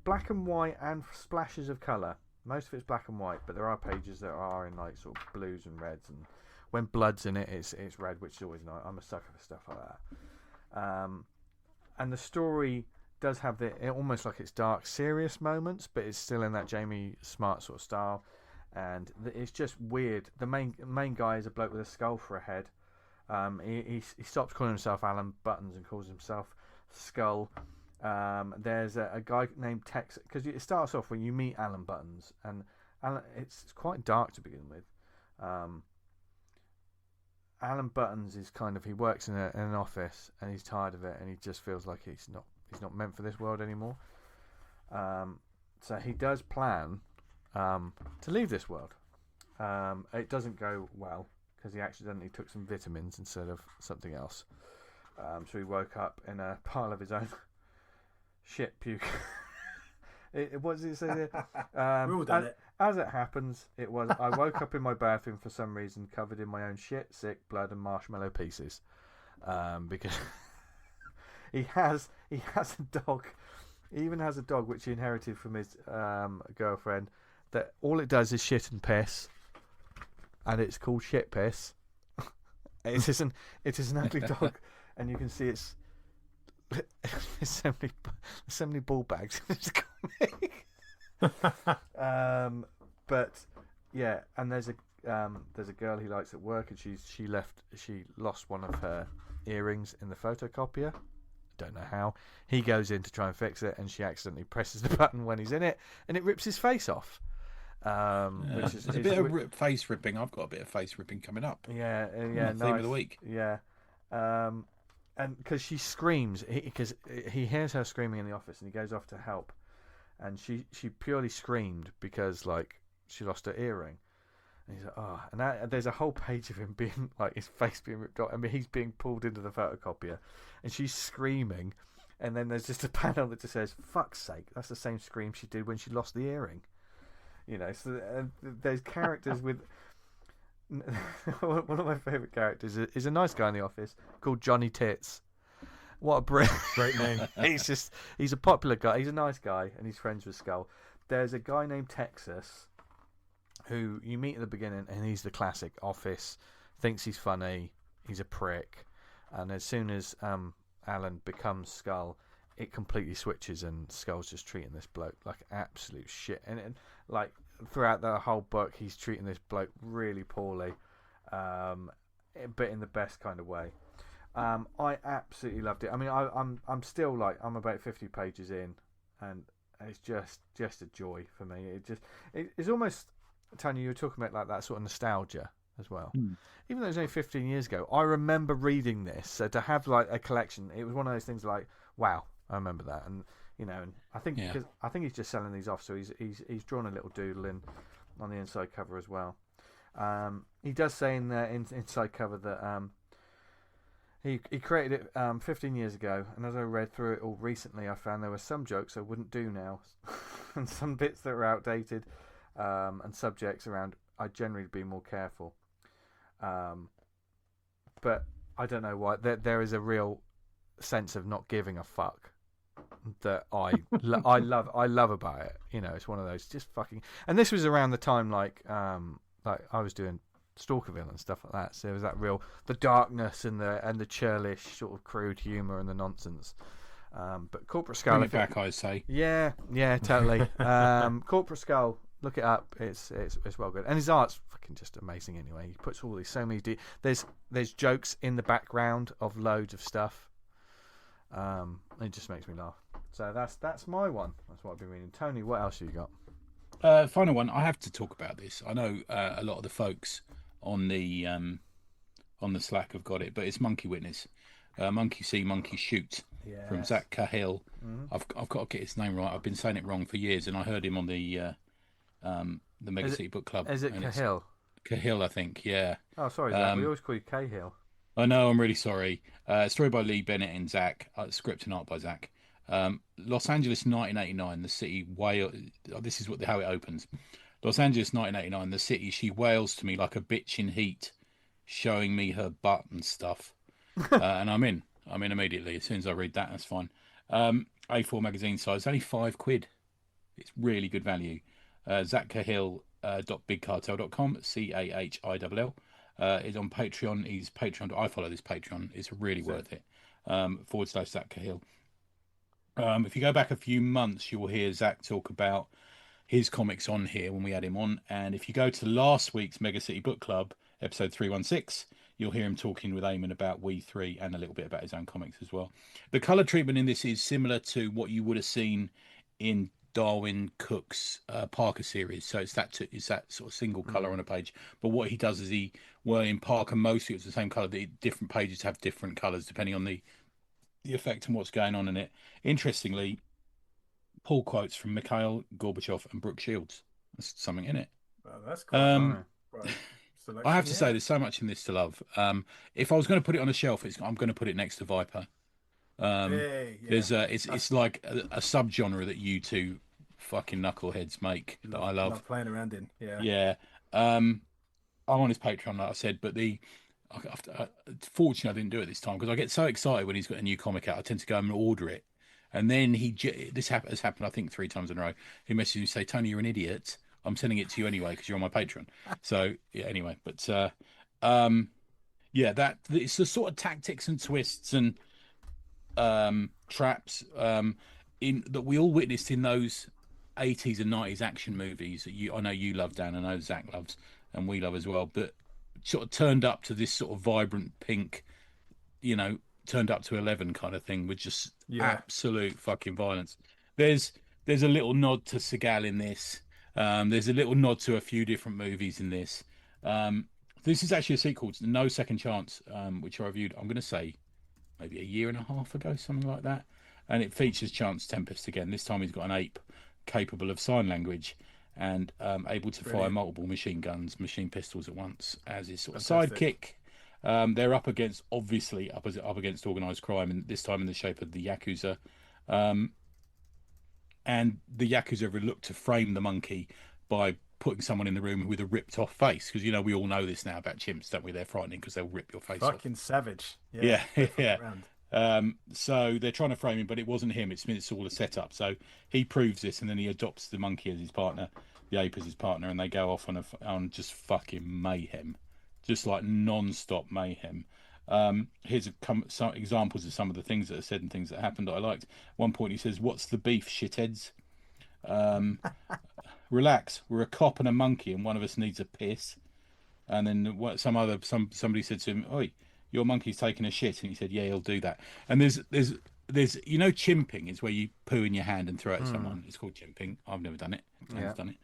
black and white and splashes of colour. Most of it's black and white, but there are pages that are in like sort of blues and reds. And when blood's in it, it's red, which is always nice. I'm a sucker for stuff like that. And the story does have almost like it's dark, serious moments, but it's still in that Jamie Smart sort of style, and it's just weird. The main guy is a bloke with a skull for a head. He stops calling himself Alan Buttons and calls himself Skull. There's a guy named Tex, because it starts off when you meet Alan Buttons, and it's quite dark to begin with. Alan Buttons is he works in an office, and he's tired of it, and he just feels like he's not meant for this world anymore. So he does plan to leave this world. It doesn't go well because he accidentally took some vitamins instead of something else. So he woke up in a pile of his own shit puke. What does it say there? We all done it. As it happens, I woke up in my bathroom for some reason, covered in my own shit, sick, blood, and marshmallow pieces. Because he has a dog. He even has a dog which he inherited from his girlfriend. That all it does is shit and piss, and it's called Shit Piss. It is an ugly dog, and you can see it's there's so many ball bags in this comic. But yeah, and there's a girl he likes at work, and she lost one of her earrings in the photocopier. Don't know how. He goes in to try and fix it, and she accidentally presses the button when he's in it, and it rips his face off. Which is a bit of face ripping. I've got a bit of face ripping coming up. Yeah, nice. Theme of the week. Yeah, and because she screams, because he hears her screaming in the office, and he goes off to help, and she purely screamed because she lost her earring. And he's like, oh, and there's a whole page of him being his face being ripped off. I mean, he's being pulled into the photocopier, and she's screaming, and then there's just a panel that just says, "Fuck's sake!" That's the same scream she did when she lost the earring. So there's characters with. One of my favourite characters is a nice guy in the office called Johnny Tits. What a great name! He's a popular guy. He's a nice guy, and he's friends with Skull. There's a guy named Texas, who you meet at the beginning, and he's the classic office, thinks he's funny, he's a prick, and as soon as Alan becomes Skull, it completely switches, and Skull's just treating this bloke like absolute shit. And like throughout the whole book, he's treating this bloke really poorly, but in the best kind of way. I absolutely loved it. I mean, I'm still like, I'm about 50 pages in, and it's just a joy for me. It's almost, Tony, you were talking about like that sort of nostalgia as well. Even though it was only 15 years ago, I remember reading this. So to have like a collection, it was one of those things like, wow, I remember that. And you know, and I think he's just selling these off, so he's drawn a little doodle in on the inside cover as well. He does say in the inside cover that he created it 15 years ago, and as I read through it all recently, I found there were some jokes I wouldn't do now, and some bits that were outdated, and subjects around I'd generally be more careful. But I don't know why. There is a real sense of not giving a fuck that I love about it. You know, it's one of those just fucking. And this was around the time like I was doing Stalkerville and stuff like that. So there was that real the darkness and the churlish sort of crude humour and the nonsense. But Corporate Skull, bring it back, I say. Yeah, totally. Corporate Skull. Look it up. It's well good, and his art's fucking just amazing. Anyway, he puts all these so many. There's jokes in the background of loads of stuff. It just makes me laugh. So that's my one. That's what I've been reading. Tony, what else have you got? Final one. I have to talk about this. I know a lot of the folks on the Slack have got it, but it's Monkey Witness, Monkey See, Monkey Shoot, from Zach Cahill. I've got to get his name right. I've been saying it wrong for years, and I heard him on the Mega City Book Club. Is it Cahill? Cahill, I think. Yeah. Oh, sorry, Zach. We always call you Cahill. I know. I'm really sorry. Story by Lee Bennett and Zach. Script and art by Zach. Los Angeles, 1989. The city wail. This is how it opens. Los Angeles, 1989. The city. She wails to me like a bitch in heat, showing me her butt and stuff. And I'm in immediately as soon as I read that. That's fine. A4 magazine size. Only £5. It's really good value. Zach Cahill .bigcartel.com, CAHILL. Is on Patreon. He's Patreon. I follow this Patreon. It's really worth it. / Zach Cahill. If you go back a few months, you will hear Zach talk about his comics on here when we had him on. And if you go to last week's Mega City Book Club, episode 316, you'll hear him talking with Eamon about We 3 and a little bit about his own comics as well. The colour treatment in this is similar to what you would have seen in Darwin Cook's Parker series. So it's that sort of single colour on a page. But what he does is in Parker, mostly it's the same colour. The different pages have different colours depending on the effect and what's going on in it. Interestingly, pull quotes from Mikhail Gorbachev and Brooke Shields. There's something in it. Well, that's cool. Right. I have to say, there's so much in this to love. If I was going to put it on a shelf, I'm going to put it next to Viper. There's it's like a subgenre that you two fucking knuckleheads make that I love. Love playing around in. Yeah. I'm on his Patreon, like I said, but fortunately I didn't do it this time because I get so excited when he's got a new comic out. I tend to go and order it, and then this has happened I think 3 times in a row. He messages me and say, "Tony, you're an idiot. I'm sending it to you anyway because you're on my Patreon." So yeah, anyway, but that it's the sort of tactics and twists and traps in that we all witnessed in those 80s and 90s action movies that I know you love, Dan, I know Zach loves, and we love as well, but sort of turned up to this sort of vibrant pink, turned up to 11 kind of thing with just absolute fucking violence. There's a little nod to Seagal in this. There's a little nod to a few different movies in this. This is actually a sequel to No Second Chance, which I reviewed, I'm going to say, maybe a year and a half ago, something like that. And it features Chance Tempest again. This time he's got an ape capable of sign language and able to fire multiple machine guns, machine pistols at once as his sort of sidekick. They're up against organised crime, and this time in the shape of the Yakuza. And the Yakuza have looked to frame the monkey by putting someone in the room with a ripped off face, because we all know this now about chimps, don't we? They're frightening because they'll rip your face off. Fucking savage. Yeah. So they're trying to frame him, but it wasn't him. It's all a setup. So he proves this, and then he adopts the monkey as his partner, the ape as his partner, and they go off on just fucking mayhem, just like non-stop mayhem. Here's some examples of some of the things that are said and things that happened that I liked. At one point he says, "What's the beef, shitheads? Relax, we're a cop and a monkey, and one of us needs a piss." And then somebody said to him, "Oi, your monkey's taking a shit," and he said, "Yeah, he'll do that." And there's chimping is where you poo in your hand and throw it at someone. It's called chimping. I've never done it. Dan's done it.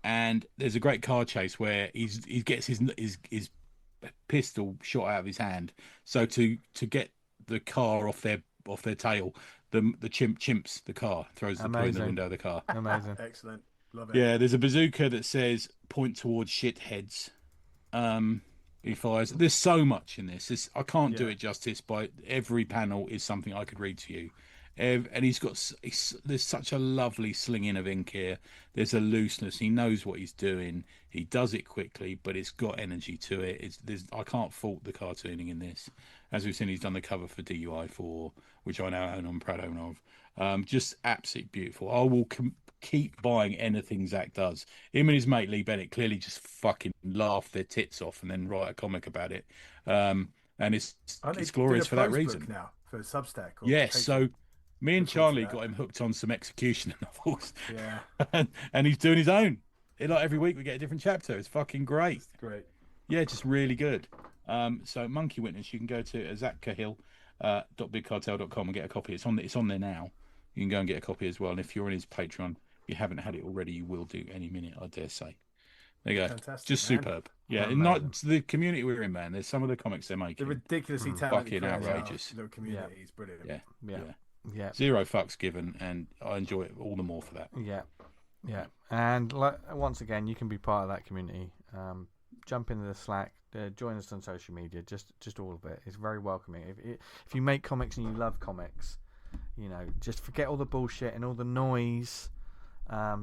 And there's a great car chase where he gets his pistol shot out of his hand. So to get the car off their tail, the chimp chimps the car, throws the poo in the window of the car. Amazing. Excellent. Love it. Yeah, there's a bazooka that says "point towards shitheads." He fires. There's so much in this. I can't do it justice. By every panel is something I could read to you. And there's such a lovely slinging of ink here. There's a looseness. He knows what he's doing. He does it quickly, but it's got energy to it. I can't fault the cartooning in this. As we've seen, he's done the cover for DUI 4, which I now own. I'm proud owner of. Just absolutely beautiful. I will keep buying anything Zach does. Him and his mate Lee Bennett clearly just fucking laugh their tits off and then write a comic about it. And it's glorious for that reason. Now for Substack. Yes, so me and Charlie got him hooked on some executioner novels. Yeah. and he's doing his own. Like every week we get a different chapter. It's fucking great. It's great. Yeah, just really good. So Monkey Witness, you can go to Zach Cahill .bigcartel.com and get a copy. It's on there now. You can go and get a copy as well. And if you're on his Patreon, if you haven't had it already, you will do any minute, I dare say. There you go. Fantastic, just man. Superb. Yeah, and not the community we're in, man. There's some of the comics they're making. The ridiculously talented, fucking outrageous. Little community is brilliant. Yeah. Zero fucks given, and I enjoy it all the more for that. Yeah. And once again, you can be part of that community. Jump into the Slack, join us on social media. Just all of it. It's very welcoming. If you make comics and you love comics, just forget all the bullshit and all the noise.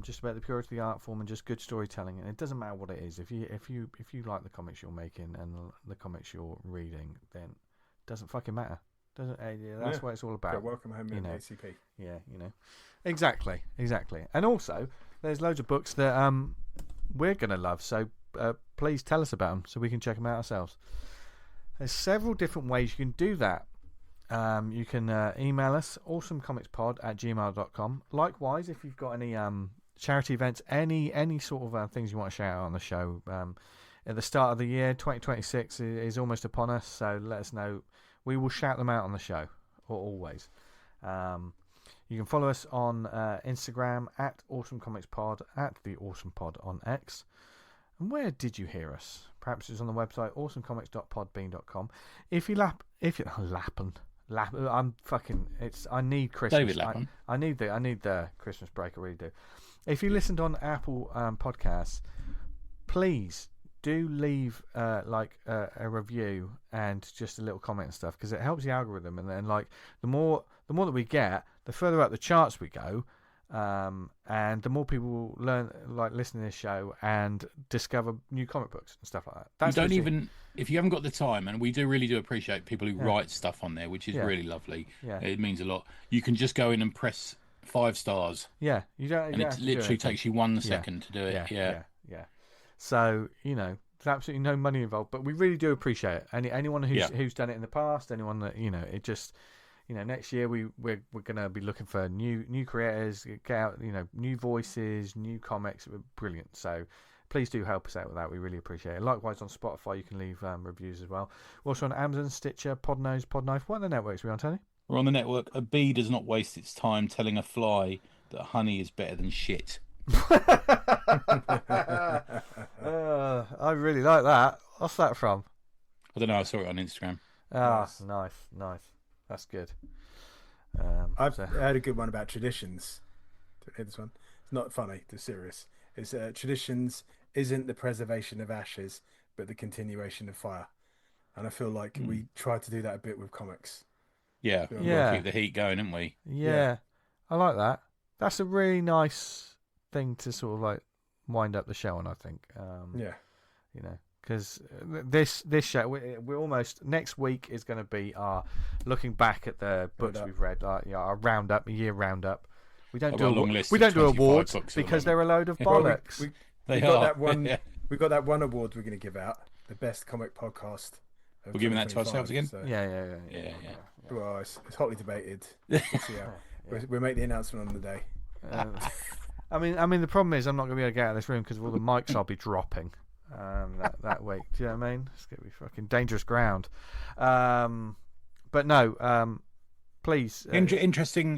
Just about the purity of the art form and just good storytelling. And it doesn't matter what it is. If you like the comics you're making and the comics you're reading, then it doesn't fucking matter. That's what it's all about. Welcome home in ACP. Yeah, exactly. And also, there's loads of books that we're gonna love. So please tell us about them so we can check them out ourselves. There's several different ways you can do that. You can email us awesomecomicspod@gmail.com. Likewise, if you've got any charity events, any sort of things you want to shout out on the show, at the start of the year, 2026 is almost upon us, so let us know. We will shout them out on the show, always. You can follow us on Instagram @awesomecomicspod, @theawesomepod on X. And where did you hear us? Perhaps it's on the website awesomecomics.podbean.com. I need Christmas. David Lapham. I need the Christmas break. I really do. If you listened on Apple Podcasts, please do leave a review and just a little comment and stuff, because it helps the algorithm. And then the more that we get, the further up the charts we go. And the more people will learn, listen to this show and discover new comic books and stuff like that. If you haven't got the time, and we really do appreciate people who write stuff on there, which is really lovely. Yeah. It means a lot. You can just go in and press 5 stars. Yeah, you don't. And it literally takes you 1 second to do it. Yeah. So there's absolutely no money involved, but we really do appreciate it. Anyone who's done it in the past, anyone that it just. Next year we're going to be looking for new creators, get out, new voices, new comics. Brilliant. So please do help us out with that. We really appreciate it. Likewise, on Spotify, you can leave reviews as well. We're also on Amazon, Stitcher, Podnose, Podknife. What are the networks we're on, Tony? We're on the network. A bee does not waste its time telling a fly that honey is better than shit. I really like that. What's that from? I don't know. I saw it on Instagram. Nice. That's good. I've heard a good one about traditions. Hear this one? It's not funny. It's serious. It's traditions isn't the preservation of ashes, but the continuation of fire. And I feel like we try to do that a bit with comics. Yeah. We'll keep the heat going, haven't we? Yeah. I like that. That's a really nice thing to sort of wind up the show on, I think. Because this show, we're almost, next week is going to be our looking back at the books we've read, our roundup, a year roundup. We don't do awards because they're a load of bollocks. We got that one award we're going to give out, the best comic podcast of We're giving that to 2025, ourselves again? So. Yeah. Well, it's hotly debated. We'll see how. We'll make the announcement on the day. I mean, the problem is I'm not going to be able to get out of this room because of all the mics I'll be dropping that week. Do you know what I mean? It's going to be fucking dangerous ground. But no, please. Interesting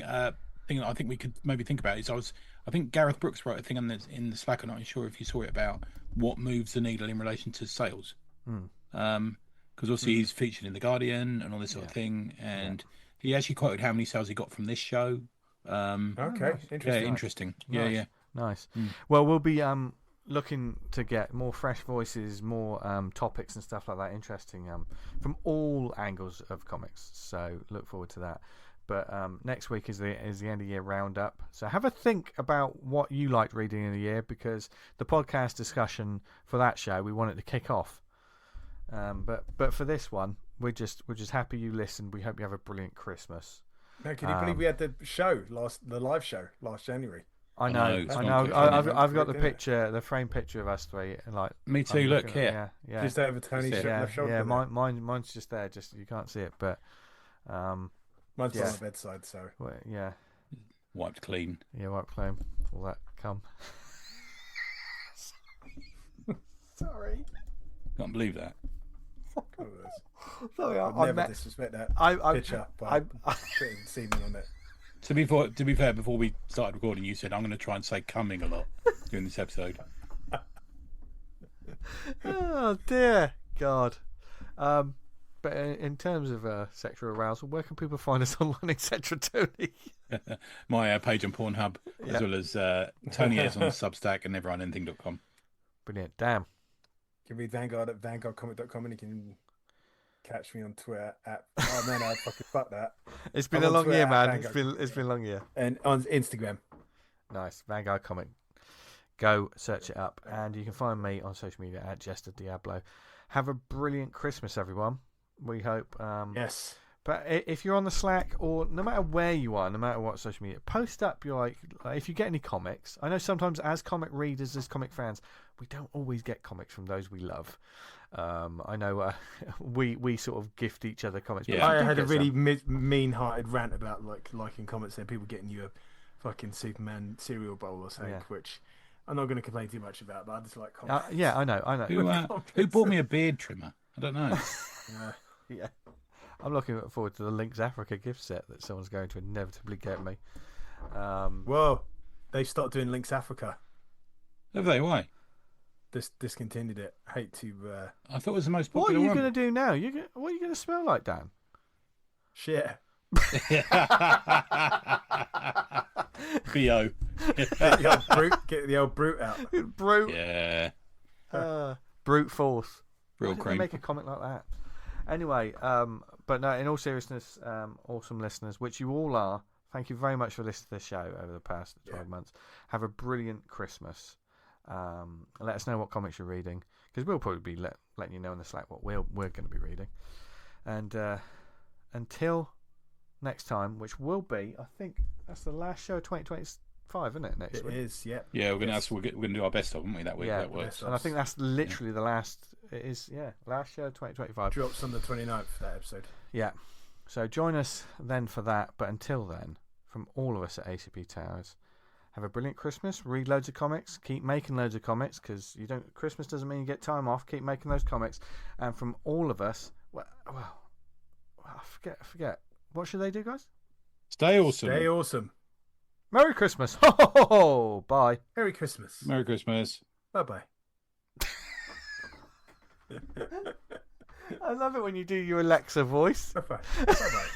thing that I think we could maybe think about is I think Gareth Brooks wrote a thing in the Slack. I'm not sure if you saw it, about what moves the needle in relation to sales. Because obviously he's featured in The Guardian and all this sort of thing, and he actually quoted how many sales he got from this show. Okay, interesting. Yeah, interesting. Nice. Yeah. Nice. Well, we'll be looking to get more fresh voices, more topics and stuff like that, interesting from all angles of comics. So look forward to that. But next week is the end of year roundup. So have a think about what you liked reading in the year, because the podcast discussion for that show, we want it to kick off. But for this one, we're just happy you listened. We hope you have a brilliant Christmas. Now, can you believe we had the live show last January? I know. I've got the picture, the frame picture of us three, and like. Me too. Look here. Yeah. Just over Tony's left shoulder. Yeah, mine's just there. Just you can't see it, but. Mine's on the bedside, so. Well, yeah. Wiped clean. Yeah, wiped clean. All that cum. Sorry. Can't believe that. Sorry, I'd never disrespect that picture by putting semen on it. To be fair, before we started recording, you said I'm going to try and say coming a lot during this episode. Oh dear God. But in terms of sexual arousal, where can people find us online, etc., Tony? My page on Pornhub, as well as Tony is on Substack and neverrunanything.com. Brilliant. Damn. You can read Vanguard at vanguardcomic.com, and you can catch me on Twitter at fuck that. It's been a long year, man. It's been a long year. And on Instagram. Nice. Vanguard Comic. Go search it up. And you can find me on social media at Jester Diablo. Have a brilliant Christmas, everyone. We hope. Yes. But if you're on the Slack, or no matter where you are, no matter what social media, post up your if you get any comics. I know sometimes as comic readers, as comic fans, we don't always get comics from those we love. I know we sort of gift each other comics. Yeah. I had a really mean-hearted rant about liking comics and people getting you a fucking Superman cereal bowl or something, which I'm not going to complain too much about. But I just like comics. Yeah, I know. Who bought me a beard trimmer? I don't know. Yeah. I'm looking forward to the Lynx Africa gift set that someone's going to inevitably get me. Well, they've stopped doing Lynx Africa. Have they? Why? Discontinued it. I hate to. I thought it was the most popular one. What are you going to do now? What are you going to smell like, Dan? Shit. B.O. Get the old brute out. Brute. Yeah. Brute force. Real cream. Make a comment like that. Anyway, but no, in all seriousness, awesome listeners, which you all are, thank you very much for listening to this show over the past 12 months. Have a brilliant Christmas. Let us know what comics you're reading, because we'll probably be letting you know in the Slack what we're going to be reading. And until next time, which will be, I think that's the last show of 2025, isn't it? Next week. It is, yeah. Yeah, we're going to do our best of, won't we, that week? Yeah, that works. and I think that's literally the last. It is, last show of 2025. Drops on the 29th for that episode. Yeah. So join us then for that. But until then, from all of us at ACP Towers, have a brilliant Christmas. Read loads of comics. Keep making loads of comics, because Christmas doesn't mean you get time off. Keep making those comics. And from all of us, I forget. What should they do, guys? Stay awesome. Stay awesome. Merry Christmas. Ho, ho, ho, ho. Bye. Merry Christmas. Merry Christmas. Bye-bye. I love it when you do your Alexa voice. Bye-bye. Bye-bye.